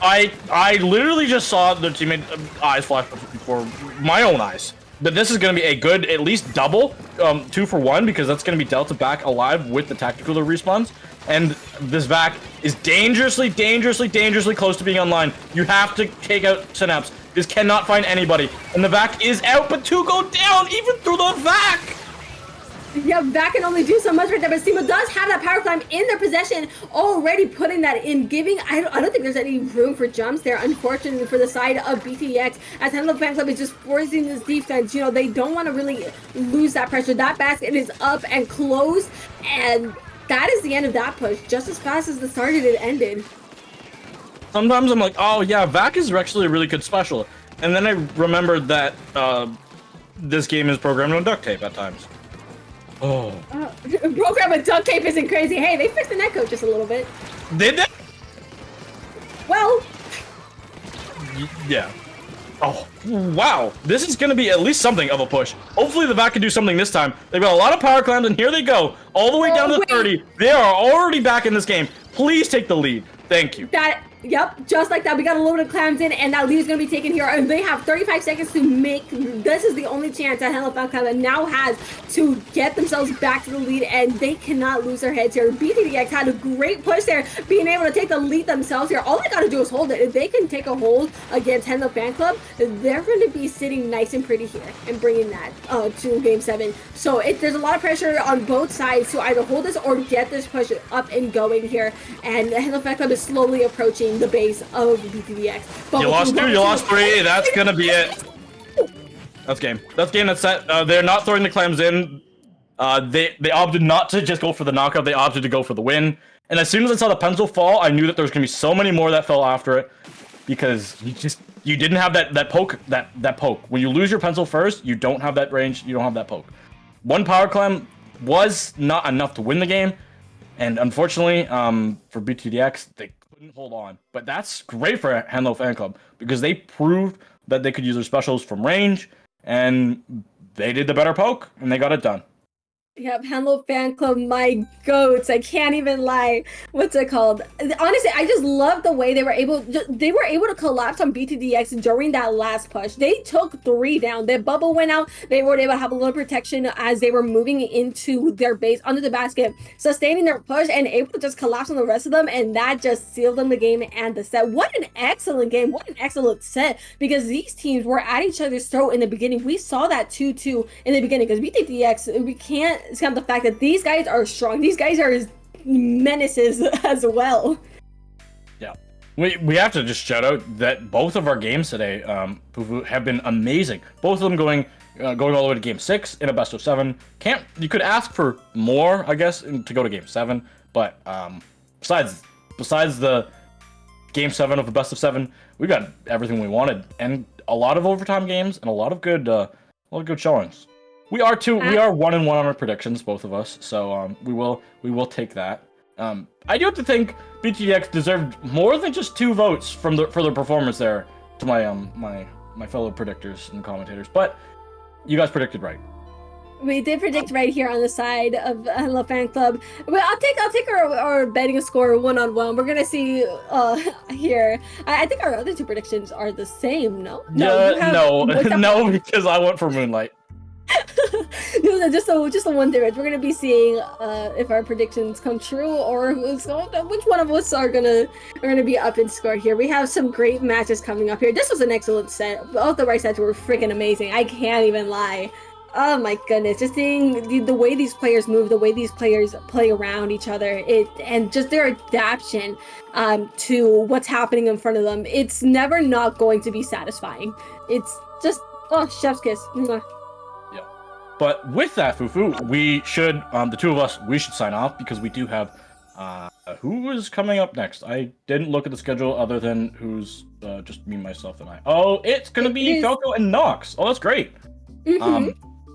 I literally just saw their teammate eyes flash before my own eyes. But this is going to be a good, at least double, 2 for 1, because that's going to be Delta back alive with the tactical respawns. And this vac is dangerously close to being online. You have to take out Synapse. This cannot find anybody. And the vac is out, but 2 go down even through the vac. Yeah, Vac can only do so much right there, but Simo does have that power climb in their possession, already putting that in, giving, I don't think there's any room for jumps there, unfortunately, for the side of BTX, as Hello Fan Club is just forcing this defense. You know, they don't want to really lose that pressure. That basket is up and closed, and that is the end of that push, just as fast as the started it ended. Sometimes I'm like, oh yeah, Vac is actually a really good special, and then I remembered that this game is programmed on duct tape at times. Oh. Program with duct tape isn't crazy. Hey, they fixed the netcode just a little bit. Did they? Well. Yeah. Oh, wow. This is going to be at least something of a push. Hopefully the VAC can do something this time. They've got a lot of power clams, and here they go. All the way down to 30. They are already back in this game. Please take the lead. Thank you. Yep, just like that, we got a load of clams in, and that lead is going to be taken here, and they have 35 seconds to make, this is the only chance that Hello Fan Club now has to get themselves back to the lead, and they cannot lose their heads here. BTDX had a great push there, being able to take the lead themselves here. All they got to do is hold it. If they can take a hold against Hello Fan Club, they're going to be sitting nice and pretty here and bringing that to Game 7. So there's a lot of pressure on both sides to either hold this or get this push up and going here, and Hello Fan Club is slowly approaching the base of BTDX. You lost 2, you lost 3, that's gonna be it. That's game. That's game, that's set. They're not throwing the clams in. They opted not to just go for the knockout, they opted to go for the win. And as soon as I saw the pencil fall, I knew that there was gonna be so many more that fell after it. Because you you didn't have that poke. That poke. When you lose your pencil first, you don't have that range. You don't have that poke. One power climb was not enough to win the game, and unfortunately, for BTDX, they couldn't hold on. But that's great for Henlo Fan Club because they proved that they could use their specials from range, and they did the better poke, and they got it done. Yep, Hello Fan Club, my goats. I can't even lie. What's it called? Honestly, I just love the way they were able to collapse on BTDX during that last push. They took 3 down. Their bubble went out. They were able to have a little protection as they were moving into their base under the basket, sustaining their push and able to just collapse on the rest of them, and that just sealed them the game and the set. What an excellent game. What an excellent set, because these teams were at each other's throat in the beginning. We saw that 2-2 in the beginning because BTDX, we can't discount the fact that these guys are strong. These guys are menaces as well. Yeah, we have to just shout out that both of our games today, Fufu, have been amazing. Both of them going all the way to Game 6 in a best of 7. You could ask for more, I guess, to go to Game 7, but besides the Game 7 of the best of 7, we got everything we wanted, and a lot of overtime games and a lot of good showings. We are 1-1 on our predictions, both of us. So we will take that. I do have to think BTX deserved more than just 2 votes for their performance there to my fellow predictors and commentators. But you guys predicted right. We did predict right here on the side of Hello Fan Club. Well, I'll take our betting score 1-on-1. We're gonna see here. I think our other 2 predictions are the same. No, no, because I went for Moonlight. No, just the one difference. We're gonna be seeing if our predictions come true or which one of us are gonna be up in score here. We have some great matches coming up here. This was an excellent set. Both the right sets were freaking amazing. I can't even lie. Oh my goodness, just seeing the way these players move, the way these players play around each other, and just their adaptation to what's happening in front of them. It's never not going to be satisfying. It's just chef's kiss. Mwah. But with that, Fufu, we should, the 2 of us, we should sign off because we do have, who is coming up next? I didn't look at the schedule other than who's just me, myself, and I. Oh, it's going to be Falco and Nox. Oh, that's great. Mm-hmm.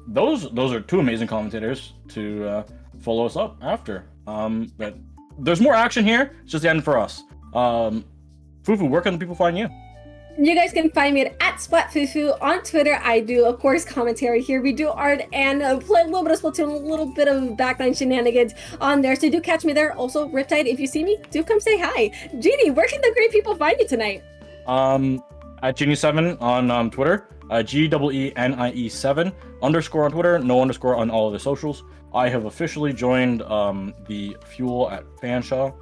Those are 2 amazing commentators to follow us up after. But there's more action here. It's just the end for us. Fufu, where can people find you? You guys can find me at SplatFufu on Twitter. I do, of course, commentary here. We do art and play a little bit of Splatoon, a little bit of backline shenanigans on there. So do catch me there. Also, Riptide, if you see me, do come say hi. Genie, where can the great people find you tonight? At Genie7 on Twitter. GEENIE7 _ on Twitter, no underscore on all of the socials. I have officially joined the Fuel at Fanshawe.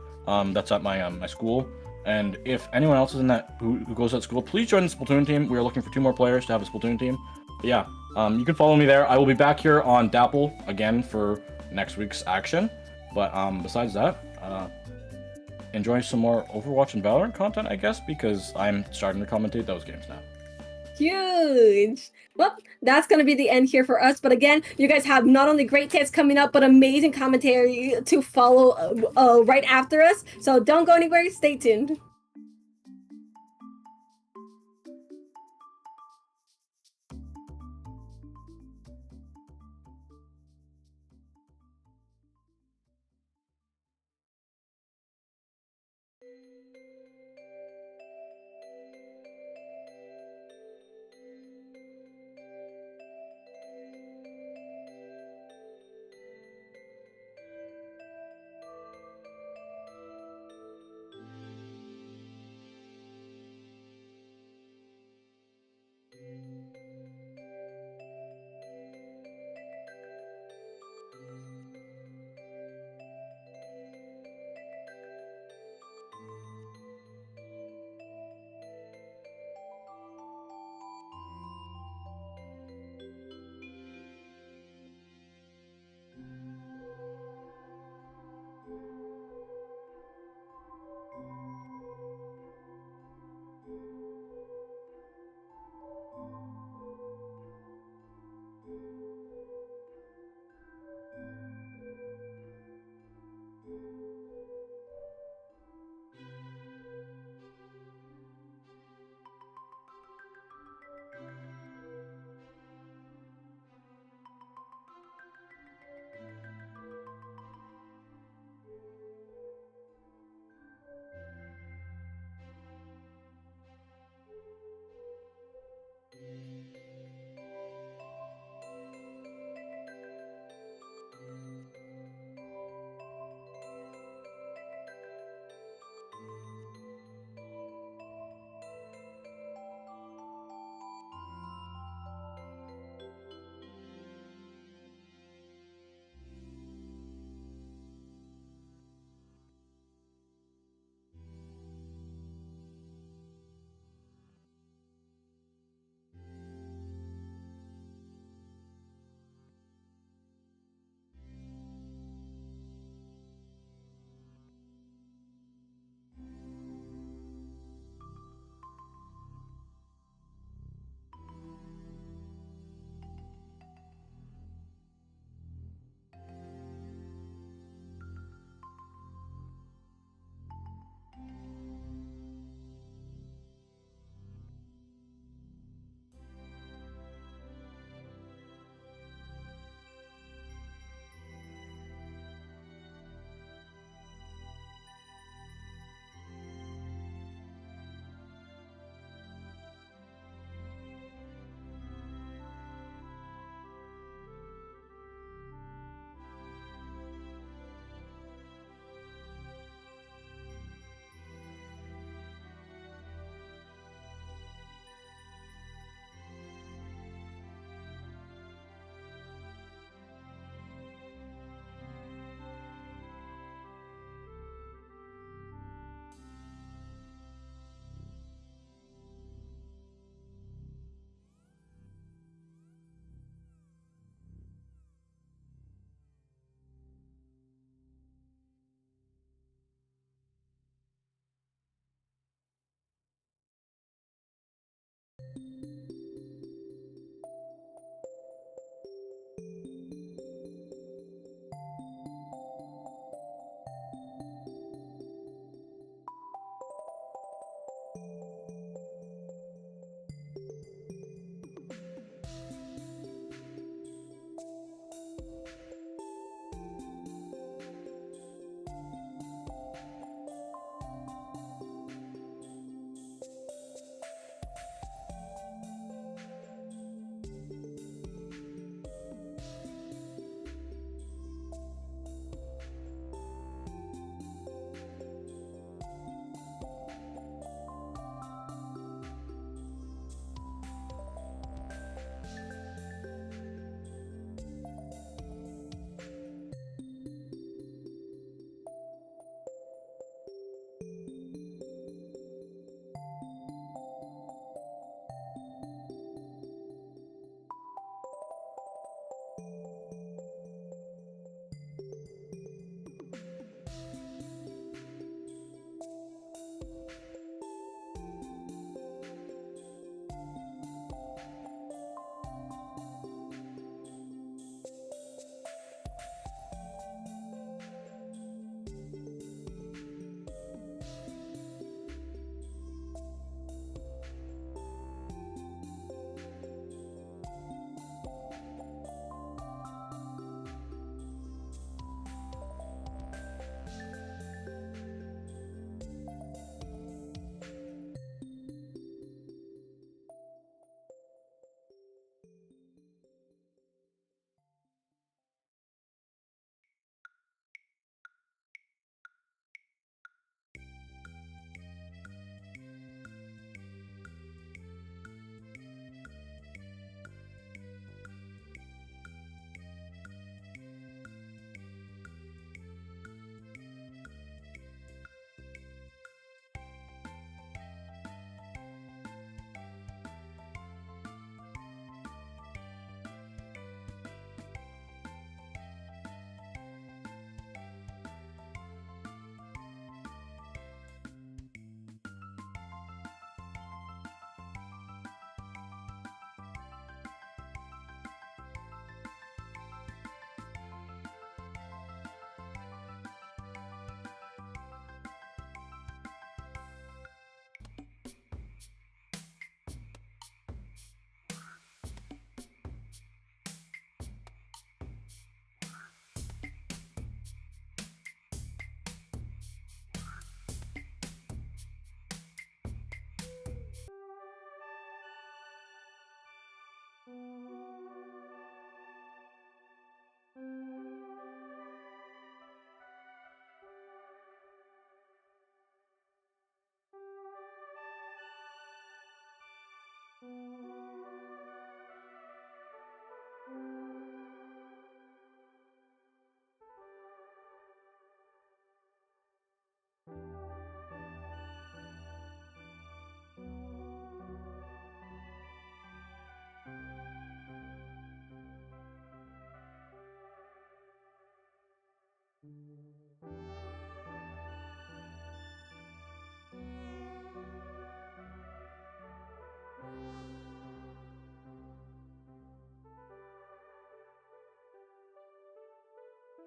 That's at my school. And if anyone else is in that who goes to that school, please join the Splatoon team. We are looking for 2 more players to have a Splatoon team. But yeah, you can follow me there. I will be back here on Dapple again for next week's action. But besides that, enjoy some more Overwatch and Valorant content, I guess, because I'm starting to commentate those games now. Huge. Well, that's going to be the end here for us. But again, you guys have not only great takes coming up, but amazing commentary to follow right after us. So don't go anywhere. Stay tuned.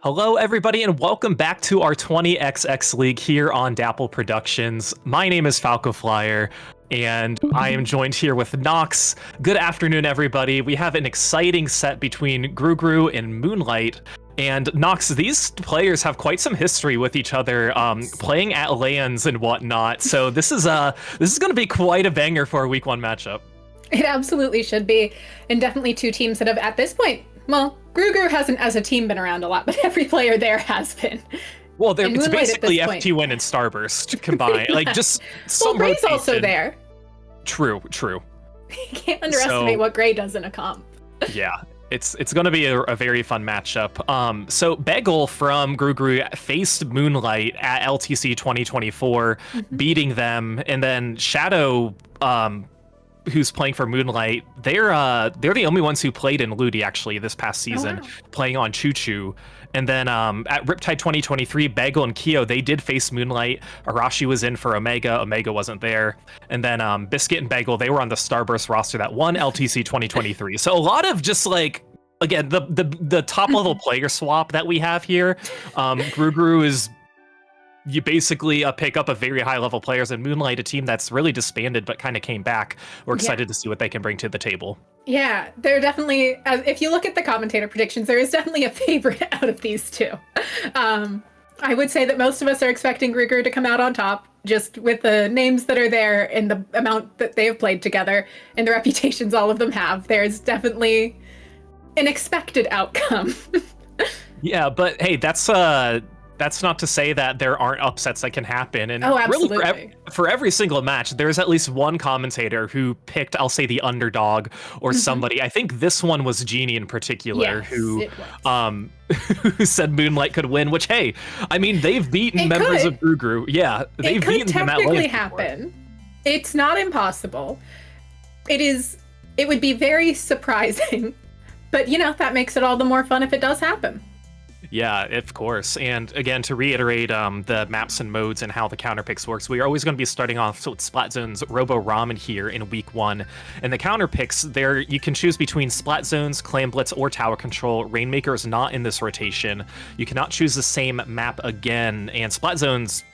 Hello, everybody, and welcome back to our 20XX League here on Dapple Productions. My name is Falco Flyer, and I am joined here with Nox. Good afternoon, everybody. We have an exciting set between Gru and Moonlight. And Nox, these players have quite some history with each other, playing at LANs and whatnot. So this is going to be quite a banger for a Week 1 matchup. It absolutely should be, and definitely two teams that have, at this point, well, Gru hasn't as a team been around a lot, but every player there has been. Well, it's basically FT1 and Starburst combined. Like, just some Gray's rotation. also there. True. You can't underestimate what Gray does in a comp. Yeah, it's going to be a very fun matchup. So Bagel from Gru faced Moonlight at LTC 2024, beating them, and then Shadow, who's playing for Moonlight, they're the only ones who played in Ludi actually this past season, playing on Choo Choo. And then at Riptide 2023, Bagel and Kyo, they did face Moonlight. Arashi was in for Omega wasn't there. And then Biscuit and Bagel, they were on the Starburst roster that won LTC 2023. So a lot of just like, again, the top level player swap that we have here. Gru is, you basically pick up a very high level players, and Moonlight, a team that's really disbanded but kind of came back. We're excited to see what they can bring to the table. Yeah, they're definitely, if you look at the commentator predictions, there is definitely a favorite out of these two. I would say that most of us are expecting Gru to come out on top, just with the names that are there and the amount that they have played together and the reputations all of them have. There's definitely an expected outcome. Yeah, but hey, that's not to say that there aren't upsets that can happen. And absolutely. Really for every single match, there's at least one commentator who picked, I'll say, the underdog or somebody. I think this one was Genie in particular, who said Moonlight could win, which, hey, I mean, they've beaten members of Gru. Yeah, they've beaten them at LAN. It could technically happen. It's not impossible. It would be very surprising, but that makes it all the more fun if it does happen. Yeah, of course. And again, to reiterate the maps and modes and how the counterpicks works, we are always going to be starting off with Splat Zone's Robo Ramen here in Week 1. And the counterpicks, there you can choose between Splat Zones, Clan Blitz, or Tower Control. Rainmaker is not in this rotation. You cannot choose the same map again. And Splat Zones,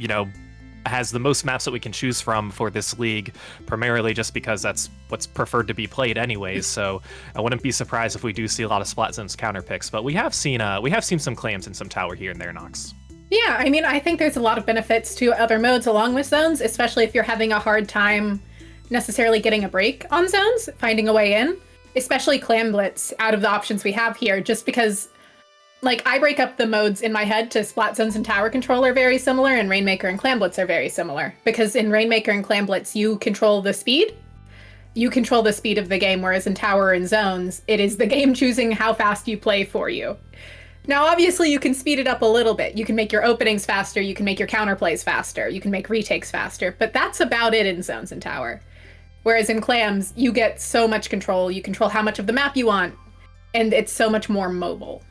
has the most maps that we can choose from for this league, primarily just because that's what's preferred to be played anyways. So I wouldn't be surprised if we do see a lot of Splat Zones counter picks, but we have seen some clams and some tower here and there, Nox. Yeah, I mean, I think there's a lot of benefits to other modes along with zones, especially if you're having a hard time necessarily getting a break on zones, finding a way in, especially Clan Blitz out of the options we have here, just because I break up the modes in my head to Splat Zones and Tower Control are very similar, and Rainmaker and Clan Blitz are very similar. Because in Rainmaker and Clan Blitz, you control the speed. You control the speed of the game, whereas in Tower and Zones, it is the game choosing how fast you play for you. Now, obviously, you can speed it up a little bit. You can make your openings faster, you can make your counterplays faster, you can make retakes faster, but that's about it in Zones and Tower. Whereas in Clams, you get so much control. You control how much of the map you want, and it's so much more mobile.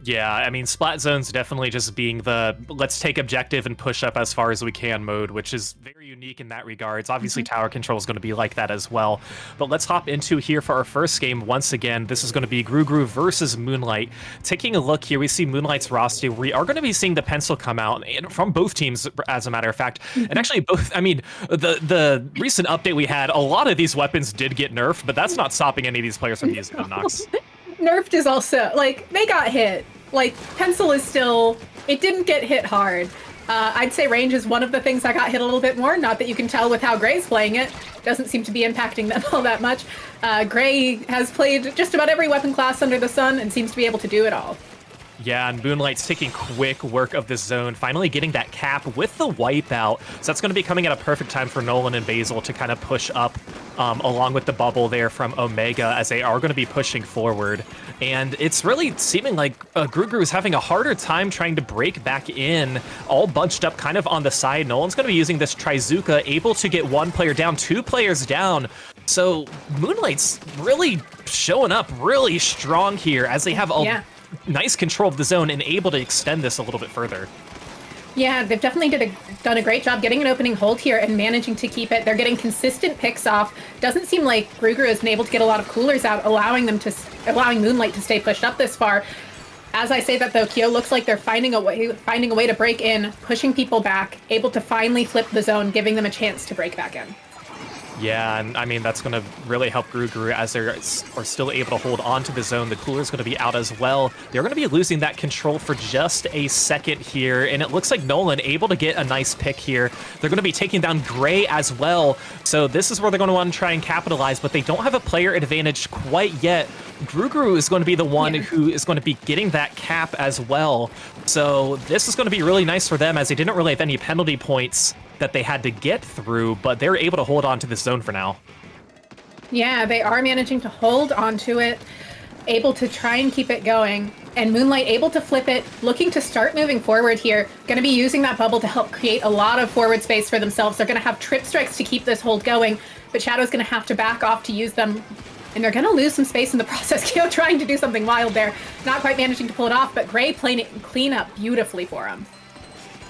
Yeah, I mean, Splat Zone's definitely just being the let's take objective and push up as far as we can mode, which is very unique in that regards. Obviously, Tower Control is going to be like that as well. But let's hop into here for our first game. Once again, this is going to be Gru versus Moonlight. Taking a look here, we see Moonlight's roster. We are going to be seeing the pencil come out from both teams, as a matter of fact. And actually, both, I mean, the recent update we had, a lot of these weapons did get nerfed, but that's not stopping any of these players from using them, Nox. Nerfed is also, they got hit. Pencil is still, it didn't get hit hard. I'd say range is one of the things that got hit a little bit more. Not that you can tell with how Gray's playing it. Doesn't seem to be impacting them all that much. Gray has played just about every weapon class under the sun and seems to be able to do it all. Yeah, and Moonlight's taking quick work of this zone, finally getting that cap with the wipeout. So that's going to be coming at a perfect time for Nolan and Basil to kind of push up along with the bubble there from Omega as they are going to be pushing forward. And it's really seeming like Gru is having a harder time trying to break back in, all bunched up kind of on the side. Nolan's going to be using this Trizuka, able to get one player down, two players down. So Moonlight's really showing up really strong here as they have a nice control of the zone and able to extend this a little bit further. Yeah, they've definitely done a great job getting an opening hold here and managing to keep it. They're getting consistent picks off. Doesn't seem like Gru has been able to get a lot of coolers out, allowing Moonlight to stay pushed up this far. As I say that though, Kyo looks like they're finding a way to break in, pushing people back, able to finally flip the zone, giving them a chance to break back in. Yeah, and I mean, that's going to really help Gru as they are still able to hold on to the zone. The cooler's going to be out as well. They're going to be losing that control for just a second here, and it looks like Nolan able to get a nice pick here. They're going to be taking down Gray as well, so this is where they're going to want to try and capitalize, but they don't have a player advantage quite yet. Gru is going to be the one who is going to be getting that cap as well, so this is going to be really nice for them as they didn't really have any penalty points that they had to get through, but they're able to hold on to this zone for now. Yeah, they are managing to hold onto it, able to try and keep it going, and Moonlight able to flip it, looking to start moving forward here, going to be using that bubble to help create a lot of forward space for themselves. They're going to have trip strikes to keep this hold going, but Shadow's going to have to back off to use them, and they're going to lose some space in the process. Kyo trying to do something wild there, not quite managing to pull it off, but Gray playing it clean up beautifully for him.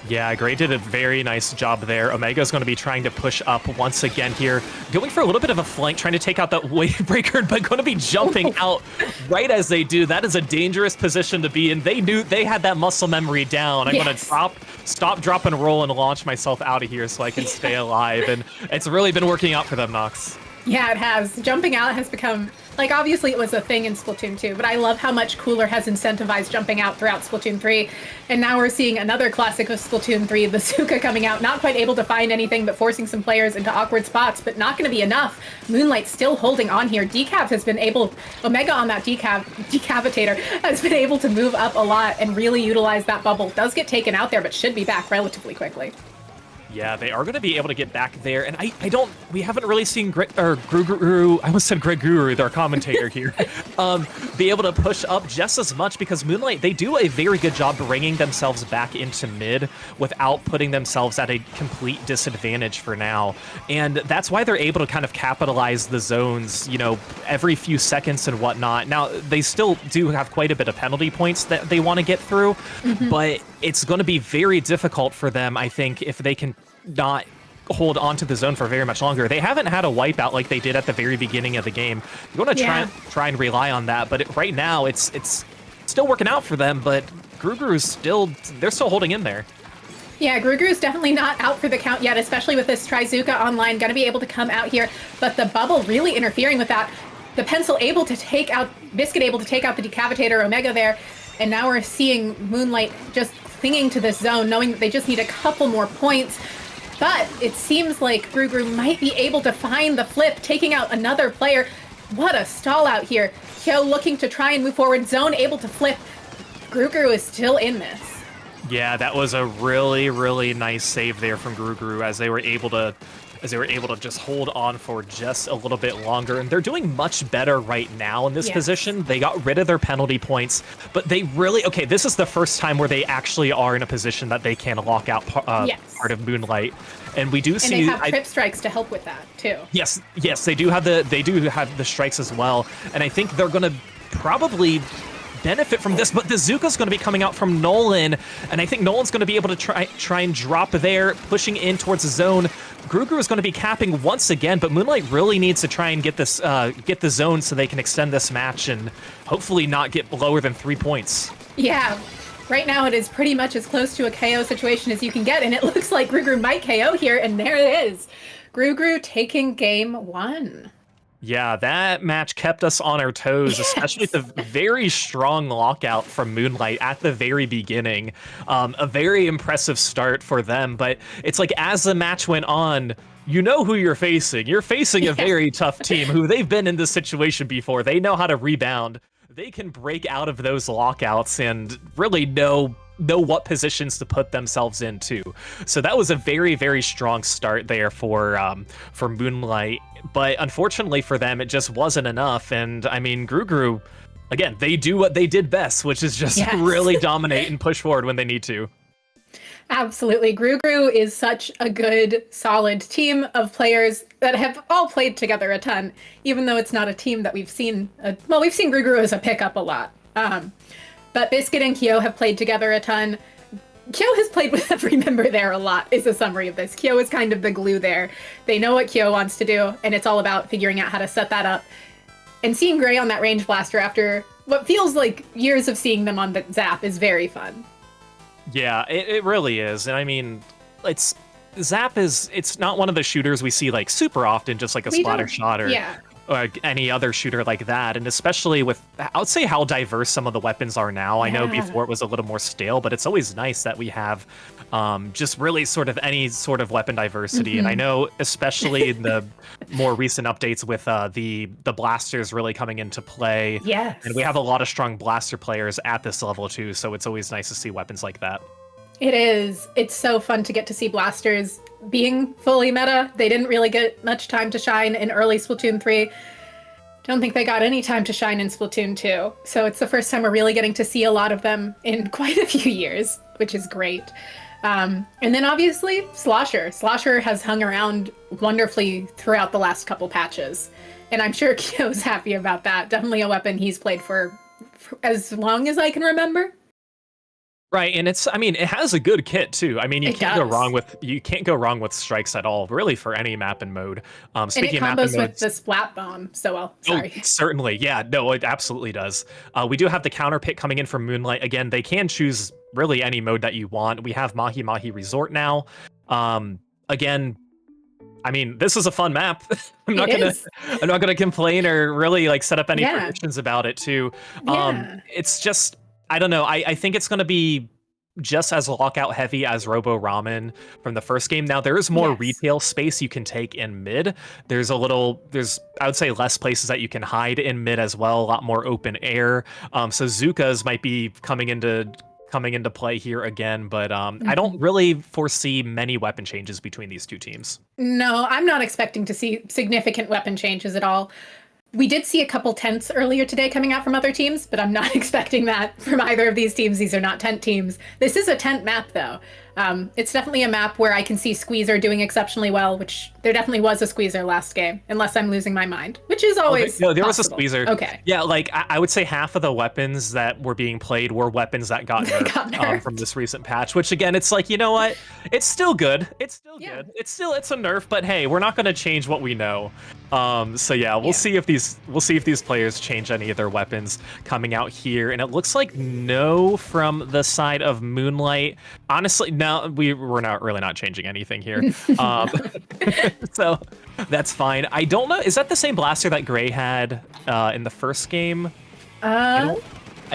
Yeah, Gray did a very nice job there. Omega's going to be trying to push up once again here, going for a little bit of a flank, trying to take out that wave breaker, but going to be jumping out right as they do. That is a dangerous position to be in. They knew they had that muscle memory down. I'm going to stop, drop, and roll and launch myself out of here so I can stay alive. And it's really been working out for them, Nox. Yeah, it has. Jumping out has become, like, obviously it was a thing in Splatoon 2, but I love how much Cooler has incentivized jumping out throughout Splatoon 3. And now we're seeing another classic of Splatoon 3, the Zuka coming out, not quite able to find anything, but forcing some players into awkward spots, but not going to be enough. Moonlight still holding on here. Decav has been able, Omega on that decavitator has been able to move up a lot and really utilize that bubble. Does get taken out there, but should be back relatively quickly. Yeah, they are going to be able to get back there, and we haven't really seen Gru, I almost said Greg Guru, their commentator here, be able to push up just as much because Moonlight, they do a very good job bringing themselves back into mid without putting themselves at a complete disadvantage for now, and that's why they're able to kind of capitalize the zones, you know, every few seconds and whatnot. Now, they still do have quite a bit of penalty points that they want to get through, but it's going to be very difficult for them, I think, if they can not hold on to the zone for very much longer. They haven't had a wipeout like they did at the very beginning of the game. You're going to try and rely on that, but right now it's still working out for them, but Gru-Gru's they're still holding in there. Yeah, Gru-Gru's definitely not out for the count yet, especially with this Trizuka online, going to be able to come out here, but the bubble really interfering with that. The pencil able to take out, Biscuit able to take out the decavitator, Omega there, and now we're seeing Moonlight just clinging to this zone, knowing that they just need a couple more points. But it seems like Gru might be able to find the flip, taking out another player. What a stall out here. Kyo looking to try and move forward. Zone able to flip. Gru is still in this. Yeah, that was a really, really nice save there from Gru as they were able to just hold on for just a little bit longer. And they're doing much better right now in this position. They got rid of their penalty points, but they really, this is the first time where they actually are in a position that they can lock out part of Moonlight. And we do see... And they have trip strikes to help with that, too. Yes, they do have the strikes as well. And I think they're going to probably benefit from this, but the Zuka's going to be coming out from Nolan, and I think Nolan's going to be able to try and drop there, pushing in towards the zone. Gru is going to be capping once again, but Moonlight really needs to try and get the zone so they can extend this match and hopefully not get lower than 3 points. Yeah, right now it is pretty much as close to a KO situation as you can get, and it looks like Gru might KO here, and there it is. Gru taking game 1. Yeah, that match kept us on our toes, especially the very strong lockout from Moonlight at the very beginning. A very impressive start for them, but it's like as the match went on, you know who you're facing. You're facing a very tough team who they've been in this situation before. They know how to rebound. They can break out of those lockouts and really know what positions to put themselves into. So that was a very, very strong start there for Moonlight. But unfortunately for them, it just wasn't enough. And I mean, Gru, again, they do what they did best, which is just really dominate and push forward when they need to. Absolutely. Gru is such a good, solid team of players that have all played together a ton, even though it's not a team that we've seen. We've seen Gru as a pickup a lot. But Biscuit and Kyo have played together a ton. Kyo has played with every member there a lot, is the summary of this. Kyo is kind of the glue there. They know what Kyo wants to do, and it's all about figuring out how to set that up. And seeing Gray on that range blaster after what feels like years of seeing them on the Zap is very fun. Yeah, it really is. And I mean, Zap it's not one of the shooters we see like super often, just like a splatter shot or any other shooter like that. And especially with, I would say, how diverse some of the weapons are now. I know before it was a little more stale, but it's always nice that we have just really sort of any sort of weapon diversity. And I know especially in the more recent updates with the blasters really coming into play. Yes. And we have a lot of strong blaster players at this level too, so it's always nice to see weapons like that. It is. It's so fun to get to see blasters being fully meta. They didn't really get much time to shine in early Splatoon 3. Don't think they got any time to shine in Splatoon 2. So it's the first time we're really getting to see a lot of them in quite a few years, which is great. And then obviously Slosher. Slosher has hung around wonderfully throughout the last couple patches. And I'm sure Kyo's happy about that. Definitely a weapon he's played for as long as I can remember. Right, and it has a good kit too. I mean, you can't go wrong with strikes at all, really, for any map and mode. Speaking and it of combos with the splat bomb so well. Sorry. Oh, certainly, yeah, no, it absolutely does. We do have the counter pick coming in from Moonlight. Again, they can choose really any mode that you want. We have Mahi-Mahi Resort now. Again, I mean, this is a fun map. I'm not gonna complain or really like set up any predictions about it too. It's just, I don't know. I think it's going to be just as lockout heavy as Robo Ramen from the first game. Now, there is more retail space you can take in mid. There's I would say, less places that you can hide in mid as well. A lot more open air. So Zuka's might be coming into play here again, but I don't really foresee many weapon changes between these two teams. No, I'm not expecting to see significant weapon changes at all. We did see a couple tents earlier today coming out from other teams, but I'm not expecting that from either of these teams. These are not tent teams. This is a tent map, though. It's definitely a map where I can see Squeezer doing exceptionally well, which there definitely was a Squeezer last game, unless I'm losing my mind, which is always No, there possible. was a Squeezer. Okay. Yeah, like I would say half of the weapons that were being played were weapons that got nerfed, from this recent patch, which again, it's like, you know what? It's still good. It's still good. It's a nerf, but hey, we're not going to change what we know. So yeah, we'll see if these players change any of their weapons coming out here. And it looks like no from the side of Moonlight. Honestly, no, we're not changing anything here. So that's fine. I don't know. Is that the same blaster that Gray had in the first game? I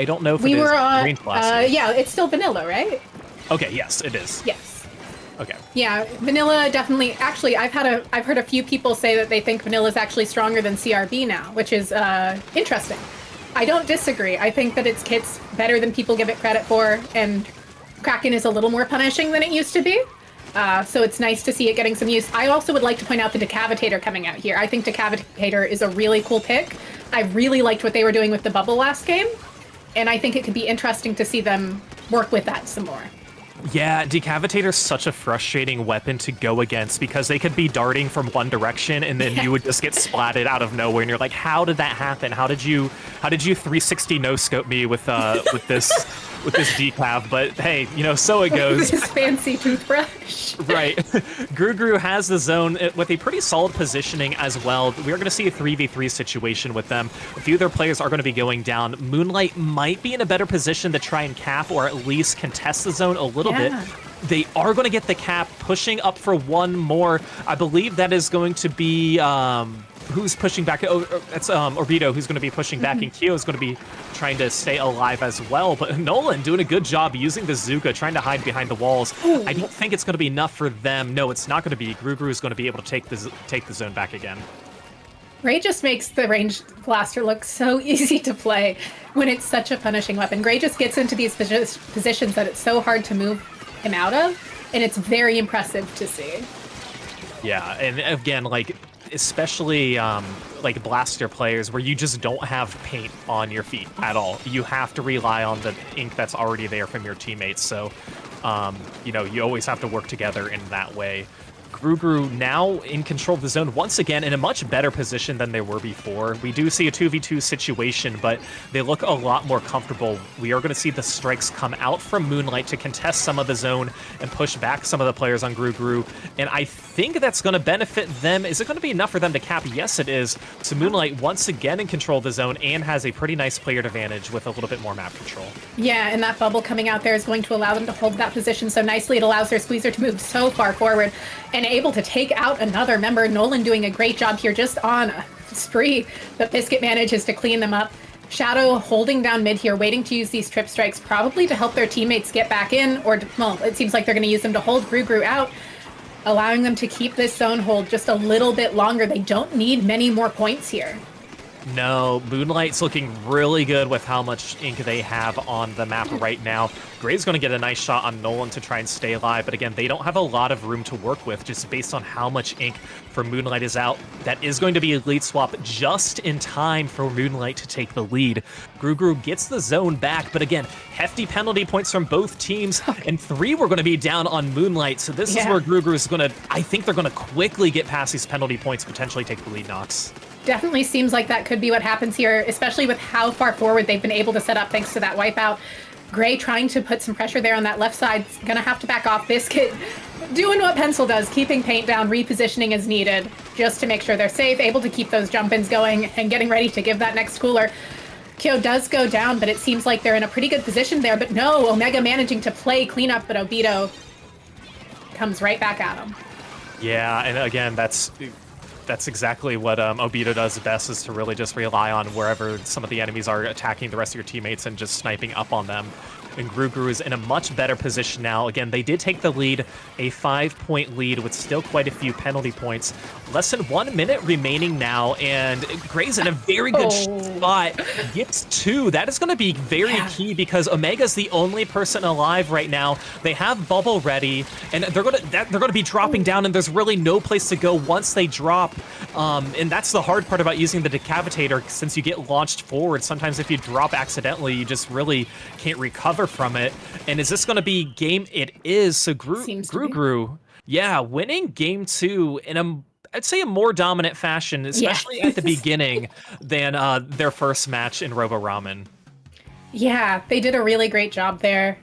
don't know if it is range blaster. Yeah, it's still vanilla, right? Okay, yes, it is. Yes. Okay. Yeah, vanilla definitely. Actually, I've heard a few people say that they think vanilla is actually stronger than CRB now, which is interesting. I don't disagree. I think that its kit's better than people give it credit for, and Kraken is a little more punishing than it used to be. So it's nice to see it getting some use. I also would like to point out the Decavitator coming out here. I think Decavitator is a really cool pick. I really liked what they were doing with the bubble last game, and I think it could be interesting to see them work with that some more. Yeah, Decavitator's such a frustrating weapon to go against because they could be darting from one direction and then you would just get splatted out of nowhere and you're like, how did that happen? How did you 360 no scope me with this decav? But hey, so it goes. This fancy toothbrush. Right. Gru has the zone with a pretty solid positioning as well. We're going to see a 3v3 situation with them. A few of their players are going to be going down. Moonlight might be in a better position to try and cap or at least contest the zone a little bit. They are going to get the cap, pushing up for one more. I believe that is going to be who's pushing back. Oh, that's Orbido who's going to be pushing back, and Kyo is going to be trying to stay alive as well. But Nolan doing a good job using the Zuka, trying to hide behind the walls. Ooh. I don't think it's going to be enough for them. No, it's not going to be. Grugru is going to be able to take the zone back again. Gray just makes the ranged blaster look so easy to play when it's such a punishing weapon. Gray just gets into these positions that it's so hard to move him out of, and it's very impressive to see. Yeah, and again, like, especially like blaster players where you just don't have paint on your feet at all. You have to rely on the ink that's already there from your teammates. So, you know, you always have to work together in that way. Grugru now in control of the zone once again in a much better position than they were before. We do see a 2v2 situation, but they look a lot more comfortable. We are going to see the strikes come out from Moonlight to contest some of the zone and push back some of the players on Grugru, and I think that's going to benefit them. Is it going to be enough for them to cap? Yes, it is. So Moonlight once again in control of the zone and has a pretty nice player advantage with a little bit more map control. Yeah, and that bubble coming out there is going to allow them to hold that position so nicely. It allows their squeezer to move so far forward and able to take out another member. Nolan doing a great job here just on a spree, but Biscuit manages to clean them up. Shadow holding down mid here, waiting to use these trip strikes, probably to help their teammates get back in, or, well, it seems like they're going to use them to hold Grugru out, allowing them to keep this zone hold just a little bit longer. They don't need many more points here. No, Moonlight's looking really good with how much ink they have on the map right now. Gray's going to get a nice shot on Nolan to try and stay alive, but again, they don't have a lot of room to work with just based on how much ink for Moonlight is out. That is going to be a lead swap just in time for Moonlight to take the lead. Grugru gets the zone back, but again, hefty penalty points from both teams, and 3 were going to be down on Moonlight, so this is where Grugru is going to, I think they're going to quickly get past these penalty points, potentially take the lead, Nox. Definitely seems like that could be what happens here, especially with how far forward they've been able to set up thanks to that wipeout. Gray trying to put some pressure there on that left side. Gonna have to back off. Biscuit doing what Pencil does, keeping paint down, repositioning as needed, just to make sure they're safe, able to keep those jump-ins going, and getting ready to give that next cooler. Kyo does go down, but it seems like they're in a pretty good position there. But no, Omega managing to play cleanup, but Obito comes right back at him. Yeah, and again, that's exactly what Obito does best, is to really just rely on wherever some of the enemies are attacking the rest of your teammates and just sniping up on them. And Grugru is in a much better position now. Again, they did take the lead, a 5-point lead with still quite a few penalty points. Less than 1 minute remaining now, and Gray's in a very good spot. Gets 2. That is going to be very key because Omega's the only person alive right now. They have bubble ready, and they're going to be dropping down, and there's really no place to go once they drop. And that's the hard part about using the decapitator, since you get launched forward. Sometimes if you drop accidentally, you just really can't recover from it. And is this going to be game? It is. So Grugru, yeah, winning game 2 in I'd say a more dominant fashion, especially at the beginning, than their first match in Robo Ramen. Yeah, they did a really great job there.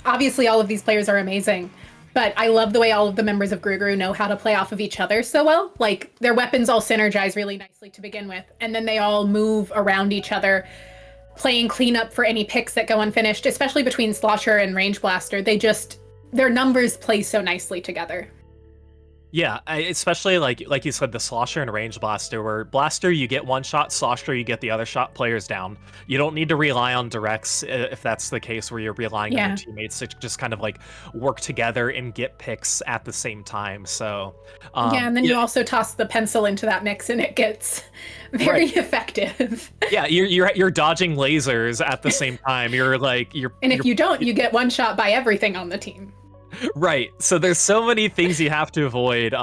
Obviously all of these players are amazing, but I love the way all of the members of Grugru know how to play off of each other so well. Like, their weapons all synergize really nicely to begin with, and then they all move around each other, playing cleanup for any picks that go unfinished, especially between Slosher and Range Blaster. Their numbers play so nicely together. Yeah, especially like you said, the Slosher and Range Blaster, where Blaster, you get one shot, Slosher, you get the other shot, players down. You don't need to rely on directs if that's the case where you're relying on your teammates to just kind of like work together and get picks at the same time. So and then you also toss the pencil into that mix and it gets very effective. Yeah, you're dodging lasers at the same time. And if you don't, you get one shot by everything on the team. Right, so there's so many things you have to avoid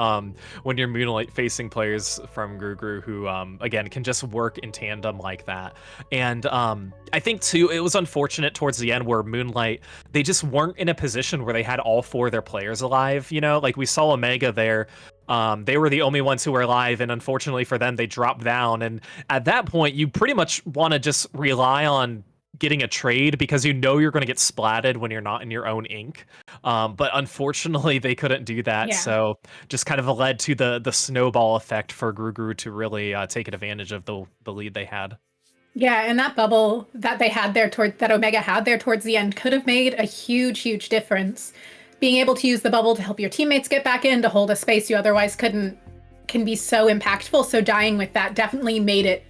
when you're Moonlight facing players from Grugru who, again, can just work in tandem like that. And I think, too, it was unfortunate towards the end where Moonlight, they just weren't in a position where they had all 4 of their players alive, you know? Like, we saw Omega there. They were the only ones who were alive, and unfortunately for them, they dropped down. And at that point, you pretty much want to just rely on getting a trade because you know you're going to get splatted when you're not in your own ink. But unfortunately, they couldn't do that. So just kind of led to the snowball effect for Grugru to really take advantage of the lead they had. Yeah, and that bubble that they had there that Omega had there towards the end could have made a huge, huge difference. Being able to use the bubble to help your teammates get back in, to hold a space you otherwise couldn't can be so impactful, so dying with that definitely made it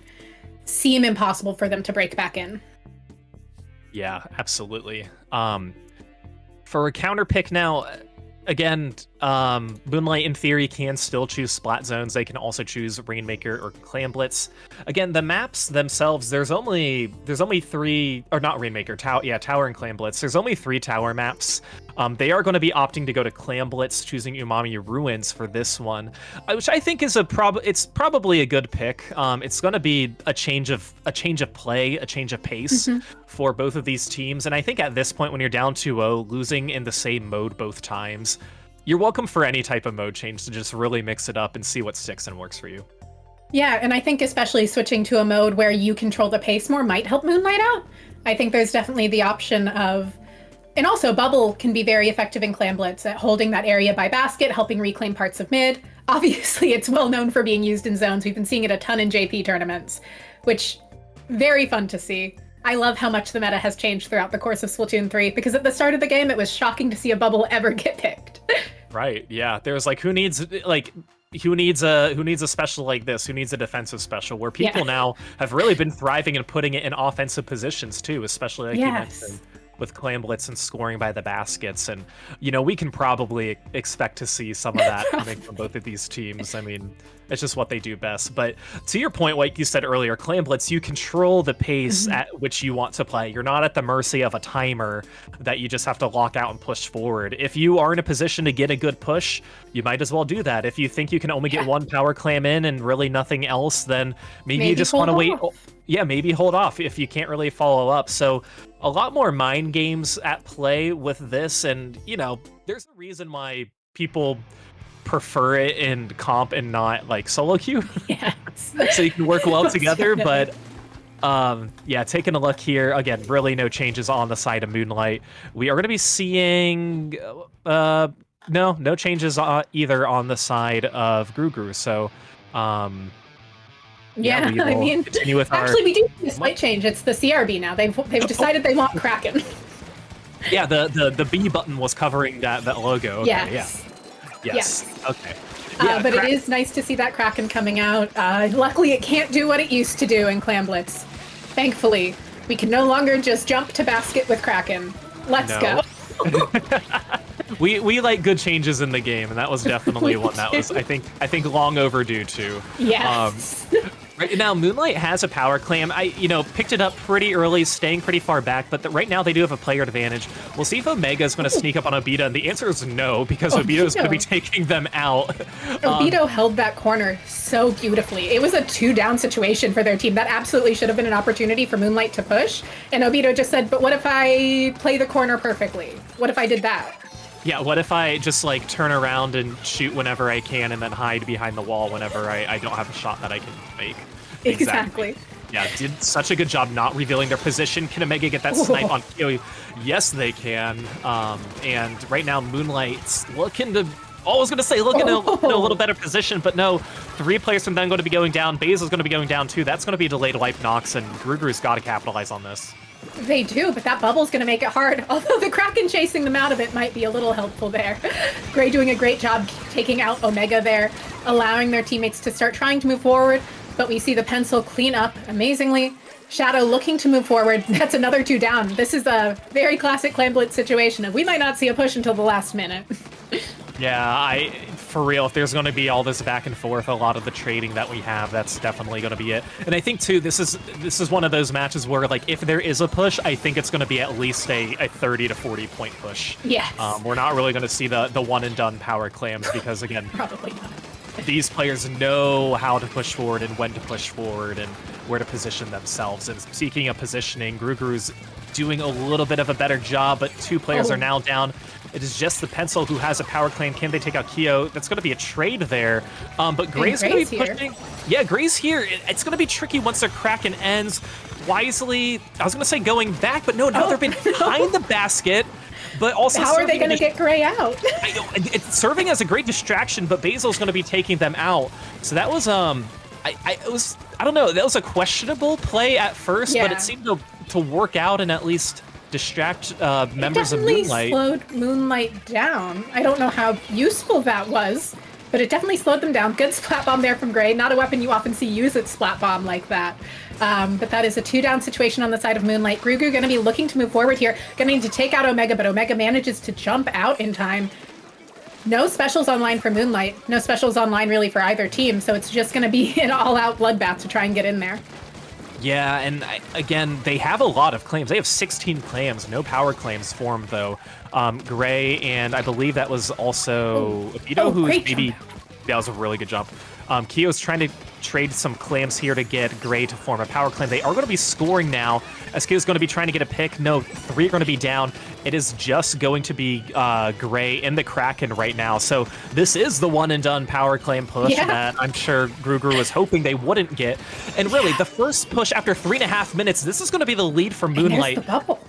seem impossible for them to break back in. Yeah, absolutely. For a counter pick now, again, Moonlight in theory can still choose Splat Zones. They can also choose Rainmaker or Clam Blitz. Again, the maps themselves, there's only 3, or not Rainmaker, Tower and Clam Blitz. There's only 3 tower maps. They are going to be opting to go to Clam Blitz, choosing Umami Ruins for this one, which I think is it's probably a good pick. It's going to be a change of play, a change of pace for both of these teams. And I think at this point, when you're down 2-0, losing in the same mode both times, you're welcome for any type of mode change to just really mix it up and see what sticks and works for you. Yeah, and I think especially switching to a mode where you control the pace more might help Moonlight out. I think there's definitely the option of... And also, Bubble can be very effective in Clam Blitz at holding that area by basket, helping reclaim parts of mid. Obviously, it's well known for being used in zones. We've been seeing it a ton in JP tournaments, which very fun to see. I love how much the meta has changed throughout the course of Splatoon 3, because at the start of the game, it was shocking to see a Bubble ever get picked. Right, yeah. There's like, who needs a special like this? Who needs a defensive special? Where people now have really been thriving and putting it in offensive positions too, especially like you mentioned, with Clam Blitz and scoring by the baskets. And, you know, we can probably expect to see some of that coming from both of these teams. I mean, it's just what they do best. But to your point, like you said earlier, Clam Blitz, you control the pace at which you want to play. You're not at the mercy of a timer that you just have to lock out and push forward. If you are in a position to get a good push, you might as well do that. If you think you can only get one power clam in and really nothing else, then maybe you just want to wait. Yeah, maybe hold off if you can't really follow up. So a lot more mind games at play with this. And, you know, there's a reason why people prefer it in comp and not like solo queue. Yes. So you can work well together. But yeah, taking a look here, again, really no changes on the side of Moonlight. We are going to be seeing no changes either on the side of Gru. So yeah, I mean, continue with we do see a slight change. It's the CRB now. They've decided they want Kraken. Yeah, the B button was covering that logo. Okay, yes. Yes. Okay. Yeah, but it is nice to see that Kraken coming out. Luckily, it can't do what it used to do in Clam Blitz. Thankfully, we can no longer just jump to basket with Kraken. Let's go. We like good changes in the game, and that was definitely one that was I think long overdue too. Yes. Right now, Moonlight has a power clam. I picked it up pretty early, staying pretty far back, but right now they do have a player advantage. We'll see if Omega is going to sneak up on Obito, and the answer is no, because Obito is going to be taking them out. Obito held that corner so beautifully. It was a 2-down situation for their team. That absolutely should have been an opportunity for Moonlight to push, and Obito just said, but what if I play the corner perfectly? What if I did that? Yeah, what if I just like turn around and shoot whenever I can and then hide behind the wall whenever I don't have a shot that I can make? Exactly. Yeah, did such a good job not revealing their position. Can Omega get that snipe on Kyo? Yes, they can. And right now, Moonlight's looking to... I was going to say, looking in a little better position, but no. 3 players from them going to be going down. Basil's going to be going down too. That's going to be a delayed wipe Nox, and Gru-Gru's got to capitalize on this. They do, but that bubble's going to make it hard. Although the Kraken chasing them out of it might be a little helpful there. Gray doing a great job taking out Omega there, allowing their teammates to start trying to move forward. But we see the pencil clean up amazingly. Shadow looking to move forward. That's another 2 down. This is a very classic Clam Blitz situation, and we might not see a push until the last minute. Yeah, for real, if there's going to be all this back and forth, a lot of the trading that we have, that's definitely going to be it. And I think, too, this is one of those matches where, like, if there is a push, I think it's going to be at least a 30 to 40 point push. Yes. We're not really going to see the one-and-done power clams because, again... Probably not. These players know how to push forward and when to push forward and where to position themselves. And speaking of positioning, Gru-Gru's doing a little bit of a better job, but 2 players are now down. It is just the Pencil who has a power claim. Can they take out Kyo? That's going to be a trade there. But Gray's going to be pushing. Yeah, Gray's here. It's going to be tricky once their Kraken ends. Wisely, I was going to say going back, but no, now they're behind the basket. But also, how are they going to get Gray out? I know, it's serving as a great distraction, but Basil's going to be taking them out. So that was I don't know, that was a questionable play at first, but it seemed to work out and at least distract members of Moonlight. It definitely slowed Moonlight down. I don't know how useful that was, but it definitely slowed them down. Good splat bomb there from Gray. Not a weapon you often see use its splat bomb like that. But that is a 2-down situation on the side of Moonlight. Grugu going to be looking to move forward here, going to need to take out Omega, but Omega manages to jump out in time. No specials online for Moonlight. No specials online really for either team, so it's just going to be an all-out bloodbath to try and get in there. Yeah, and again, they have a lot of claims. They have 16 claims. No power claims formed, though. Gray, and I believe that was also Abito, who's maybe... That was a really good jump. Kyo's trying to trade some claims here to get Gray to form a power claim. They are going to be scoring now, as Kyo's going to be trying to get a pick. No, 3 are going to be down. It is just going to be Gray in the Kraken right now. So this is the one-and-done power claim push that I'm sure Grugru was hoping they wouldn't get. And really, the first push after 3.5 minutes, this is going to be the lead for Moonlight. And there's the bubble.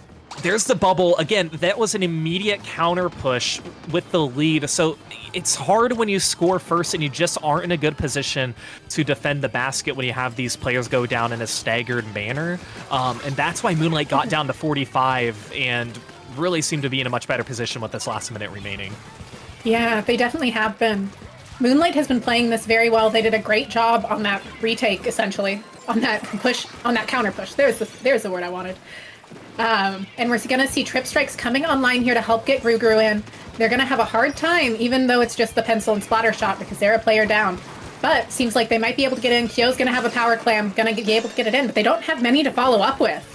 There's the bubble. Again, that was an immediate counter push with the lead. So it's hard when you score first and you just aren't in a good position to defend the basket when you have these players go down in a staggered manner. And that's why Moonlight got down to 45 and really seemed to be in a much better position with this last minute remaining. Yeah, they definitely have been. Moonlight has been playing this very well. They did a great job on that retake, essentially, on that push, on that counter push. There's the word I wanted. And we're going to see trip strikes coming online here to help get Grugru in. They're going to have a hard time, even though it's just the pencil and splatter shot, because they're a player down. But seems like they might be able to get in. Kyo's going to have a power clam, going to be able to get it in, but they don't have many to follow up with.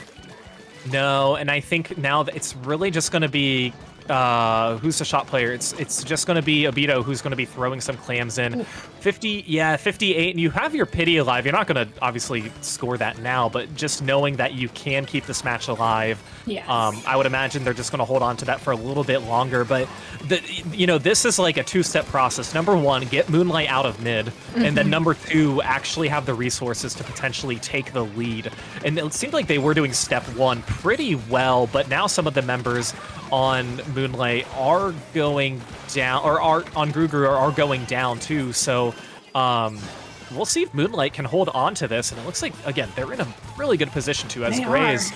No, and I think now that it's really just going to be who's the shot player? It's just going to be Obito who's going to be throwing some clams in. 58, and you have your pity alive. You're not going to obviously score that now, but just knowing that you can keep this match alive, yes. I would imagine they're just going to hold on to that for a little bit longer. But this is like a 2-step process. Number 1, get Moonlight out of mid, and then number 2, actually have the resources to potentially take the lead. And it seemed like they were doing step 1 pretty well, but now some of the members on Moonlight are going down, or are on Grugru are going down too. So we'll see if Moonlight can hold on to this. And it looks like, again, they're in a really good position too, as Gray is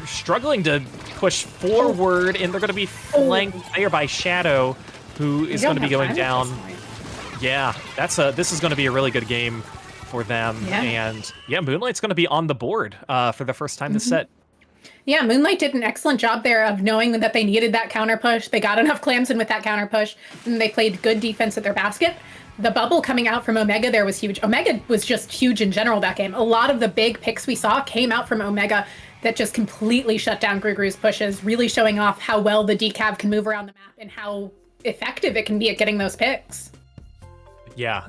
struggling to push forward, and they're going to be flanked there by Shadow, who is going to be going down. Yeah, this is going to be a really good game for them. Yeah. And yeah, Moonlight's going to be on the board for the first time this set. Yeah, Moonlight did an excellent job there of knowing that they needed that counter push. They got enough clams in with that counter push, and they played good defense at their basket. The bubble coming out from Omega there was huge. Omega was just huge in general that game. A lot of the big picks we saw came out from Omega that just completely shut down Grugru's pushes, really showing off how well the decav can move around the map and how effective it can be at getting those picks. Yeah,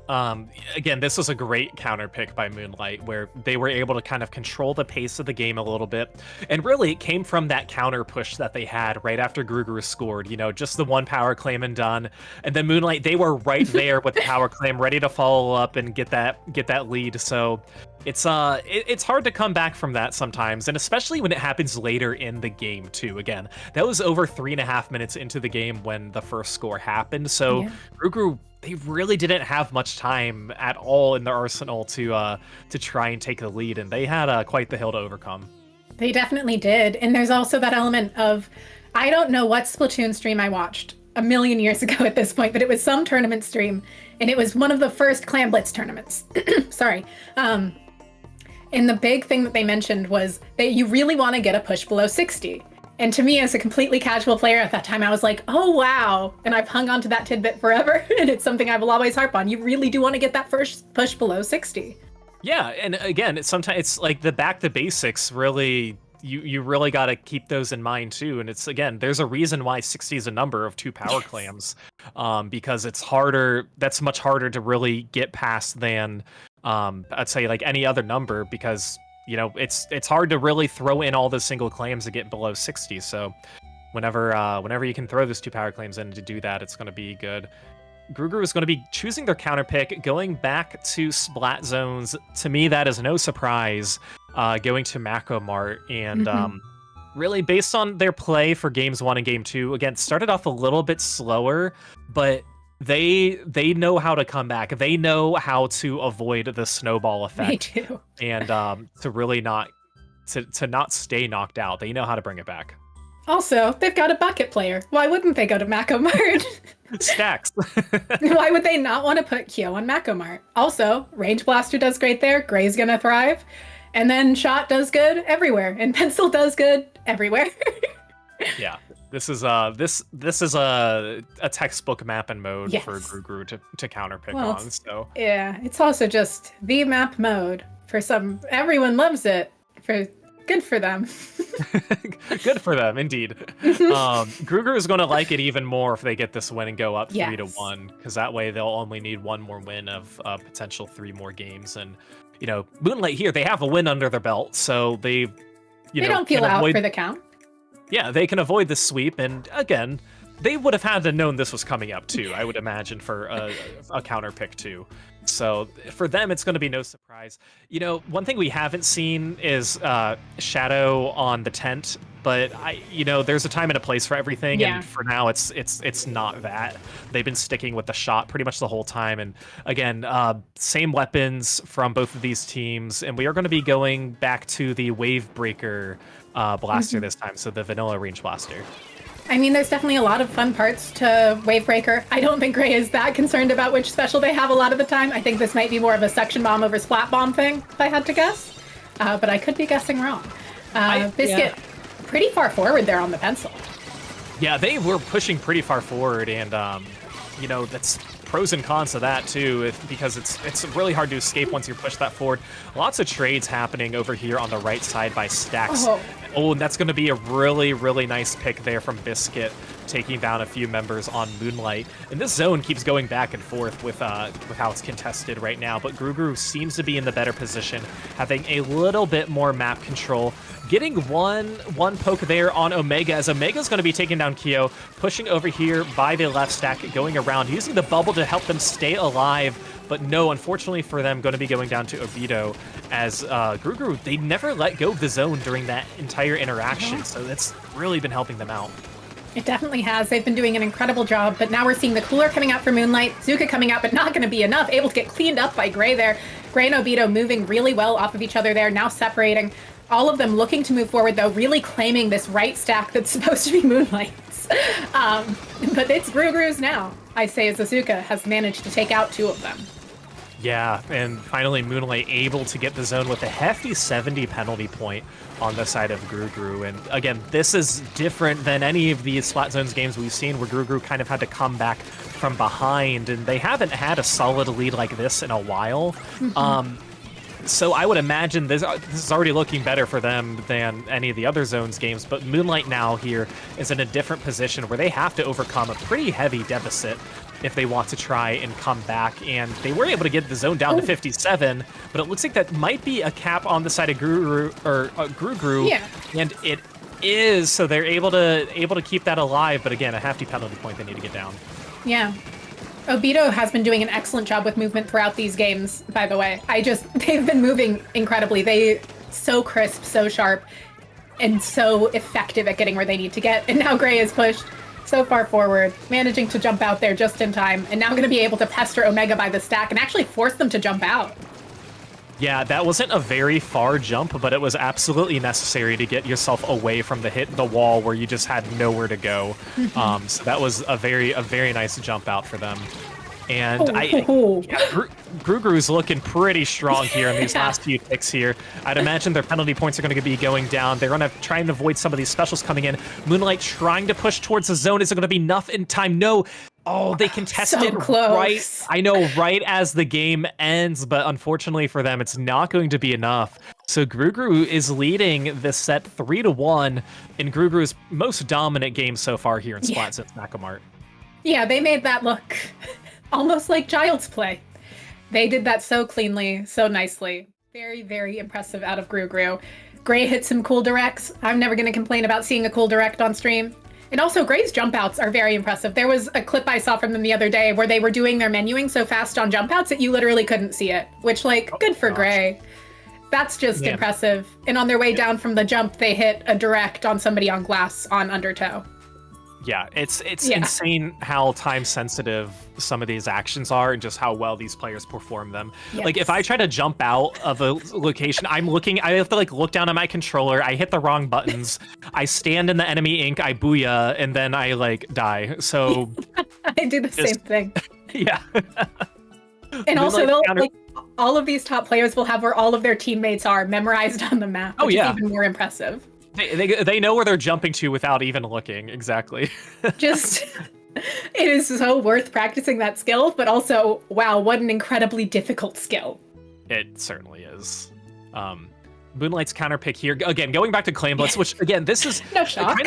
again, this was a great counter pick by Moonlight, where they were able to kind of control the pace of the game a little bit. And really, it came from that counter push that they had right after Grugru scored, just the one power claim and done. And then Moonlight, they were right there with the power claim, ready to follow up and get that lead. So it's hard to come back from that sometimes, and especially when it happens later in the game too. Again, that was over 3.5 minutes into the game when the first score happened. So yeah. Grugru, they really didn't have much time at all in their arsenal to try and take the lead, and they had quite the hill to overcome. They definitely did. And there's also that element of, I don't know what Splatoon stream I watched a million years ago at this point, but it was some tournament stream, and it was one of the first Clan Blitz tournaments. Sorry. And the big thing that they mentioned was that you really want to get a push below 60. And to me, as a completely casual player at that time, I was like, oh, wow. And I've hung on to that tidbit forever. And it's something I will always harp on. You really do want to get that first push below 60. Yeah. And again, sometimes it's like the back to basics really, you really got to keep those in mind too. And it's, again, there's a reason why 60 is a number of 2 power clams, because it's harder. That's much harder to really get past than I'd say like any other number, because it's hard to really throw in all the single claims to get below 60. So whenever you can throw those 2 power claims in to do that, it's going to be good. Grugru is going to be choosing their counter pick, going back to Splat Zones. To me, that is no surprise, going to Macro Mart. And really, based on their play for games 1 and game 2, again, started off a little bit slower, but they know how to come back. They know how to avoid the snowball effect. They do. And to really not stay knocked out. They know how to bring it back. Also, they've got a bucket player. Why wouldn't they go to Macomart? Stacks. Why would they not want to put Kyo on Macomart? Also, Range Blaster does great there. Gray's gonna thrive. And then Shot does good everywhere. And Pencil does good everywhere. Yeah. This is a textbook map and mode for Gru to counterpick on. So yeah, it's also just the map mode for some. Everyone loves it. Good for them. Good for them, indeed. Gru is going to like it even more if they get this win and go up 3-1, because that way they'll only need one more win of potential 3 more games. And Moonlight here, they have a win under their belt, so they don't feel out for the count. Yeah, they can avoid the sweep, and again, they would have had to known this was coming up too, I would imagine, for a counter pick too. So for them, it's going to be no surprise. One thing we haven't seen is Shadow on the tent, but there's a time and a place for everything, and for now, it's not that. They've been sticking with the shot pretty much the whole time, and again, same weapons from both of these teams, and we are going to be going back to the Wave Breaker blaster this time, so the vanilla range blaster. I mean, there's definitely a lot of fun parts to Wavebreaker. I don't think Gray is that concerned about which special they have a lot of the time. I think this might be more of a suction bomb over splat bomb thing, if I had to guess. But I could be guessing wrong. Biscuit, pretty far forward there on the pencil. Yeah, they were pushing pretty far forward, and that's pros and cons to that too, because it's really hard to escape once you push that forward. Lots of trades happening over here on the right side by Stacks. Oh, and that's going to be a really, really nice pick there from Biscuit, taking down a few members on Moonlight. And this zone keeps going back and forth with how it's contested right now, but Gru seems to be in the better position, having a little bit more map control. Getting one poke there on Omega, as Omega's going to be taking down Kyo, pushing over here by the left stack, going around, using the bubble to help them stay alive. But no, unfortunately for them, going to be going down to Obito, as Gru, they never let go of the zone during that entire interaction, so that's really been helping them out. It definitely has. They've been doing an incredible job, but now we're seeing the cooler coming out for Moonlight, Zuka coming out, but not going to be enough, able to get cleaned up by Gray there. Gray and Obito moving really well off of each other there, now separating. All of them looking to move forward, though, really claiming this right stack that's supposed to be Moonlight's. But it's Gru's now, I say, as Azuka has managed to take out 2 of them. Yeah, and finally Moonlight able to get the zone with a hefty 70 penalty point on the side of Gru. And again, this is different than any of the Splat Zones games we've seen where Gru kind of had to come back from behind, and they haven't had a solid lead like this in a while. So I would imagine this is already looking better for them than any of the other Zones games, but Moonlight now here is in a different position where they have to overcome a pretty heavy deficit if they want to try and come back, and they were able to get the zone down to 57, but it looks like that might be a cap on the side of Gru, and it is, so they're able to keep that alive, but again, a hefty penalty point they need to get down. Yeah. Obito has been doing an excellent job with movement throughout these games, by the way. They've been moving incredibly. They so crisp, so sharp, and so effective at getting where they need to get, and now Gray is pushed so far forward, managing to jump out there just in time, and now going to be able to pester Omega by the stack and actually force them to jump out. Yeah, that wasn't a very far jump, but it was absolutely necessary to get yourself away from the wall where you just had nowhere to go. So that was a very nice jump out for them. And Gru's looking pretty strong here in these last few ticks here. I'd imagine their penalty points are going to be going down. They're going to try and avoid some of these specials coming in. Moonlight trying to push towards the zone. Is it going to be enough in time? No. Oh, they contested so close. Right. I know, right as the game ends, but unfortunately for them, it's not going to be enough. So Gru is leading this set 3-1 in Gru's most dominant game so far here in Splat since Macomart. Yeah, they made that look almost like child's play. They did that so cleanly, so nicely. Very, very impressive out of Gru. Gray hit some cool directs. I'm never going to complain about seeing a cool direct on stream. And also, Gray's jump outs are very impressive. There was a clip I saw from them the other day where they were doing their menuing so fast on jump outs that you literally couldn't see it, which, good for Gray. That's just impressive. And on their way down from the jump, they hit a direct on somebody on glass on undertow. Yeah, it's insane how time sensitive some of these actions are and just how well these players perform them. Yes. Like if I try to jump out of a location, I have to like look down at my controller, I hit the wrong buttons, I stand in the enemy ink, I booyah, and then I like die. So I do the same thing. Yeah. And also like all of these top players will have where all of their teammates are memorized on the map, which is even more impressive. They know where they're jumping to without even looking. Exactly. Just, it is so worth practicing that skill, but also, wow, what an incredibly difficult skill. It certainly is. Moonlight's counterpick here, again, going back to Claimblitz, which again, this is no shock.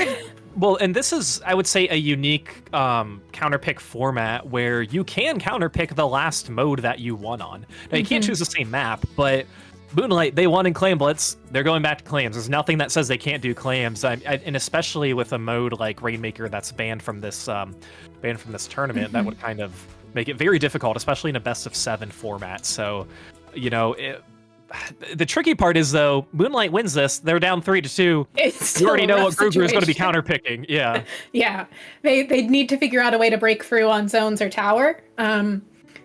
Well, and this is, I would say, a unique counterpick format where you can counterpick the last mode that you won on. Now, you can't choose the same map, but Moonlight, they won in Claimblitz. They're going back to claims. There's nothing that says they can't do claims, and especially with a mode like Rainmaker that's banned from this tournament, that would kind of make it very difficult, especially in a best of 7 format. So, you know, the tricky part is though, Moonlight wins this. They're down 3-2. You already know what Gruger is going to be counterpicking. Yeah. Yeah, they need to figure out a way to break through on zones or tower,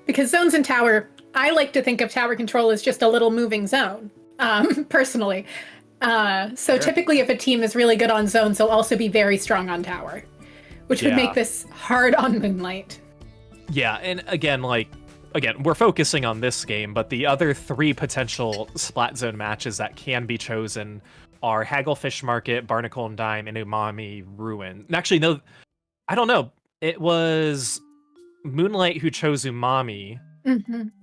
because zones and tower. I like to think of tower control as just a little moving zone, personally. So typically if a team is really good on zones, they'll also be very strong on tower, which would make this hard on Moonlight. Yeah, and again, we're focusing on this game, but the other 3 potential Splat Zone matches that can be chosen are Hagglefish Market, Barnacle and Dime, and Umami Ruin. And actually, no, I don't know. It was Moonlight who chose Umami.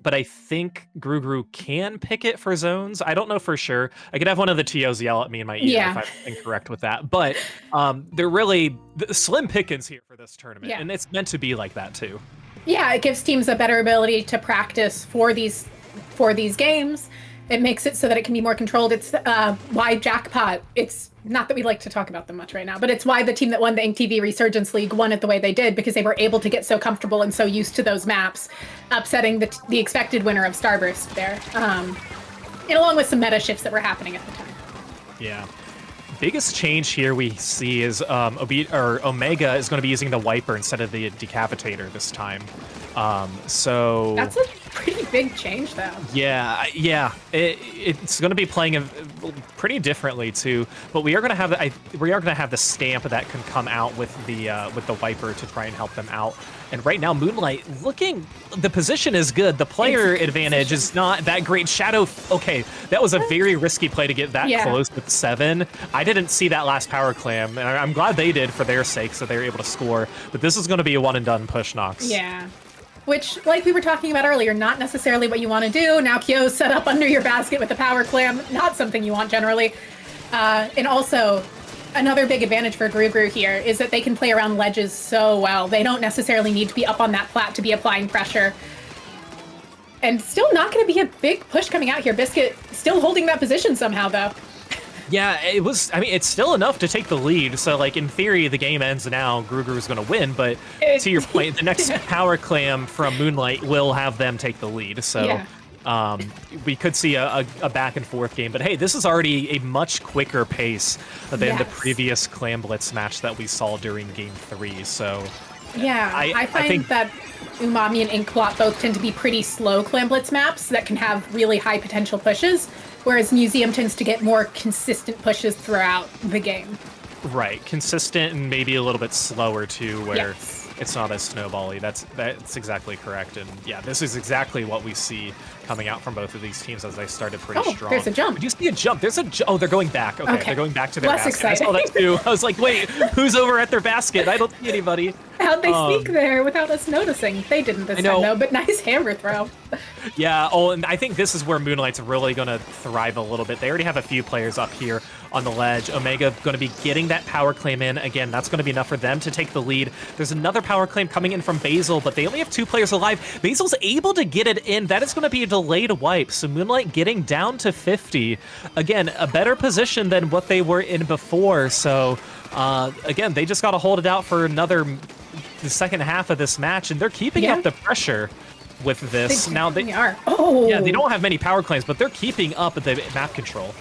But I think Grugru can pick it for zones. I don't know for sure. I could have one of the TOs yell at me in my ear if I'm incorrect with that. But they're really slim pickings here for this tournament. And it's meant to be like that too. Yeah, it gives teams a better ability to practice for these games. It makes it so that it can be more controlled. It's why Jackpot, it's not that we like to talk about them much right now, but it's why the team that won the Ink TV Resurgence League won it the way they did, because they were able to get so comfortable and so used to those maps, upsetting the expected winner of Starburst there. And along with some meta shifts that were happening at the time. Yeah. Biggest change here we see is Omega is going to be using the Wiper instead of the Decapitator this time. So that's a pretty big change, though. Yeah. It's going to be playing pretty differently too. But we are going to have the stamp that can come out with the Wiper to try and help them out. And right now, Moonlight the position is good. The player advantage is not that great. Shadow, okay, that was a very risky play to get that close with 7. I didn't see that last power clam, and I'm glad they did for their sake, so they were able to score. But this is going to be a one and done push, Nox. Yeah. Which, like we were talking about earlier, not necessarily what you want to do. Now Kyo's set up under your basket with the power clam, not something you want generally. And also, another big advantage for Grugru here is that they can play around ledges so well. They don't necessarily need to be up on that plat to be applying pressure. And still not going to be a big push coming out here. Biscuit still holding that position somehow, though. Yeah, it's still enough to take the lead. So, like, in theory, the game ends now. Grugru's going to win. But to your point, the next power clam from Moonlight will have them take the lead. So we could see a back and forth game. But hey, this is already a much quicker pace than the previous Clamblitz match that we saw during Game 3. So yeah, I think that Umami and Inkblot both tend to be pretty slow Clamblitz maps that can have really high potential pushes, whereas Museum tends to get more consistent pushes throughout the game. Right, consistent and maybe a little bit slower too, where it's not as snowbally. That's exactly correct. And yeah, this is exactly what we see coming out from both of these teams as they started pretty strong. There's a jump. Did you see a jump? Oh, they're going back. Okay, they're going back to their Less basket. exciting. I saw that too. I was like, wait, who's over at their basket? I don't see anybody. How'd they sneak there without us noticing? They didn't this time though, but nice hammer throw. Yeah, and I think this is where Moonlight's really going to thrive a little bit. They already have a few players up here on the ledge. Omega going to be getting that power claim in. Again, that's going to be enough for them to take the lead. There's another power claim coming in from Basil, but they only have 2 players alive. Basil's able to get it in. That is going to be a delayed wipe. So Moonlight getting down to 50. Again, a better position than what they were in before. So again, they just got to hold it out for the second half of this match, and they're keeping up the pressure with this. They don't have many power claims, but they're keeping up the map control.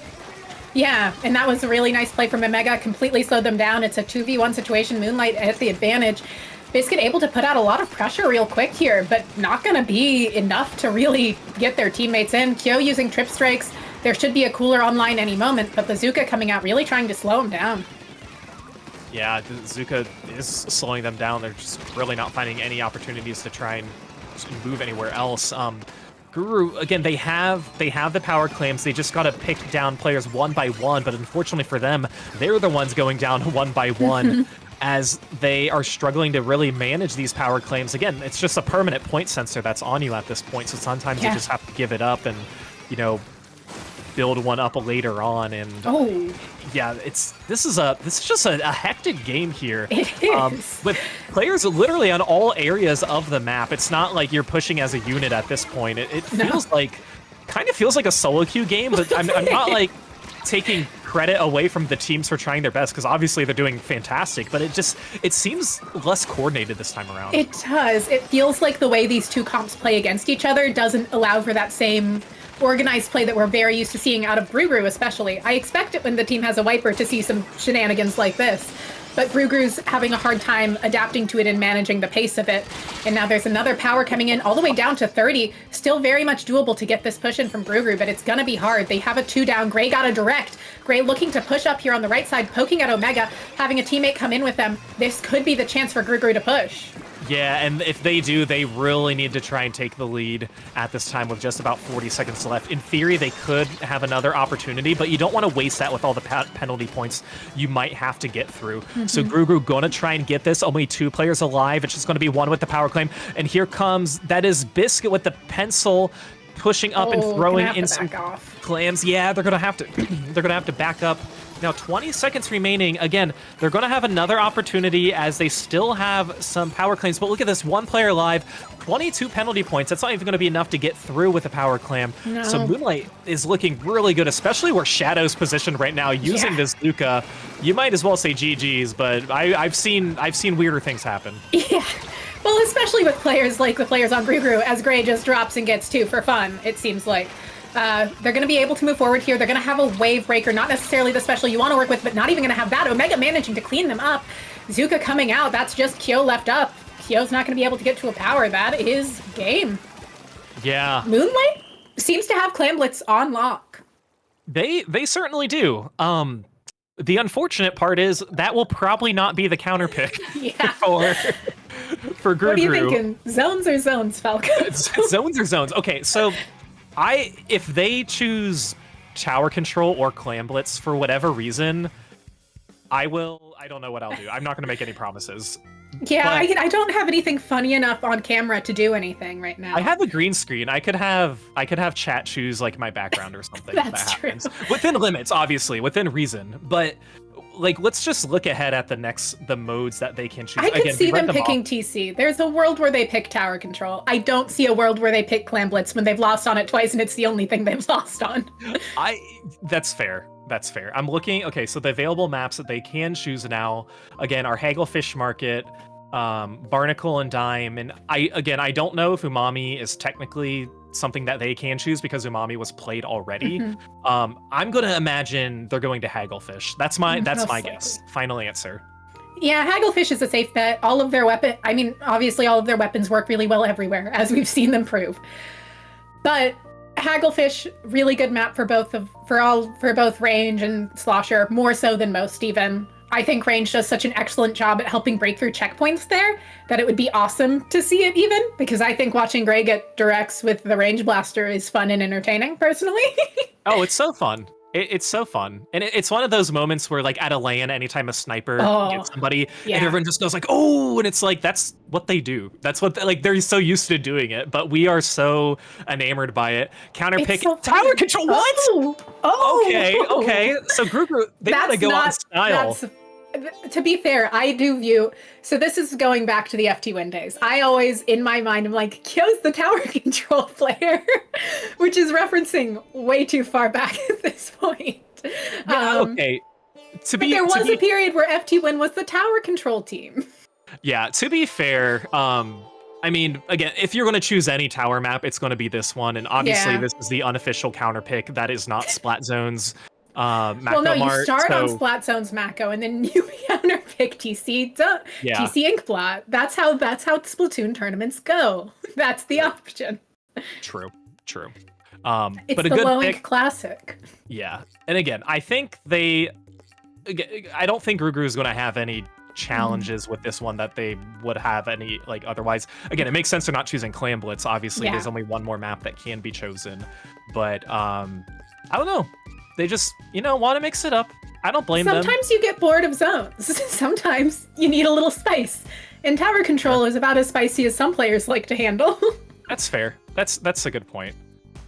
Yeah, and that was a really nice play from Omega. Completely slowed them down. It's a 2v1 situation. Moonlight at the advantage. Biscuit able to put out a lot of pressure real quick here, but not going to be enough to really get their teammates in. Kyo using trip strikes. There should be a cooler online any moment, but Bazooka coming out really trying to slow him down. Yeah, Zuka is slowing them down. They're just really not finding any opportunities to try and move anywhere else. Guru, again, they have the power claims. They just got to pick down players one by one, but unfortunately for them, they're the ones going down one by one as they are struggling to really manage these power claims. Again, it's just a permanent point sensor that's on you at this point, so sometimes you just have to give it up and, you know, build one up later on. And yeah, this is just a hectic game here. It is. With players literally on all areas of the map. It's not like you're pushing as a unit at this point. It feels like, kind of feels like a solo queue game, but I'm not like taking credit away from the teams for trying their best, because obviously they're doing fantastic, but it seems less coordinated this time around. It does. It feels like the way these two comps play against each other doesn't allow for that same organized play that we're very used to seeing out of Gru especially. I expect it when the team has a wiper to see some shenanigans like this, but Gru's having a hard time adapting to it and managing the pace of it. And now there's another power coming in all the way down to 30. Still very much doable to get this push in from Gru, but it's gonna be hard. They have a 2 down. Gray got a direct. Gray looking to push up here on the right side, poking at Omega, having a teammate come in with them. This could be the chance for Gru to push. Yeah, and if they do, they really need to try and take the lead at this time with just about 40 seconds left. In theory, they could have another opportunity, but you don't want to waste that with all the penalty points you might have to get through. So Gru going to try and get this. Only 2 players alive. It's just going to be 1 with the power claim. And here comes, that is Biscuit with the pencil, pushing up and throwing in some clams. Yeah, they're going to have to they're going to have to back up. Now, 20 seconds remaining. Again, they're going to have another opportunity as they still have some power claims. But look at this, 1 player alive, 22 penalty points. That's not even going to be enough to get through with a power clam. No. So Moonlight is looking really good, especially where Shadow's positioned right now. Using this Luca, you might as well say GG's, but I've seen weirder things happen. Yeah. Well, especially with players like the players on Gru, as Gray just drops and gets 2 for fun, it seems like. They're going to be able to move forward here. They're going to have a wave breaker, not necessarily the special you want to work with, but not even going to have that. Omega managing to clean them up. Zuka coming out. That's just Kyo left up. Kyo's not going to be able to get to a power. That is game. Yeah. Moonlight seems to have Clam Blitz on lock. They certainly do. The unfortunate part is that will probably not be the counter pick for Gru. What are you thinking? Zones or zones, Falco? Zones or zones. Okay, so if they choose tower control or clam blitz for whatever reason, I don't know what I'll do. I'm not going to make any promises. Yeah, I don't have anything funny enough on camera to do anything right now. I have a green screen. I could have chat choose like my background or something. That's that happens. true. Within limits, obviously, within reason. But like, let's just look ahead at the modes that they can choose. I can see them picking off. TC. There's a world where they pick tower control. I don't see a world where they pick Clam Blitz when they've lost on it twice and it's the only thing they've lost on. That's fair. That's fair. I'm looking. Okay, so the available maps that they can choose now, again, are Hagglefish Market, Barnacle and Dime, and I don't know if Umami is technically something that they can choose because Umami was played already. I'm gonna imagine they're going to Hagglefish. That's my guess. Final answer. Yeah, Hagglefish is a safe bet. All of their obviously all of their weapons work really well everywhere, as we've seen them prove. But Hagglefish, really good map for both range and slosher, more so than most even. I think range does such an excellent job at helping break through checkpoints there that it would be awesome to see it even, because I think watching Gray get directs with the range blaster is fun and entertaining, personally. Oh, it's so fun. It's so fun. And it's one of those moments where, like, at a LAN, anytime a sniper gets somebody, and everyone just goes like, oh, and it's like, that's what they do. That's what, they're so used to doing it, but we are so enamored by it. Counterpick, so tower control, what? Okay. So Gru, they gotta go on style. To be fair, I do view, so this is going back to the FT Win days. I always, in my mind, I'm like, Kyo's the tower control player, which is referencing way too far back at this point. Yeah, okay. There was a period where FT Win was the tower control team. Yeah, to be fair, I mean, again, if you're going to choose any tower map, it's going to be this one, and obviously this is the unofficial counter pick. That is not Splat Zones. Mako Well, no, you Mart, start on so- Splat Zone's Mako, and then you counterpick TC Inkblot. That's how Splatoon tournaments go. That's the option. True. It's but a the good low pick. ink classic. Yeah, and again, I don't think Gru is going to have any challenges with this one that they would have any like otherwise. Again, it makes sense they're not choosing Clan Blitz. Obviously, there's only one more map that can be chosen, but I don't know. They just want to mix it up. I don't blame them. Sometimes you get bored of zones. Sometimes you need a little spice, and tower control is about as spicy as some players like to handle. That's fair. That's a good point.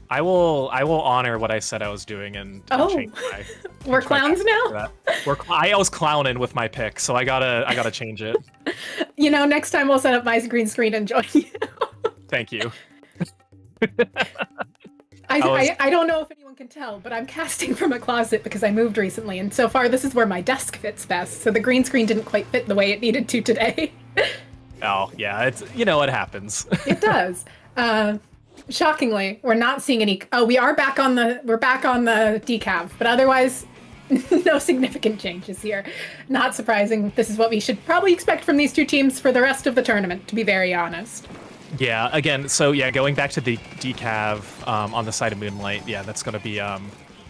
I will honor what I said I was doing and change my. We're clowns now. I was clowning with my pick, so I gotta change it. Next time we'll set up my green screen and join you. Thank you. I don't know if anyone can tell, but I'm casting from a closet because I moved recently, and so far this is where my desk fits best. So the green screen didn't quite fit the way it needed to today. Oh yeah, it's it happens. It does. Shockingly, we're not seeing any. Oh, we're back on the decav, but otherwise, no significant changes here. Not surprising. This is what we should probably expect from these two teams for the rest of the tournament, to be very honest. Yeah. Again, so going back to the decav on the side of Moonlight. Yeah, that's gonna be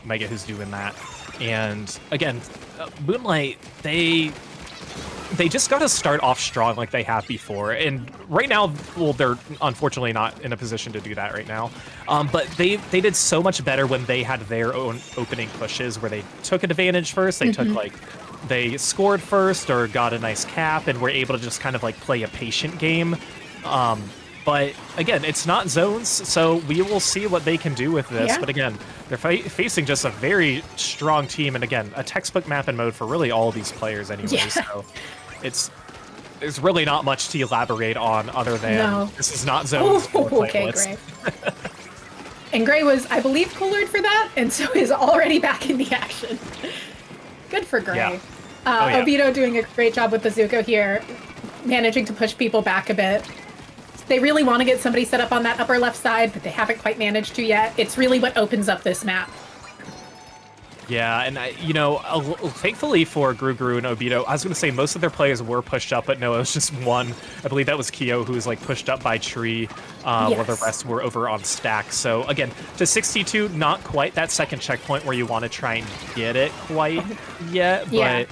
Mega who's doing that. And again, Moonlight, they just got to start off strong like they have before. And right now, well, they're unfortunately not in a position to do that right now. But they did so much better when they had their own opening pushes where they took advantage first. They took they scored first or got a nice cap and were able to just kind of like play a patient game. But again, it's not zones, so we will see what they can do with this. Yeah. But again, they're facing just a very strong team, and again, a textbook map and mode for really all of these players anyway. Yeah. So there's really not much to elaborate on other than this is not zones. Okay, Gray. And Gray was, I believe, colored for that, and so is already back in the action. Good for Gray. Yeah. Obito doing a great job with the Zuko here, managing to push people back a bit. They really want to get somebody set up on that upper left side, but they haven't quite managed to yet. It's really what opens up this map. Yeah, and thankfully for Gru and Obito, I was going to say most of their players were pushed up, but no, it was just one. I believe that was Kyo, who was like pushed up by Tree, while the rest were over on Stack. So again, to 62, not quite that second checkpoint where you want to try and get it quite yet, but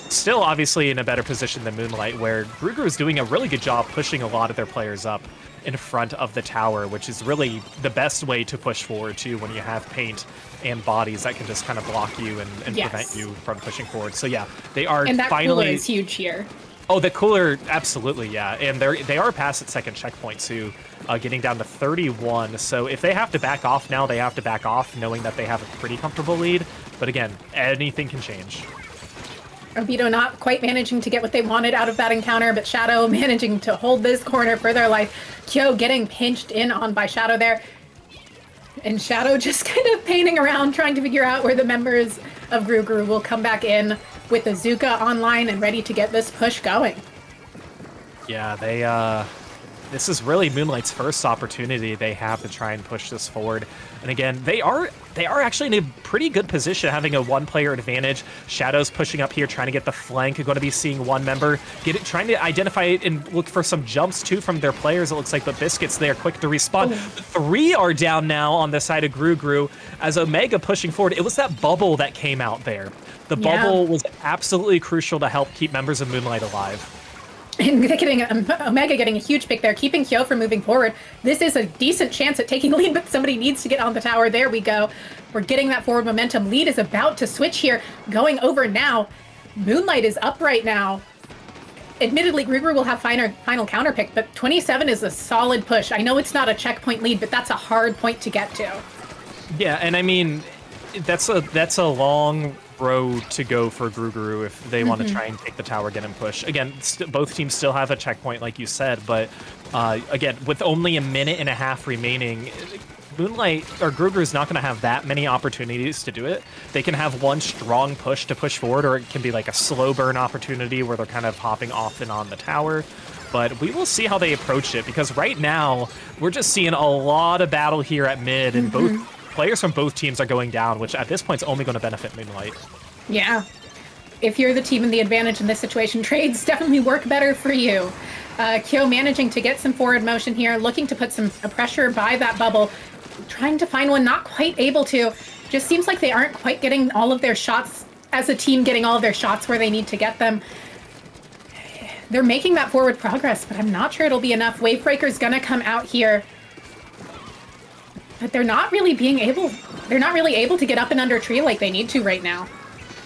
still obviously in a better position than Moonlight, where Gru is doing a really good job pushing a lot of their players up in front of the tower, which is really the best way to push forward too when you have paint and bodies that can just kind of block you and prevent you from pushing forward. So yeah, they are and that finally cooler is huge here. Oh, the cooler, absolutely, yeah. And they are past its second checkpoint too, getting down to 31. So if they have to back off now, they have to back off knowing that they have a pretty comfortable lead. But again, anything can change. Obito not quite managing to get what they wanted out of that encounter, but Shadow managing to hold this corner for their life. Kyo getting pinched in on by Shadow there. And Shadow just kind of painting around, trying to figure out where the members of Gru will come back in with Azuka online and ready to get this push going. Yeah, this is really Moonlight's first opportunity they have to try and push this forward. And again, they are actually in a pretty good position, having a one-player advantage. Shadow's pushing up here, trying to get the flank. Going to be seeing one member trying to identify it and look for some jumps too from their players. It looks like, but Biscuit's there, quick to respawn. 3 are down now on the side of Gru as Omega pushing forward. It was that bubble that came out there. The bubble was absolutely crucial to help keep members of Moonlight alive. And Omega getting a huge pick there, keeping Kyo from moving forward. This is a decent chance at taking lead, but somebody needs to get on the tower. There we go. We're getting that forward momentum. Lead is about to switch here, going over now. Moonlight is up right now. Admittedly, Gru will have final counter pick, but 27 is a solid push. I know it's not a checkpoint lead, but that's a hard point to get to. Yeah, and I mean, that's a long road to go for Gru if they want to try and take the tower again and push. Again, both teams still have a checkpoint, like you said, but again, with only a minute and a half remaining, Moonlight or Gru is not going to have that many opportunities to do it. They can have one strong push to push forward, or it can be like a slow burn opportunity where they're kind of hopping off and on the tower. But we will see how they approach it, because right now we're just seeing a lot of battle here at mid, and both players from both teams are going down, which at this point is only going to benefit Moonlight. Yeah. If you're the team in the advantage in this situation, trades definitely work better for you. Kyo managing to get some forward motion here, looking to put some pressure by that bubble, trying to find one, not quite able to. Just seems like they aren't quite getting all of their shots, as a team getting all of their shots where they need to get them. They're making that forward progress, but I'm not sure it'll be enough. Wavebreaker's gonna come out here. But they're not really able to get up and under tree like they need to right now.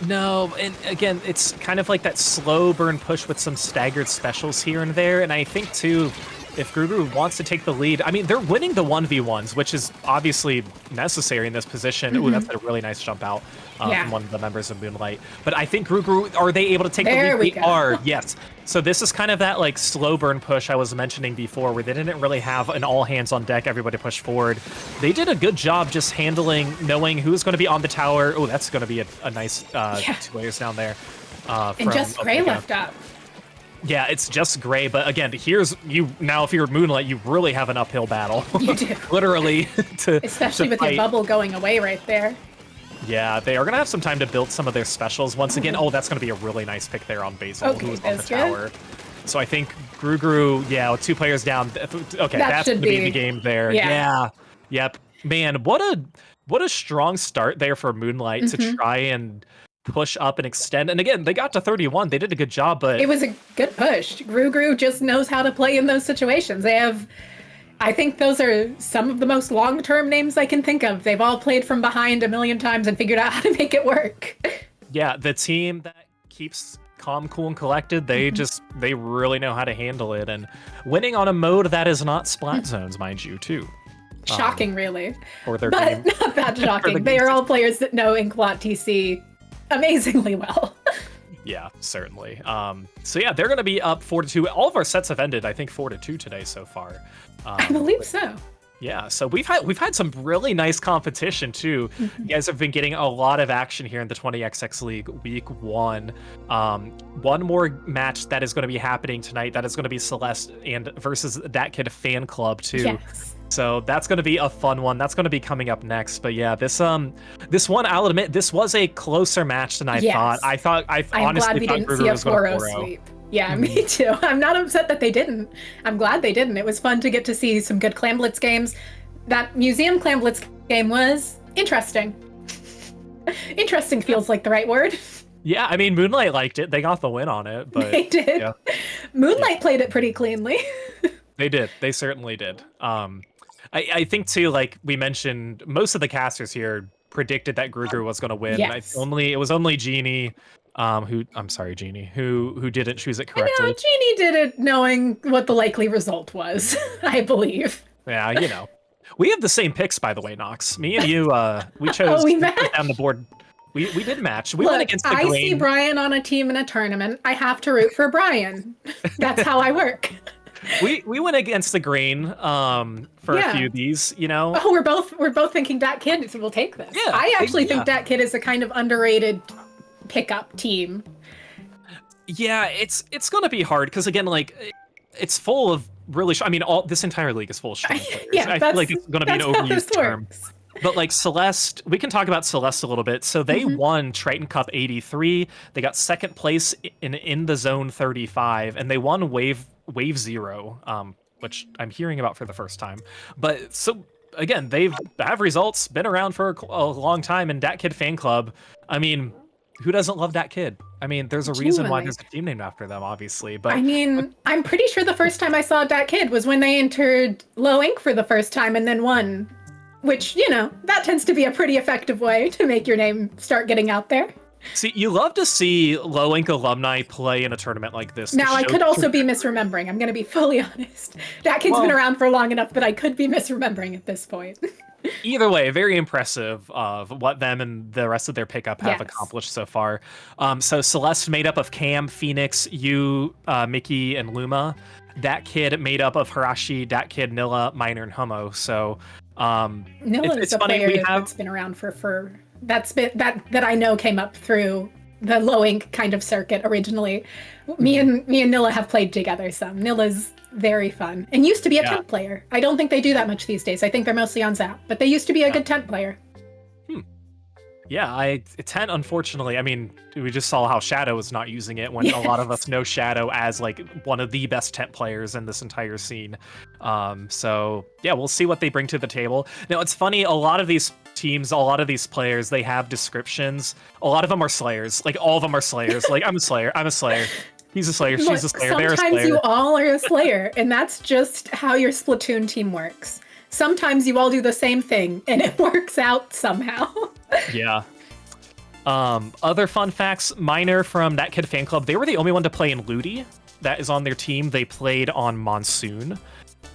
No, and again, it's kind of like that slow burn push with some staggered specials here and there, and I think too, if Guru wants to take the lead, I mean, they're winning the 1v1s, which is obviously necessary in this position. Ooh, that's a really nice jump out from one of the members of Moonlight. But I think Guru, are they able to take the lead? We are, yes. So this is kind of that like slow burn push I was mentioning before, where they didn't really have an all hands on deck, everybody push forward. They did a good job just handling, knowing who's going to be on the tower. Oh, that's going to be a nice 2 layers down there. And just Gray left up. Yeah, it's just Gray, but again, here's you now. If you're Moonlight, you really have an uphill battle. You do, literally. Especially with your bubble going away right there. Yeah, they are gonna have some time to build some of their specials once again. Oh, that's gonna be a really nice pick there on Basil, who's on the tower. So I think Gru, yeah, with 2 players down. Okay, that's gonna be the game there. Yeah. Yep. Man, what a strong start there for Moonlight to try and push up and extend. And again, they got to 31. They did a good job, but it was a good push. Gru just knows how to play in those situations. They have, I think those are some of the most long-term names I can think of. They've all played from behind a million times and figured out how to make it work. Yeah, the team that keeps calm, cool, and collected, they they really know how to handle it. And winning on a mode that is not Splat Zones, mind you, too. Shocking, really. Or their but game. Not that shocking. They are all players that know Inkblot TC amazingly well. Yeah, certainly. So yeah, they're going to be up 4-2. All of our sets have ended, I think, 4-2 today so far. I believe so. Yeah, so we've had some really nice competition too. You guys have been getting a lot of action here in the 20XX League Week 1. One more match that is going to be happening tonight. That is going to be Celeste and versus That Kid Fan Club too. Yes. So that's going to be a fun one. That's going to be coming up next. But yeah, this one, I'll admit, this was a closer match than I thought. I honestly thought Guru was going to 4-0 sweep. Yeah, me too. I'm not upset that they didn't. I'm glad they didn't. It was fun to get to see some good Clamblitz games. That Museum Clamblitz game was interesting. Interesting feels like the right word. Yeah, I mean, Moonlight liked it. They got the win on it. But they did. Yeah. Moonlight played it pretty cleanly. They did. They certainly did. I think too, like we mentioned, most of the casters here predicted that Guru was going to win. Yes. It was only Jeannie, who didn't choose it correctly. I know, Jeannie did it knowing what the likely result was, I believe. Yeah, we have the same picks, by the way, Nox. Me and you, we chose we to matched. put down the board. We did match. We Look, went against the I grain. see Brian on a team in a tournament. I have to root for Brian. That's how I work. We went against the grain for a few of these, Oh, we're both thinking Dat Kid will take this. Yeah, I actually think Dat Kid is a kind of underrated pickup team. Yeah, it's gonna be hard because again, like it's full of really. This entire league is full of strong players. Yeah, I feel like it's gonna be an overused term. Works. But like Celeste, we can talk about Celeste a little bit. So they won Triton Cup 83. They got second place in the zone 35, and they won Wave 0, which I'm hearing about for the first time. But so again, they have results, been around for a long time, and Dat Kid Fan Club. I mean, who doesn't love Dat Kid? I mean, there's a reason why there's a team named after them, obviously. But I mean, I'm pretty sure the first time I saw Dat Kid was when they entered Low Ink for the first time and then won. Which, that tends to be a pretty effective way to make your name start getting out there. See, you love to see Low Ink alumni play in a tournament like this. Now, I could also be misremembering. I'm going to be fully honest. Dat Kid's been around for long enough that I could be misremembering at this point. Either way, very impressive of what them and the rest of their pickup have accomplished so far. So Celeste made up of Cam, Phoenix, you, Mickey, and Luma. Dat Kid made up of Hirashi, Dat Kid, Nilla, Miner, and Homo. So Nilla is a player that's been around for that I know came up through the low ink kind of circuit originally. Me and Nilla have played together some. Nilla's very fun and used to be a tent player. I don't think they do that much these days. I think they're mostly on Zap, but they used to be a good tent player. Yeah, tent, unfortunately, I mean, we just saw how Shadow is not using it when a lot of us know Shadow as like one of the best tent players in this entire scene. So yeah, we'll see what they bring to the table. Now, it's funny, a lot of these teams, a lot of these players, they have descriptions. A lot of them are Slayers. Like, all of them are Slayers. Like, I'm a Slayer, I'm a Slayer. He's a Slayer, she's a Slayer, they're a Slayer. Sometimes you all are a Slayer, and that's just how your Splatoon team works. Sometimes you all do the same thing, and it works out somehow. Yeah. Other fun facts, Miner from That Kid Fan Club, they were the only one to play in Ludi. That is on their team. They played on Monsoon.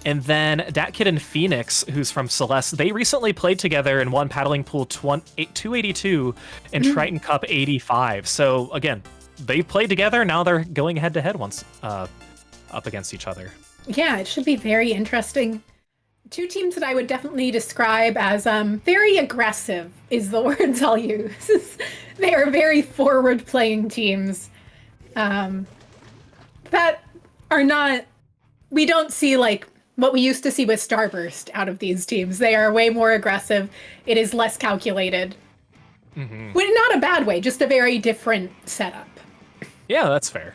And then Dat Kid and Phoenix, who's from Celeste, they recently played together and won Paddling Pool 282 and Triton Cup 85. So again, they played together. Now they're going head to head once up against each other. Yeah, it should be very interesting. Two teams that I would definitely describe as very aggressive is the words I'll use. They are very forward-playing teams that are not... We don't see like what we used to see with Starburst out of these teams. They are way more aggressive. It is less calculated. Well, not a bad way, just a very different setup. Yeah, that's fair.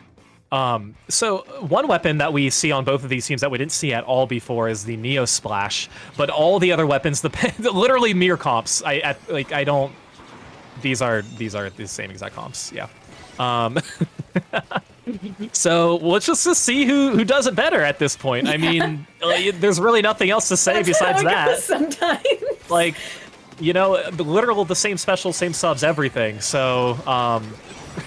So one weapon that we see on both of these teams that we didn't see at all before is the Neo Splash, but all the other weapons, literally mere comps. These are the same exact comps. Yeah. So let's just see who does it better at this point. I mean, there's really nothing else to say besides that. Sometimes. Like, literal the same special, same subs, everything. So,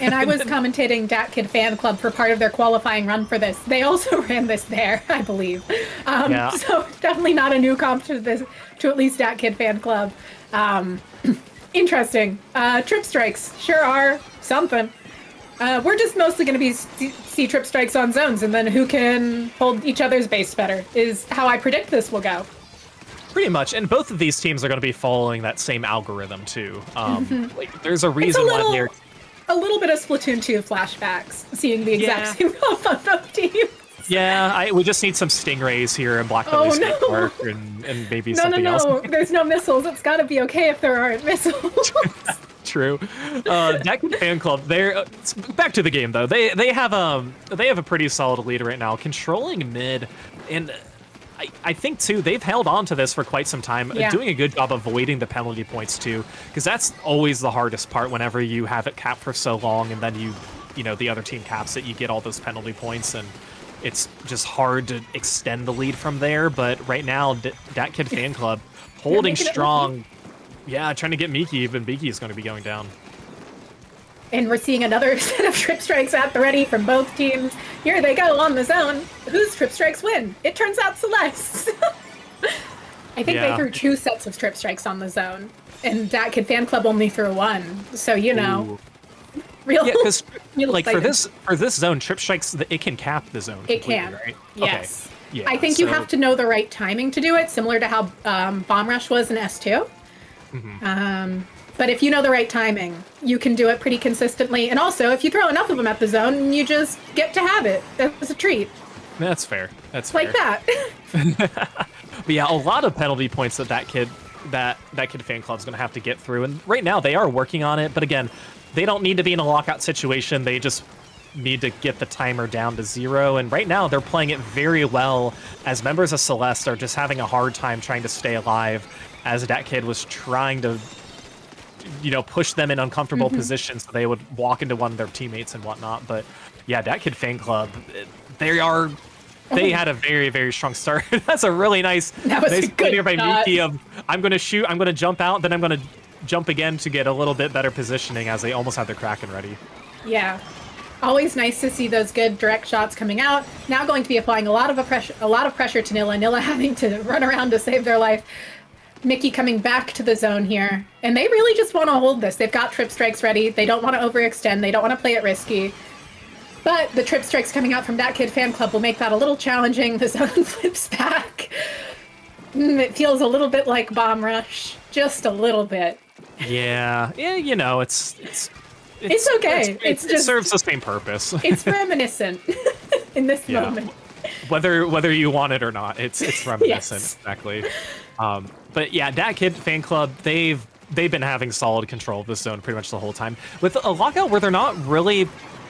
And I was commentating Dat Kid Fan Club for part of their qualifying run for this. They also ran this there, I believe. So definitely not a new comp to at least Dat Kid Fan Club. Interesting. Trip strikes sure are something. We're just mostly going to be see trip strikes on zones, and then who can hold each other's base better is how I predict this will go. Pretty much, and both of these teams are going to be following that same algorithm too. Like, there's a reason why they're... A little bit of Splatoon 2 flashbacks, seeing the exact same comp on both teams. Yeah, we just need some stingrays here and Black Belly Skateboard and maybe something else. No, there's no missiles. It's got to be okay if there aren't missiles. True. Dat Kid Fan Club. They're back to the game though. They have a pretty solid lead right now, controlling mid, and I think too they've held on to this for quite some time, doing a good job avoiding the penalty points too, because that's always the hardest part. Whenever you have it capped for so long, and then the other team caps it, you get all those penalty points, and it's just hard to extend the lead from there. But right now, Dat Kid Fan Club holding strong. Yeah, trying to get Miki, but Miki is going to be going down. And we're seeing another set of trip strikes at the ready from both teams. Here they go on the zone. Whose trip strikes win? It turns out Celeste. I think they threw 2 sets of trip strikes on the zone, and Dat Kid Fan Club only threw 1. So Ooh. Real. Yeah, because like excited. for this zone, trip strikes it can cap the zone. It can, right? yes. Okay. Yeah, I think you have to know the right timing to do it, similar to how Bomb Rush was in S2. But if you know the right timing, you can do it pretty consistently. And also, if you throw enough of them at the zone, you just get to have it. That's a treat. That's fair. That's like fair. that. But yeah, a lot of penalty points that Kid Fan Club's going to have to get through. And right now, they are working on it. But again, they don't need to be in a lockout situation. They just need to get the timer down to 0. And right now, they're playing it very well, as members of Celeste are just having a hard time trying to stay alive, as Dat Kid was trying to push them in uncomfortable positions so they would walk into one of their teammates and whatnot. But yeah, Dat Kid Fan Club, they had a very, very strong start. That's a really nice play here by Miki of, I'm going to shoot, I'm going to jump out, then I'm going to jump again to get a little bit better positioning, as they almost have their Kraken ready. Yeah. Always nice to see those good direct shots coming out. Now going to be applying a lot of pressure to Nilla. Nilla having to run around to save their life. Mickey coming back to the zone here. And they really just want to hold this. They've got trip strikes ready. They don't want to overextend. They don't want to play it risky. But the trip strikes coming out from Dat Kid Fan Club will make that a little challenging. The zone flips back. It feels a little bit like Bomb Rush. Just a little bit. Yeah, it's It's okay. It serves the same purpose. It's reminiscent in this moment. Whether you want it or not, it's reminiscent. Yes. Exactly. But yeah, Dat Kid fan club, they've been having solid control of this zone pretty much the whole time, with a lockout where they're not really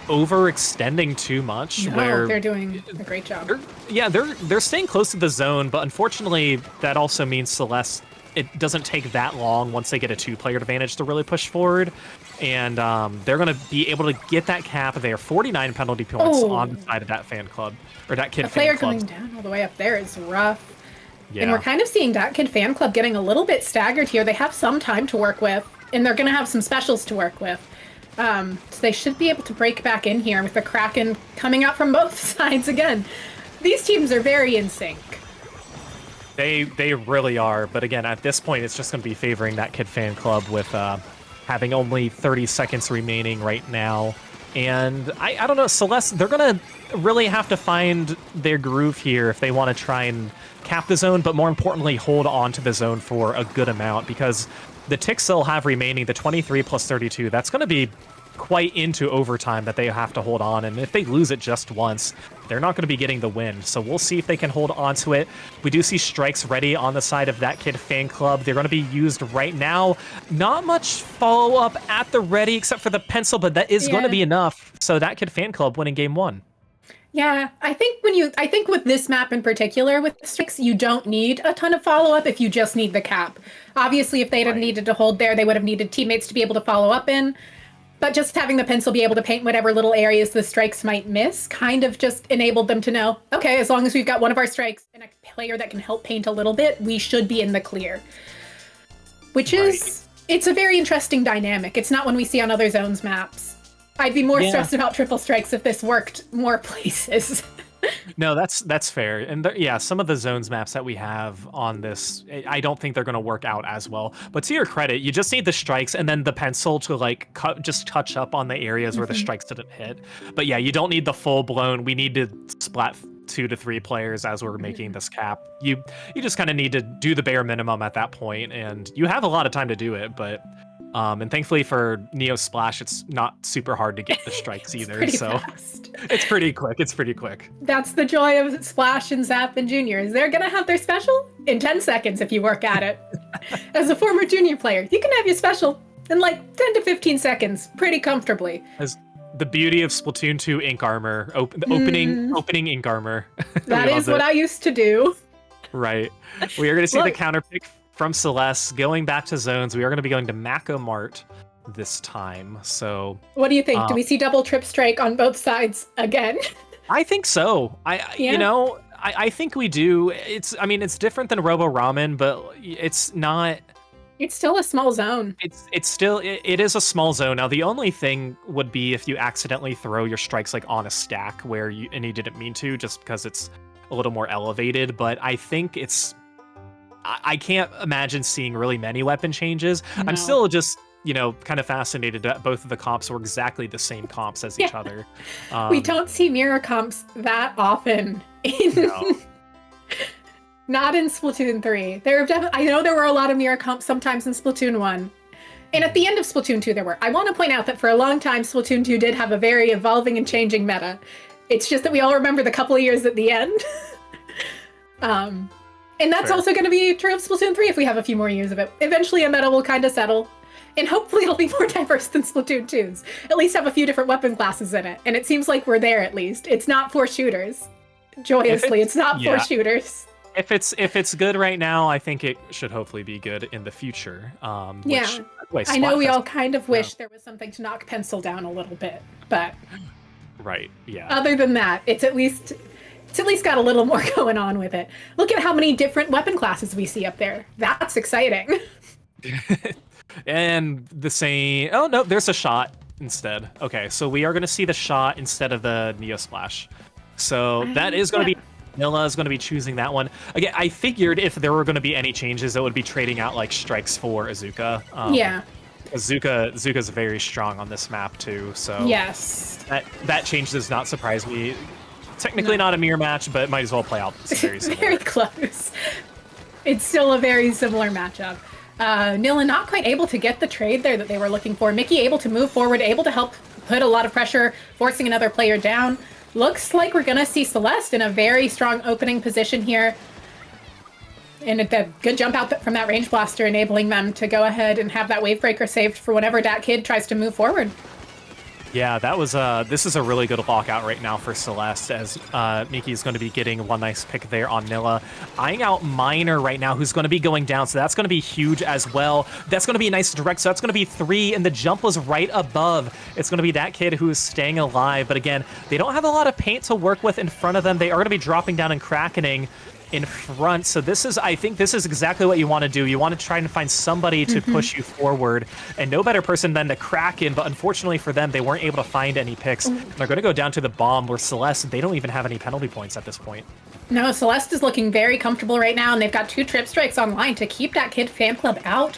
overextending too much. No, where they're doing a great job. They're staying close to the zone, but unfortunately, that also means Celeste. It doesn't take that long once they get a 2-player advantage to really push forward, and they're going to be able to get that cap. They are 49 penalty points on the side of that fan club, or that kid. A player fan club. going down all the way up there is rough. Yeah. And we're kind of seeing that kid fan club getting a little bit staggered here. They have some time to work with, and they're going to have some specials to work with. So they should be able to break back in here with the Kraken coming out from both sides again. These teams are very in sync. They really are, but again, at this point, it's just going to be favoring that kid fan club with having only 30 seconds remaining right now. And I don't know, Celeste, they're going to really have to find their groove here if they want to try and cap the zone, but more importantly, hold on to the zone for a good amount, because the ticks they'll have remaining, the 23 plus 32, that's going to be quite into overtime that they have to hold on, and if they lose it just once, they're not going to be getting the win. So we'll see if they can hold on to it. We do see strikes ready on the side of that kid fan club. They're going to be used right now. Not much follow-up at the ready except for the pencil, but that is going to be enough. So that kid fan club winning game 1. Yeah, I think with this map in particular, with strikes, you don't need a ton of follow-up if you just need the cap. Obviously, if they'd have needed to hold there, they would have needed teammates to be able to follow up in. But just having the pencil be able to paint whatever little areas the strikes might miss kind of just enabled them to know, okay, as long as we've got one of our strikes and a player that can help paint a little bit, we should be in the clear. Which is, it's a very interesting dynamic. It's not one we see on other zones maps. I'd be more stressed about triple strikes if this worked more places. No, that's fair. And some of the zones maps that we have on this, I don't think they're going to work out as well. But to your credit, you just need the strikes and then the pencil to like just touch up on the areas where the strikes didn't hit. But yeah, you don't need the full blown. We need to splat 2 to 3 players as we're making this cap. You just kind of need to do the bare minimum at that point, and you have a lot of time to do it. But and thankfully for Neo Splash, it's not super hard to get the strikes either. So fast. It's pretty quick. It's pretty quick. That's the joy of Splash and Zap and Junior. Is they're gonna have their special in 10 seconds if you work at it. As a former Junior player, you can have your special in like 10 to 15 seconds, pretty comfortably. As the beauty of Splatoon 2 ink armor, opening ink armor. That is what I used to do. Right. We are going to see the counter pick from Celeste going back to zones. We are going to be going to Mako Mart this time. So what do you think? Do we see double trip strike on both sides again? I think so. I think we do. It's different than Robo Ramen, but it's not. It's still a small zone. It is a small zone. Now the only thing would be if you accidentally throw your strikes like on a stack where you didn't mean to, just because it's a little more elevated. But I think I can't imagine seeing really many weapon changes. No. I'm still just kind of fascinated that both of the comps were exactly the same comps as each other. We don't see mirror comps that often Not in Splatoon 3. I know there were a lot of mirror comps sometimes in Splatoon 1. And at the end of Splatoon 2 there were. I want to point out that for a long time Splatoon 2 did have a very evolving and changing meta. It's just that we all remember the couple of years at the end. And that's also going to be true of Splatoon 3 if we have a few more years of it. Eventually a meta will kind of settle. And hopefully it'll be more diverse than Splatoon 2's. At least have a few different weapon classes in it. And it seems like we're there at least. It's not 4 shooters. Joyously, it's not 4 shooters. If it's good right now, I think it should hopefully be good in the future. I know we all kind of wish there was something to knock pencil down a little bit, but right, yeah. Other than that, it's at least got a little more going on with it. Look at how many different weapon classes we see up there. That's exciting. And the same. Oh no, there's a shot instead. Okay, so we are going to see the shot instead of the Neo Splash. So that is going to be. Nilla is going to be choosing that one. Again, I figured if there were going to be any changes, it would be trading out like strikes for Azuka. Azuka's very strong on this map too, so yes, that change does not surprise me. Technically not a mirror match, but it might as well play out very similar. Very close. It's still a very similar matchup. Nilla not quite able to get the trade there that they were looking for. Mickey able to move forward, able to help put a lot of pressure, forcing another player down. Looks like we're going to see Celeste in a very strong opening position here. And a good jump out from that range blaster, enabling them to go ahead and have that wave breaker saved for whenever that kid tries to move forward. Yeah, that was this is a really good lockout right now for Celeste, as Miki is going to be getting one nice pick there on Nilla. Eyeing out Miner right now, who's going to be going down, so that's going to be huge as well. That's going to be a nice direct, so that's going to be 3, and the jump was right above. It's going to be that kid who is staying alive, but again, they don't have a lot of paint to work with in front of them. They are going to be dropping down and crackening in front. So this is, I think this is exactly what you want to do. You want to try and find somebody to push you forward, and no better person than the Kraken, but unfortunately for them, they weren't able to find any picks. They're going to go down to the bomb, where Celeste, they don't even have any penalty points at this point. No, Celeste is looking very comfortable right now, and they've got 2 trip strikes online to keep that kid fan club out.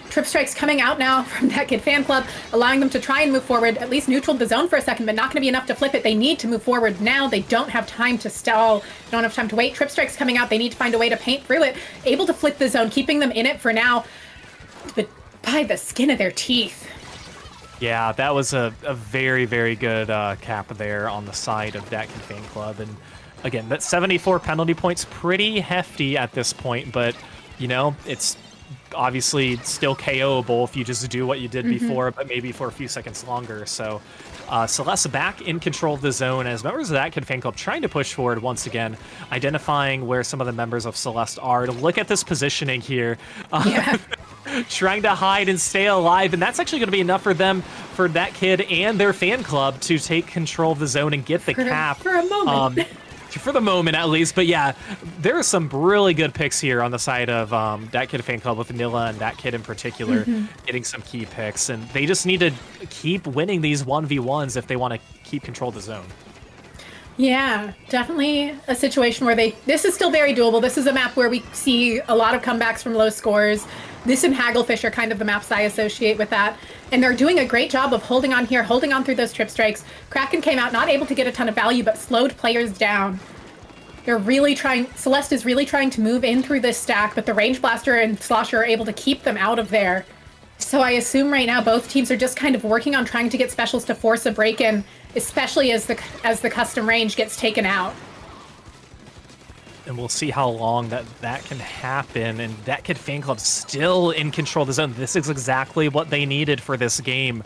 Trip strikes coming out now from that kid fan club, allowing them to try and move forward, at least neutral the zone for a second, but not going to be enough to flip it. They need to move forward now. They don't have time to stall. They don't have time to wait. Trip strikes coming out. They need to find a way to paint through it. Able to flip the zone, keeping them in it for now, but by the skin of their teeth. Yeah, that was a very, very good cap there on the side of that kid fan club. And again, that 74 penalty points, pretty hefty at this point, but you know, it's obviously still KOable if you just do what you did before, but maybe for a few seconds longer. So Celeste back in control of the zone as members of that kid fan club trying to push forward once again, identifying where some of the members of Celeste are. To look at this positioning here, trying to hide and stay alive, and that's actually going to be enough for them, for that kid and their fan club, to take control of the zone and get the cap. For a moment. For the moment, at least. But yeah, there are some really good picks here on the side of that kid fan club, with Nilla and that kid in particular getting some key picks. And they just need to keep winning these 1v1s if they want to keep control of the zone. Yeah, definitely a situation where this is still very doable. This is a map where we see a lot of comebacks from low scores. This and Hagglefish are kind of the maps I associate with that. And they're doing a great job of holding on here, holding on through those trip strikes. Kraken came out not able to get a ton of value, but slowed players down. They're really trying, Celeste is really trying to move in through this stack, but the Range Blaster and Slosher are able to keep them out of there. So I assume right now both teams are just kind of working on trying to get specials to force a break-in, especially as the custom range gets taken out. And we'll see how long that can happen. And that kid fan club still in control of the zone. This is exactly what they needed for this game,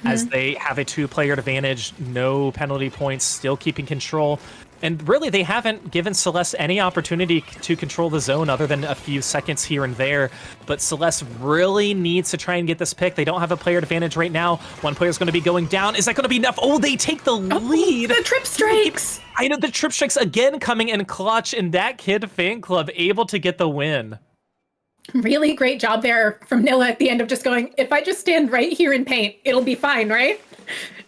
as they have a 2-player advantage, no penalty points, still keeping control. And really, they haven't given Celeste any opportunity to control the zone other than a few seconds here and there. But Celeste really needs to try and get this pick. They don't have a player advantage right now. One player's going to be going down. Is that going to be enough? Oh, they take the lead. The trip strikes! I know, the trip strikes again coming in clutch, and that kid fan club able to get the win. Really great job there from Nilla at the end of just going, if I just stand right here and paint, it'll be fine, right?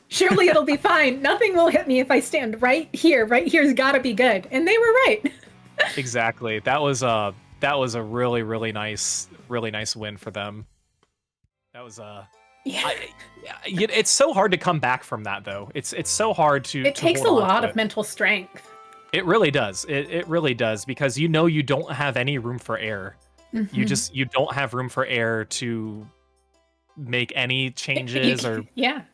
Surely it'll be fine. Nothing will hit me if I stand right here. Right here's gotta be good. And they were right. Exactly. That was a really, really nice win for them. That was it's so hard to come back from that, though. It's so hard to. It takes a lot of mental strength. It really does. It really does, because you know you don't have any room for error. You don't have room for error to make any changes or yeah.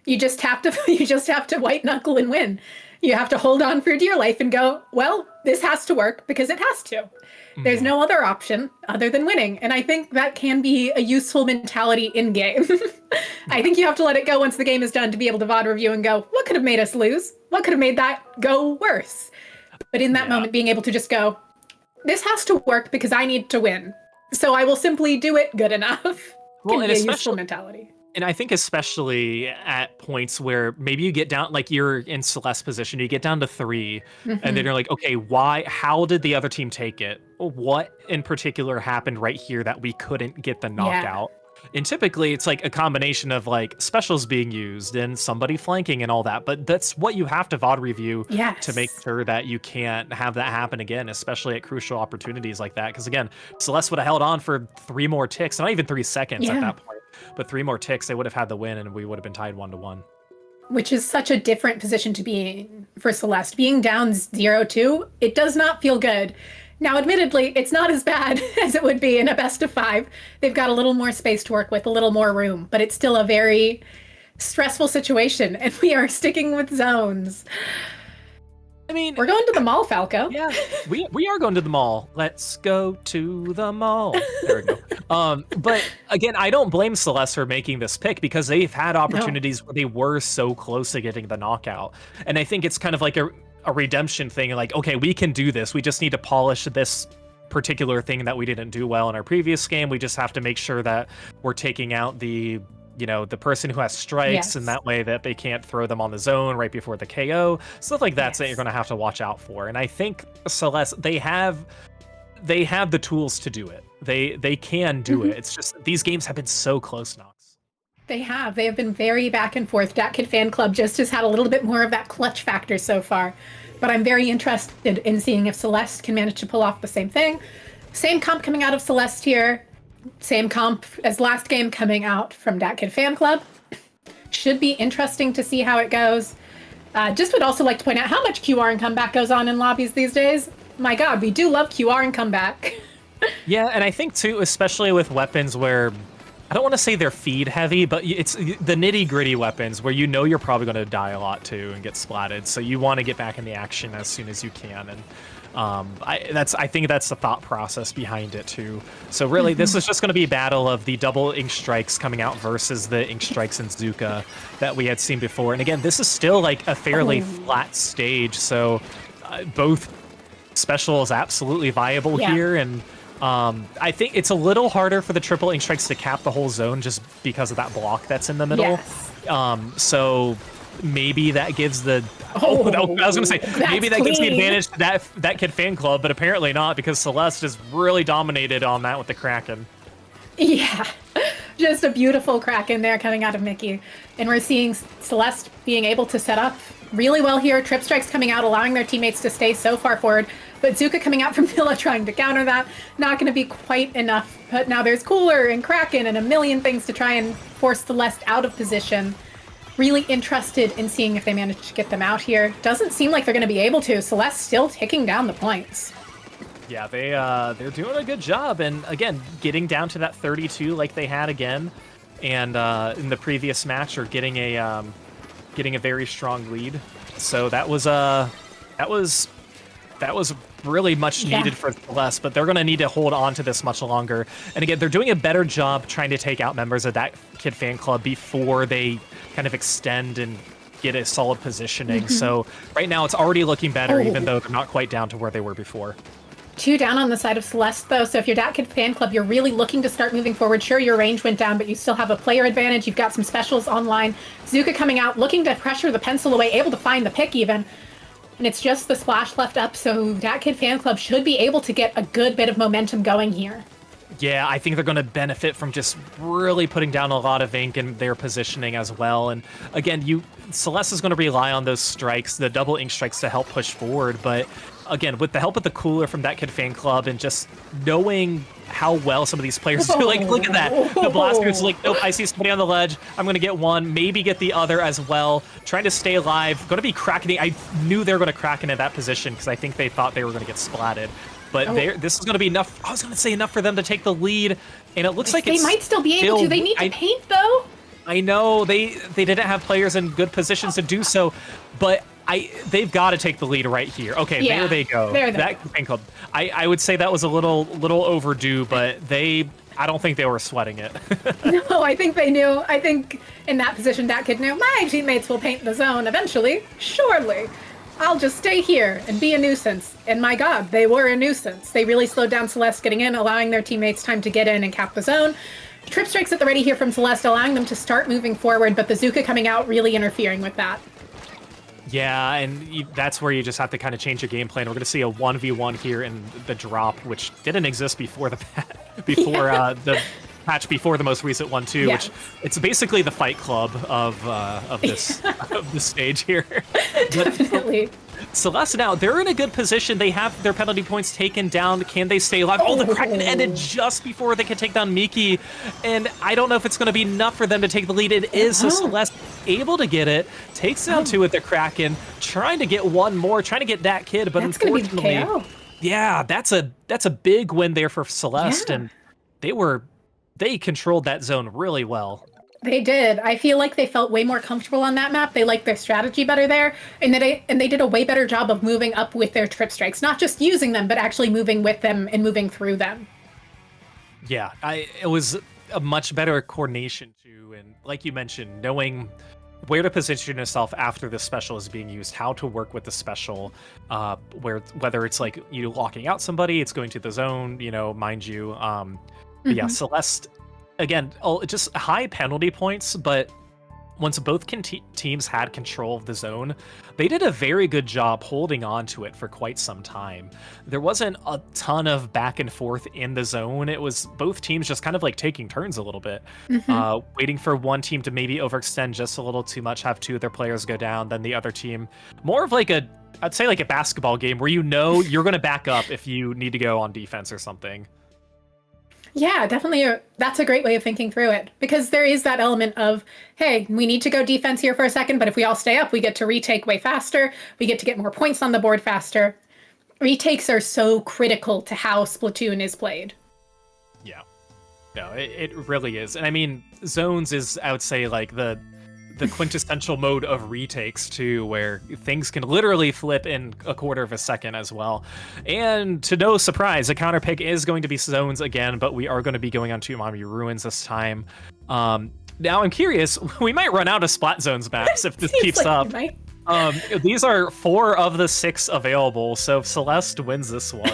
You just have to white knuckle and win. You have to hold on for dear life and go, well, this has to work because it has to. There's no other option other than winning. And I think that can be a useful mentality in game. I think you have to let it go once the game is done to be able to VOD review and go, what could have made us lose? What could have made that go worse? But in that moment, being able to just go, this has to work because I need to win. So I will simply do it good enough. Well, can and be a useful mentality. And I think especially at points where maybe you get down, like you're in Celeste's position, you get down to 3, and then you're like, okay, how did the other team take it? What in particular happened right here that we couldn't get the knockout? And typically it's like a combination of like specials being used and somebody flanking and all that, but that's what you have to VOD review to make sure that you can't have that happen again, especially at crucial opportunities like that. Because again, Celeste would have held on for 3 more ticks, not even 3 seconds at that point, but 3 more ticks, they would have had the win and we would have been tied 1-1. Which is such a different position to be in for Celeste. Being down 0-2, it does not feel good. Now, admittedly, it's not as bad as it would be in a best of 5. They've got a little more space to work with, a little more room, but it's still a very stressful situation, and we are sticking with zones. I mean, we're going to the mall, Falco. Yeah, we are going to the mall. Let's go to the mall. There we go. But again, I don't blame Celeste for making this pick because they've had opportunities where they were so close to getting the knockout. And I think it's kind of like a redemption thing. Like, okay, we can do this. We just need to polish this particular thing that we didn't do well in our previous game. We just have to make sure that we're taking out the person who has strikes, and that way that they can't throw them on the zone right before the KO. Stuff like that that you're going to have to watch out for. And I think Celeste, they have the tools to do it. They can do it. It's just these games have been so close, Nox. They have been very back and forth. Dat Kid fan club just has had a little bit more of that clutch factor so far. But I'm very interested in seeing if Celeste can manage to pull off the same thing. Same comp coming out of Celeste here. Same comp as last game coming out from Dat Kid fan club. Should be interesting to see how it goes. Just would also like to point out how much QR and comeback goes on in lobbies these days. My God, we do love QR and comeback. Yeah, and I think too, especially with weapons where, I don't want to say they're feed heavy, but it's the nitty gritty weapons where you're probably going to die a lot too and get splatted. So you want to get back in the action as soon as you can. And I think that's the thought process behind it too. So really, this is just going to be a battle of the double ink strikes coming out versus the ink strikes in Zuka that we had seen before. And again, this is still like a fairly flat stage, so both specials absolutely viable here. And I think it's a little harder for the triple ink strikes to cap the whole zone just because of that block that's in the middle. So maybe that gives the I was gonna say maybe that gives the advantage to that Kid fan club, but apparently not, because Celeste is really dominated on that with the Kraken. Yeah, just a beautiful Kraken there coming out of Mickey, and we're seeing Celeste being able to set up really well here. Trip strikes coming out, allowing their teammates to stay so far forward, but Zuka coming out from Villa trying to counter that. Not going to be quite enough, but now there's Cooler and Kraken and a million things to try and force Celeste out of position. Really interested in seeing if they manage to get them out here. Doesn't seem like they're going to be able to. Celeste still taking down the points. Yeah, they're doing a good job, and again, getting down to that 32 like they had again, and in the previous match, or getting a very strong lead. So that was really much needed for Celeste, but they're going to need to hold on to this much longer. And again, they're doing a better job trying to take out members of that Kid fan club before they kind of extend and get a solid positioning. So right now it's already looking better, even though they're not quite down to where they were before. 2 down on the side of Celeste, though. So if you're Dat Kid fan club, you're really looking to start moving forward. Sure, your range went down, but you still have a player advantage. You've got some specials online. Zuka coming out, looking to pressure the pencil away, able to find the pick even. And it's just the splash left up, so Dat Kid fan club should be able to get a good bit of momentum going here. Yeah, I think they're going to benefit from just really putting down a lot of ink in their positioning as well. And again, Celeste is going to rely on those strikes, the double ink strikes, to help push forward. But again, with the help of the Cooler from Dat Kid fan club and just knowing how well some of these players do, like, look at that. The Blaster's like, nope, I see somebody on the ledge. I'm going to get one, maybe get the other as well. Trying to stay alive. Going to be cracking. I knew they were going to crack into that position because I think they thought they were going to get splatted. But this is going to be enough. I was going to say enough for them to take the lead, and it looks like they might still be able to. They need to paint, though. I know they didn't have players in good positions to do so, but they've got to take the lead right here. Okay, there they go. That fan club. I would say that was a little overdue, but I don't think they were sweating it. No, I think they knew. I think in that position, Dat Kid knew my teammates will paint the zone eventually. Surely. I'll just stay here and be a nuisance. And my God, they were a nuisance. They really slowed down Celeste getting in, allowing their teammates time to get in and cap the zone. Trip strikes at the ready here from Celeste, allowing them to start moving forward, but the Zuka coming out really interfering with that. Yeah, and that's where you just have to kind of change your game plan. We're going to see a 1v1 here in the drop, which didn't exist before the patch before the most recent one too, which it's basically the Fight Club of this of this stage here. Definitely. Celeste now, they're in a good position. They have their penalty points taken down. Can they stay alive? Oh, the Kraken ended just before they could take down Miki, and I don't know if it's going to be enough for them to take the lead. It is, so Celeste able to get it, takes down 2 with the Kraken, trying to get one more, trying to get that kid, but that's unfortunately, Yeah, that's a big win there for Celeste, Yeah. and they controlled that zone really well. They did. I feel like they felt way more comfortable on that map. They liked their strategy better there, and they did a way better job of moving up with their trip strikes, not just using them, but actually moving with them and moving through them. Yeah, it was a much better coordination too, and like you mentioned, knowing where to position yourself after the special is being used, how to work with the special, whether it's like you locking out somebody, it's going to the zone, mind you. But yeah, Celeste, again, just high penalty points, but once both teams had control of the zone, they did a very good job holding on to it for quite some time. There wasn't a ton of back and forth in the zone. It was both teams just kind of like taking turns a little bit, waiting for one team to maybe overextend just a little too much, have two of their players go down, then the other team. More of like I'd say like a basketball game where you're going to back up if you need to go on defense or something. Yeah, definitely. That's a great way of thinking through it, because there is that element of, hey, we need to go defense here for a second, but if we all stay up, we get to retake way faster. We get to get more points on the board faster. Retakes are so critical to how Splatoon is played. Yeah. No, it really is. And I mean, zones is, I would say, like the quintessential mode of retakes too, where things can literally flip in a quarter of a second as well. And to no surprise, a counter pick is going to be zones again, but we are going to be going on to Umami Ruins this time. Now I'm curious, we might run out of Splat Zones maps if this keeps up. These are 4 of the 6 available, so if Celeste wins this one,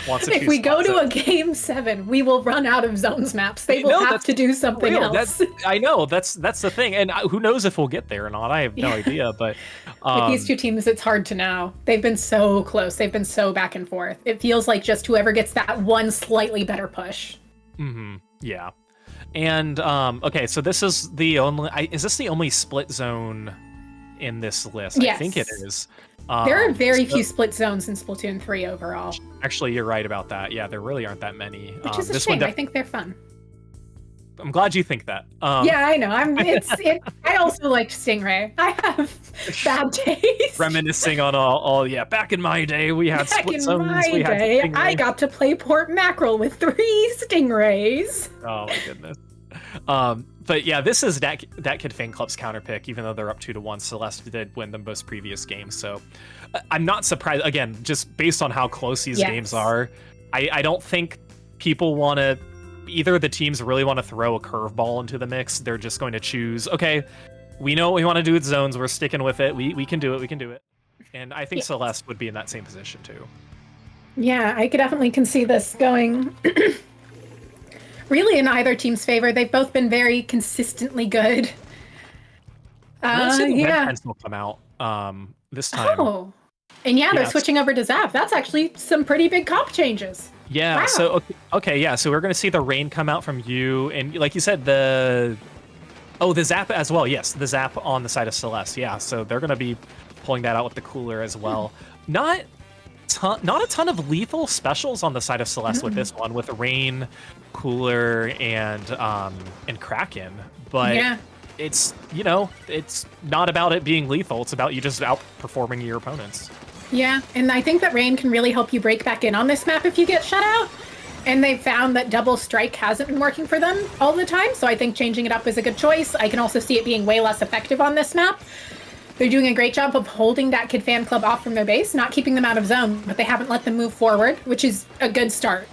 if we go to a game 7, we will run out of zones maps. They will have to do something else. I know, that's the thing, and who knows if we'll get there or not. I have no idea, but with these two teams, it's hard to know. They've been so close. They've been so back and forth. It feels like just whoever gets that one slightly better push. Yeah. And okay, so this is the only. Is this the only split zone in this list? Yes. I think it is. There are very few split zones in Splatoon 3 overall. Actually, you're right about that. Yeah, there really aren't that many. Which is a shame. I think they're fun. I'm glad you think that. Yeah, I know. I also liked Stingray. I have bad taste. Reminiscing on all. Yeah, back in my day, we had split zones. Back in my day, I got to play Port Mackerel with 3 Stingrays. Oh my goodness. But yeah, this is that Kid Fan Club's counter pick, even though they're up 2-1. Celeste did win the most previous games, so I'm not surprised. Again, just based on how close these games are, I don't think people want to. Either the teams really want to throw a curveball into the mix. They're just going to choose. Okay, we know what we want to do with zones. We're sticking with it. We can do it. We can do it. And I think Celeste would be in that same position too. Yeah, I could definitely can see this going. Really in either team's favor. They've both been very consistently good. Let's see the red pencil come out this time. Oh, and they're switching over to Zap. That's actually some pretty big comp changes. Yeah, wow. So okay, yeah, so we're going to see the rain come out from you, and like you said, the Zap as well. Yes, the Zap on the side of Celeste. Yeah, so they're going to be pulling that out with the cooler as well. Not a ton of lethal specials on the side of Celeste with this one, with rain, cooler, and Kraken, but it's it's not about it being lethal. It's about you just outperforming your opponents. Yeah, and I think that rain can really help you break back in on this map if you get shut out. And they've found that double strike hasn't been working for them all the time, so I think changing it up is a good choice. I can also see it being way less effective on this map. They're doing a great job of holding that Kid Fan Club off from their base, not keeping them out of zone, but they haven't let them move forward, which is a good start.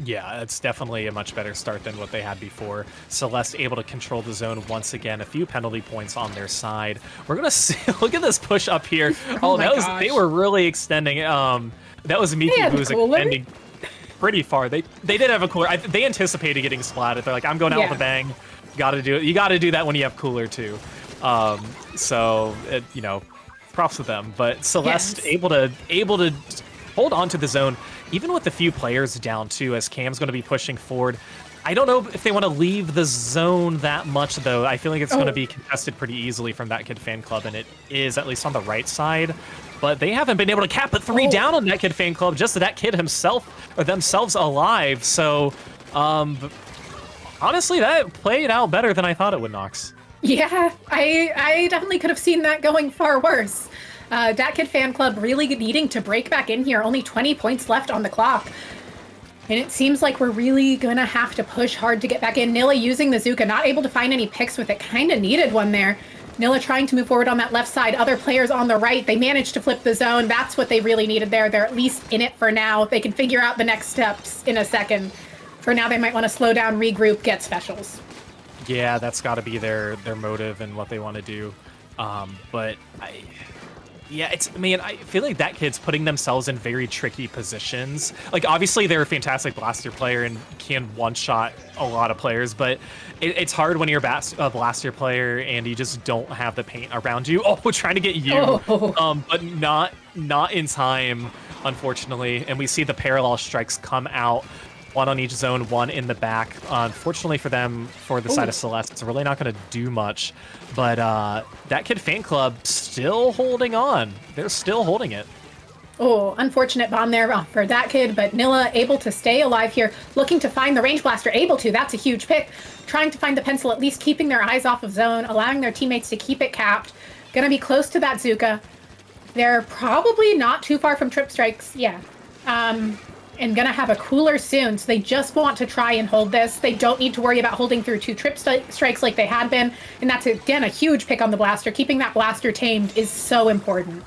Yeah, it's definitely a much better start than what they had before. Celeste able to control the zone once again. A few penalty points on their side. We're gonna see. Look at this push up here. They were really extending. That was Miki who was extending pretty far. They did have a cooler. They anticipated getting splatted. They're like, I'm going out with a bang. You gotta do it. You gotta do that when you have cooler too. Props to them. But Celeste able to hold on to the zone, even with a few players down too, as Cam's going to be pushing forward. I don't know if they want to leave the zone that much, though. I feel like it's going to be contested pretty easily from that Kid Fan Club, and it is, at least on the right side. But they haven't been able to cap it 3 down on that Kid Fan Club, just that kid himself, or themselves alive. So, honestly, that played out better than I thought it would, Nox. Yeah, I definitely could have seen that going far worse. Dat Kid Fan Club really needing to break back in here. Only 20 points left on the clock. And it seems like we're really going to have to push hard to get back in. Nilla using the Zuka, not able to find any picks with it. Kind of needed one there. Nilla trying to move forward on that left side. Other players on the right. They managed to flip the zone. That's what they really needed there. They're at least in it for now. They can figure out the next steps in a second. For now, they might want to slow down, regroup, get specials. Yeah, that's got to be their motive and what they want to do. Yeah, I feel like that kid's putting themselves in very tricky positions. Like, obviously, they're a fantastic blaster player and can one-shot a lot of players, but it's hard when you're a blaster player and you just don't have the paint around you. Oh, trying to get you, but not in time, unfortunately. And we see the parallel strikes come out. One on each zone, one in the back. Unfortunately for them, for the side of Celeste, it's really not going to do much. But that Kid Fan Club still holding on. They're still holding it. Oh, unfortunate bomb there for that kid, but Nilla able to stay alive here, looking to find the range blaster, able to. That's a huge pick. Trying to find the pencil, at least keeping their eyes off of zone, allowing their teammates to keep it capped. Gonna be close to that Zuka. They're probably not too far from trip strikes. Yeah. And gonna have a cooler soon, so they just want to try and hold this. They don't need to worry about holding through 2 trip strikes like they had been, and that's again a huge pick on the blaster. Keeping that blaster tamed is so important.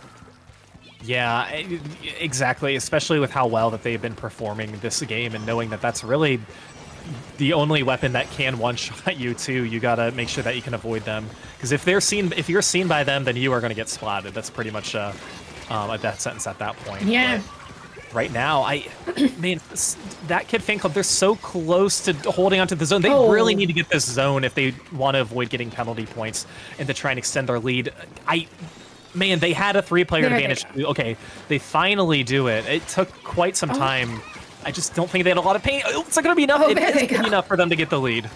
Yeah, exactly, especially with how well that they've been performing this game, and knowing that that's really the only weapon that can one-shot you too. You gotta make sure that you can avoid them, because if you're seen by them, then you are gonna get splatted. That's pretty much a death sentence at that point. Yeah. But right now, that Kid Fan Club, they're so close to holding onto the zone. They really need to get this zone if they want to avoid getting penalty points and to try and extend their lead. They had a 3-player advantage. Okay, they finally do it. It took quite some time. I just don't think they had a lot of pain. It's not going to be enough. It's enough for them to get the lead.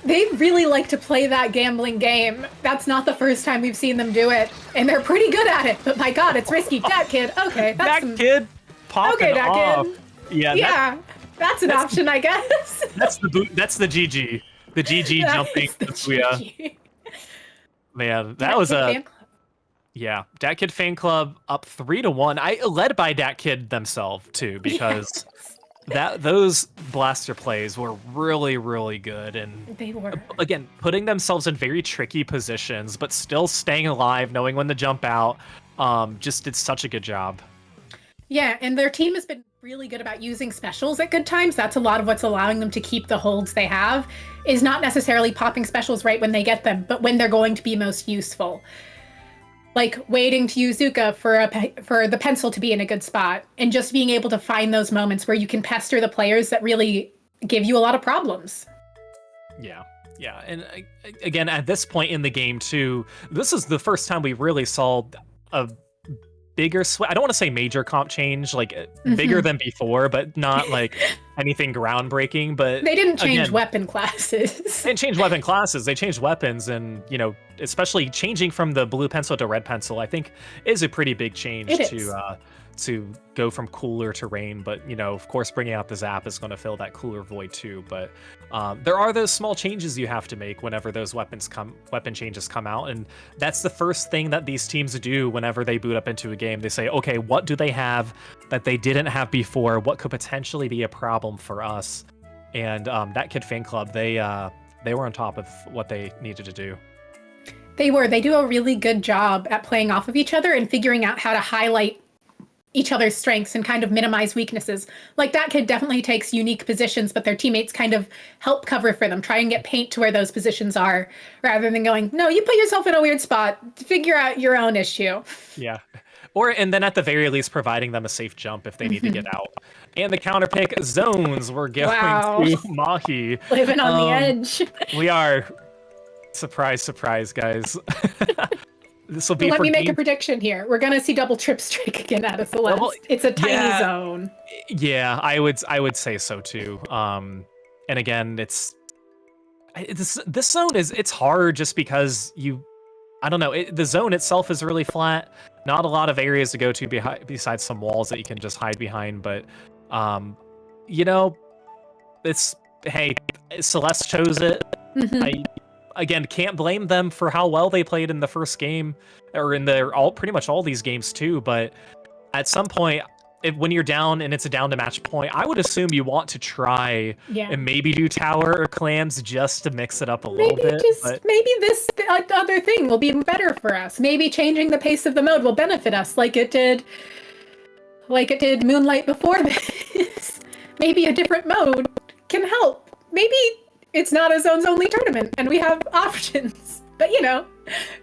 They really like to play that gambling game. That's not the first time we've seen them do it, and they're pretty good at it. But my God, it's risky. Dat Kid, okay, that's that kid popping off. Yeah, that's an option, I guess. That's the GG. The GG jumping. The Man, that was a. Yeah, Dat Kid Fan Club up 3-1. Led by Dat Kid themselves too, because those blaster plays were really, really good, and they were again putting themselves in very tricky positions, but still staying alive, knowing when to jump out. Just did such a good job. Yeah, and their team has been really good about using specials at good times. That's a lot of what's allowing them to keep the holds they have, is not necessarily popping specials right when they get them, but when they're going to be most useful. Like waiting to use Zuka for the pencil to be in a good spot, and just being able to find those moments where you can pester the players that really give you a lot of problems. Yeah, and again, at this point in the game too, this is the first time we really saw a bigger I don't want to say major comp change, like bigger than before, but not like anything groundbreaking. But they didn't change weapon classes. They didn't change weapon classes. They changed weapons, and especially changing from the blue pencil to red pencil, I think is a pretty big change to go from cooler to rain. But of course, bringing out the zap is going to fill that cooler void too. But there are those small changes you have to make whenever those weapon changes come out, and that's the first thing that these teams do whenever they boot up into a game. They say, okay, what do they have that they didn't have before? What could potentially be a problem for us? And that Kid Fan Club, they were on top of what they needed to do. They do a really good job at playing off of each other and figuring out how to highlight each other's strengths and kind of minimize weaknesses. Like that kid definitely takes unique positions, but their teammates kind of help cover for them, try and get paint to where those positions are, rather than going, no, you put yourself in a weird spot, figure out your own issue. Yeah. And then at the very least, providing them a safe jump if they need to get out. And the counter pick zones, we're going to Mahi. Living on the edge. We are. Surprise, surprise, guys. This will be. Let me make a prediction here. We're gonna see double trip strike again out of Celeste. It's a tiny zone. Yeah, I would say so too. And again, this zone it's hard just because I don't know. The zone itself is really flat. Not a lot of areas to go to besides some walls that you can just hide behind. But Celeste chose it. again, can't blame them for how well they played in the first game, or in pretty much all these games too. But at some point, when you're down and it's a down to match point, I would assume you want to try and maybe do tower or clams just to mix it up a little bit. Maybe this other thing will be better for us. Maybe changing the pace of the mode will benefit us, like it did Moonlight before this. Maybe a different mode can help. Maybe it's not a zones only tournament and we have options. But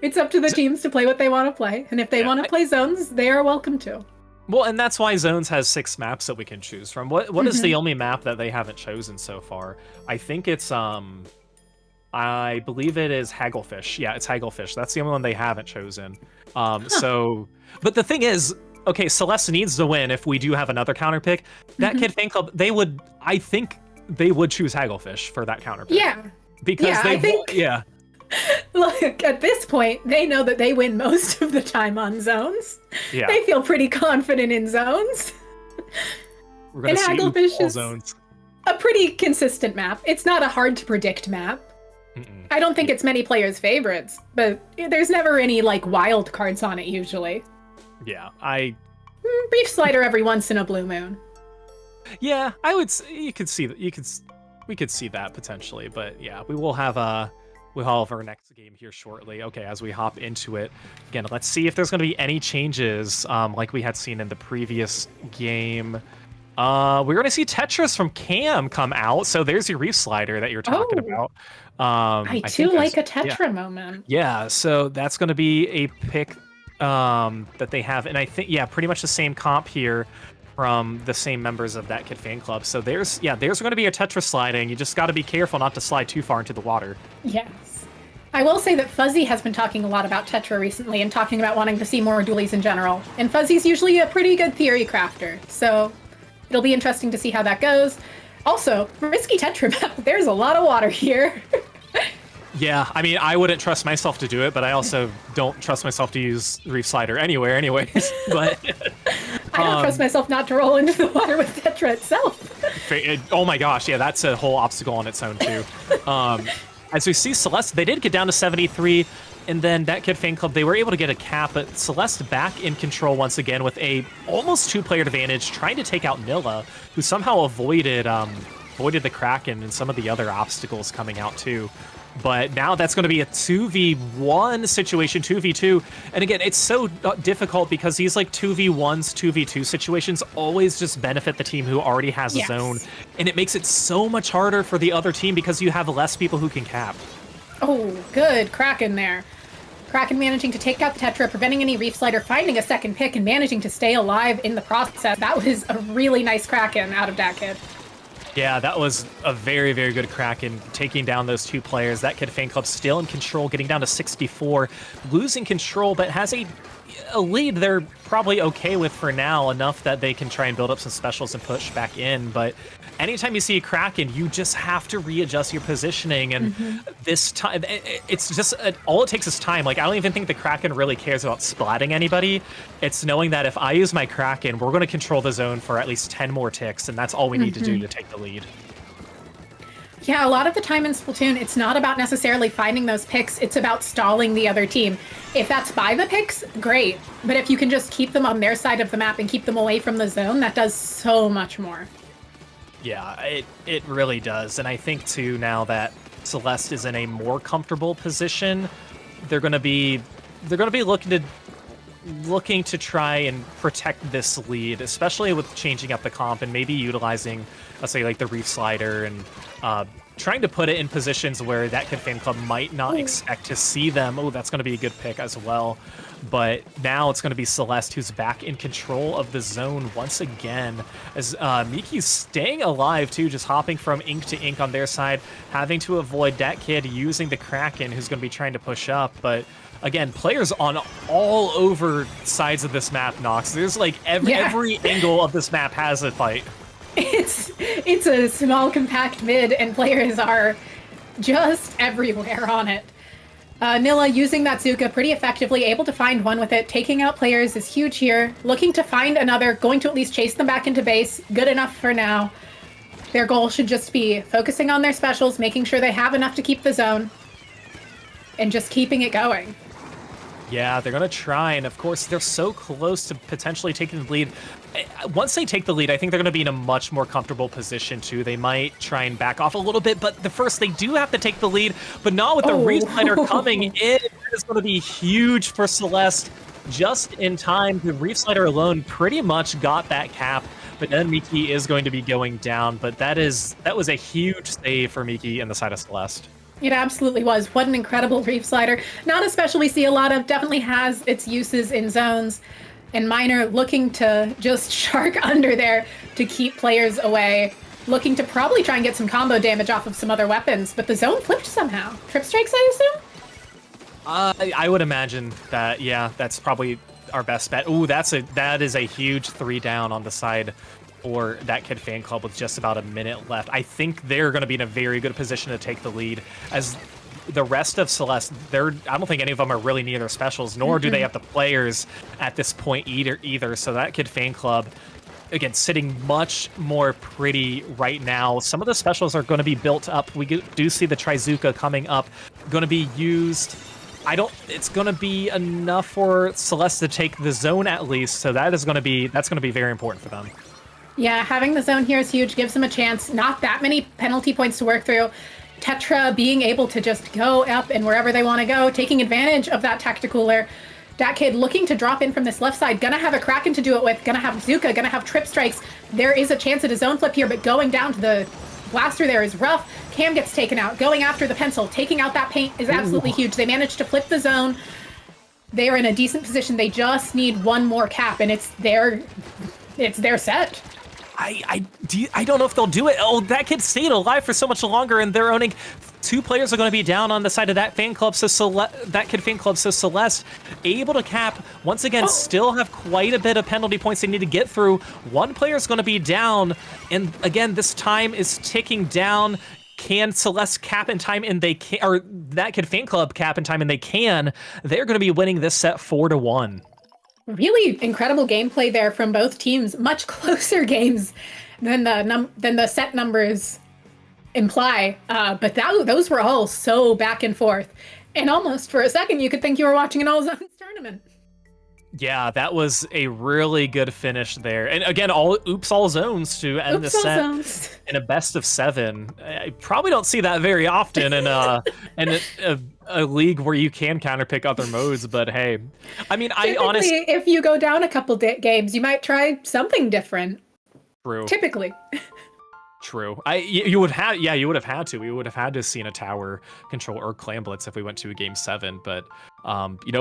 it's up to the teams to play what they want to play, and if they want to play zones, they are welcome to. Well, and that's why Zones has 6 maps that we can choose from. What is the only map that they haven't chosen so far? I think it's I believe it is Hagglefish. Yeah, it's Hagglefish. That's the only one they haven't chosen. So, but the thing is, okay, Celeste needs to win if we do have another counter pick. That Kid Fan Club, I think they would choose Hagglefish for that counter pick. Yeah. Because Look, at this point, they know that they win most of the time on zones. Yeah. They feel pretty confident in zones. We're gonna see Hagglefish is zones. A pretty consistent map. It's not a hard to predict map. I don't think it's many players' favorites, but there's never any wild cards on it usually. Yeah, Brief Slider every once in a blue moon. Yeah, I would. You could see that. We could see that potentially, but yeah, we'll have our next game here shortly. Okay, as we hop into it again, let's see if there's going to be any changes, like we had seen in the previous game. We're going to see Tetris from Cam come out. So there's your Reef Slider that you're talking about. I too like a Tetra moment. Yeah, so that's going to be a pick that they have, and I think pretty much the same comp here from the same members of That Kid Fan Club. So there's going to be a Tetra sliding. You just got to be careful not to slide too far into the water. Yes. I will say that Fuzzy has been talking a lot about Tetra recently and talking about wanting to see more dualies in general. And Fuzzy's usually a pretty good theory crafter, so it'll be interesting to see how that goes. Also, risky Tetra map. There's a lot of water here. Yeah, I mean, I wouldn't trust myself to do it, but I also don't trust myself to use Reef Slider anywhere anyways. But I don't trust myself not to roll into the water with Tetra itself. Oh my gosh, yeah, that's a whole obstacle on its own too. As we see Celeste, they did get down to 73, and then That Kid Fan Club, they were able to get a cap, but Celeste back in control once again with a almost 2-player advantage, trying to take out Nilla, who somehow avoided the Kraken and some of the other obstacles coming out too. But now that's going to be a 2v1 situation, 2v2. And again, it's so difficult because these 2v1s, 2v2 situations always just benefit the team who already has a zone. And it makes it so much harder for the other team because you have less people who can cap. Oh, good. Kraken there. Kraken managing to take out the Tetra, preventing any Reef Slider, finding a second pick, and managing to stay alive in the process. That was a really nice Kraken out of that kid. Yeah, that was a very, very good Kraken, taking down those 2 players. That Kid Fan Club still in control, getting down to 64, losing control, but has a lead they're probably okay with for now, enough that they can try and build up some specials and push back in. But anytime you see a Kraken, you just have to readjust your positioning, and this time, it's just, all it takes is time. I don't even think the Kraken really cares about splatting anybody. It's knowing that if I use my Kraken, we're going to control the zone for at least 10 more ticks, and that's all we need to do to take the lead. Yeah, a lot of the time in Splatoon, it's not about necessarily finding those picks, it's about stalling the other team. If that's by the picks, great. But if you can just keep them on their side of the map and keep them away from the zone, that does so much more. Yeah, it really does. And I think, too, now that Celeste is in a more comfortable position, they're going to be looking to try and protect this lead, especially with changing up the comp and maybe utilizing, let's say, the Reef Slider and trying to put it in positions where That Kid Fan Club might not expect to see them. Oh, that's going to be a good pick as well. But now it's going to be Celeste who's back in control of the zone once again, as Miki's staying alive too, just hopping from ink to ink on their side, having to avoid that kid using the Kraken, who's going to be trying to push up. But again, players on all over sides of this map, Nox. There's every angle of this map has a fight. It's a small, compact mid, and players are just everywhere on it. Nilla using that Zuka pretty effectively, able to find one with it. Taking out players is huge here. Looking to find another, going to at least chase them back into base. Good enough for now. Their goal should just be focusing on their specials, making sure they have enough to keep the zone. and just keeping it going. Yeah, they're going to try, and of course, they're so close to potentially taking the lead. Once they take the lead, I think they're going to be in a much more comfortable position, too. They might try and back off a little bit, but they do have to take the lead, but not with the Reef-Slider coming in. It is going to be huge for Celeste. Just in time, the Reef-Slider alone pretty much got that cap, but then Miki is going to be going down, but that was a huge save for Miki in the side of Celeste. It absolutely was. What an incredible Reef Slider. Not a special we see a lot of, definitely has its uses in zones. And Miner looking to just shark under there to keep players away. Looking to probably try and get some combo damage off of some other weapons, but the zone flipped somehow. Trip strikes, I assume? I would imagine that, yeah, that's probably our best bet. Ooh, that is a huge 3 down on the side for That Kid Fan Club with just about a minute left. I think they're going to be in a very good position to take the lead, as the rest of Celeste, I don't think any of them are really near their specials, nor do they have the players at this point either. So That Kid Fan Club, again, sitting much more pretty right now. Some of the specials are going to be built up. We do see the Trizuka coming up, going to be used. It's going to be enough for Celeste to take the zone at least. So that's going to be very important for them. Yeah, having the zone here is huge, gives them a chance. Not that many penalty points to work through. Tetra being able to just go up and wherever they want to go, taking advantage of that tacticooler. Dat Kid looking to drop in from this left side, gonna have a Kraken to do it with, gonna have Zuka, gonna have Trip Strikes. There is a chance at a zone flip here, but going down to the blaster there is rough. Cam gets taken out, going after the pencil, taking out that paint is absolutely huge. They managed to flip the zone. They are in a decent position. They just need one more cap, and it's their set. I don't know if they'll do it. Oh, That Kid stayed alive for so much longer, and they're owning 2 players are going to be down on the side of That Fan Club. So That Kid Fan Club, so Celeste able to cap once again. Still have quite a bit of penalty points they need to get through. 1 player is going to be down, and again, this time is ticking down. Can Celeste cap in time? And they can, or That Kid Fan Club cap in time, and they can. They're going to be winning this set 4-1. Really incredible gameplay there from both teams. Much closer games than the set numbers imply. But those were all so back and forth. And almost for a second, you could think you were watching an all-zones tournament. Yeah, that was a really good finish there. And again, all zones to end the set in a best of 7. I probably don't see that very often in a league where you can counterpick other modes, but hey, I mean, honestly, if you go down a couple games, you might try something different. True. Typically. True. You would have had to. We would have had to have seen a tower control or clan blitz if we went to a game 7. But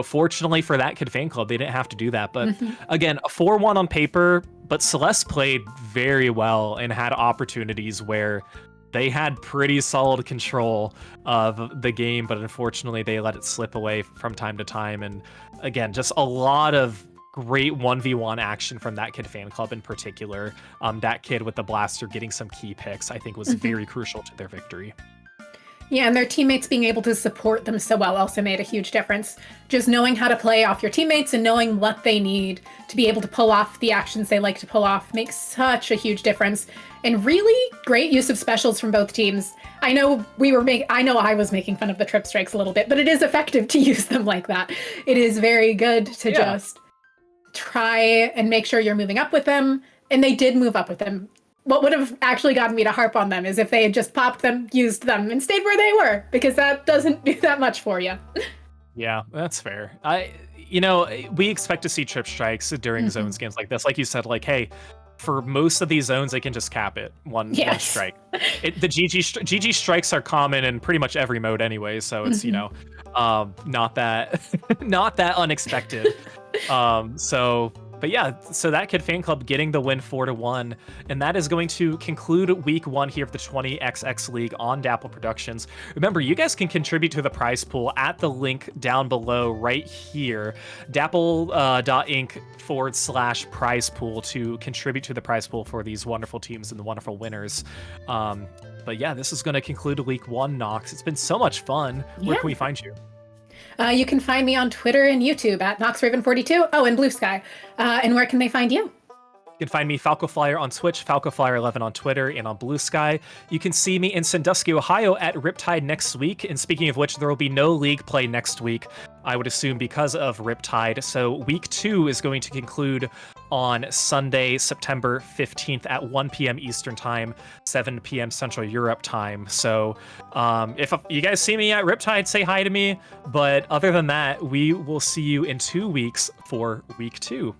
fortunately for That Kid Fan Club, they didn't have to do that. But again, a 4-1 on paper. But Celeste played very well and had opportunities where they had pretty solid control of the game, but unfortunately they let it slip away from time to time. And again, just a lot of great 1v1 action from That Kid Fan Club in particular. Dat Kid with the blaster getting some key picks, I think, was very crucial to their victory. Yeah, and their teammates being able to support them so well also made a huge difference. Just knowing how to play off your teammates and knowing what they need to be able to pull off the actions they like to pull off makes such a huge difference. And really great use of specials from both teams. I know I was making fun of the Trip Strikes a little bit, but it is effective to use them like that. It is very good to just try and make sure you're moving up with them. And they did move up with them. What would have actually gotten me to harp on them is if they had just popped them, used them, and stayed where they were, because that doesn't do that much for you. Yeah, that's fair. We expect to see Trip Strikes during zones games like this. Like you said, hey, for most of these zones, they can just cap it one strike. The GG strikes are common in pretty much every mode anyway, so it's not that unexpected. But yeah, so That Kid Fan Club getting the win 4-1, and that is going to conclude week 1 here of the 20XX League on Dapple Productions. Remember, you guys can contribute to the prize pool at the link down below right here, dapple.inc/prize pool to contribute to the prize pool for these wonderful teams and the wonderful winners. But yeah, this is going to conclude week 1, Nox. It's been so much fun. Where can we find you? You can find me on Twitter and YouTube at NoxRaven42. Oh, and Blue Sky. And where can they find you? You can find me FalcoFlyer on Twitch, FalcoFlyer11 on Twitter, and on Blue Sky. You can see me in Sandusky, Ohio at Riptide next week. And speaking of which, there will be no league play next week, I would assume, because of Riptide. So week 2 is going to conclude on Sunday, September 15th at 1 p.m. Eastern Time, 7 p.m. Central Europe Time. So if you guys see me at Riptide, say hi to me. But other than that, we will see you in 2 weeks for week 2.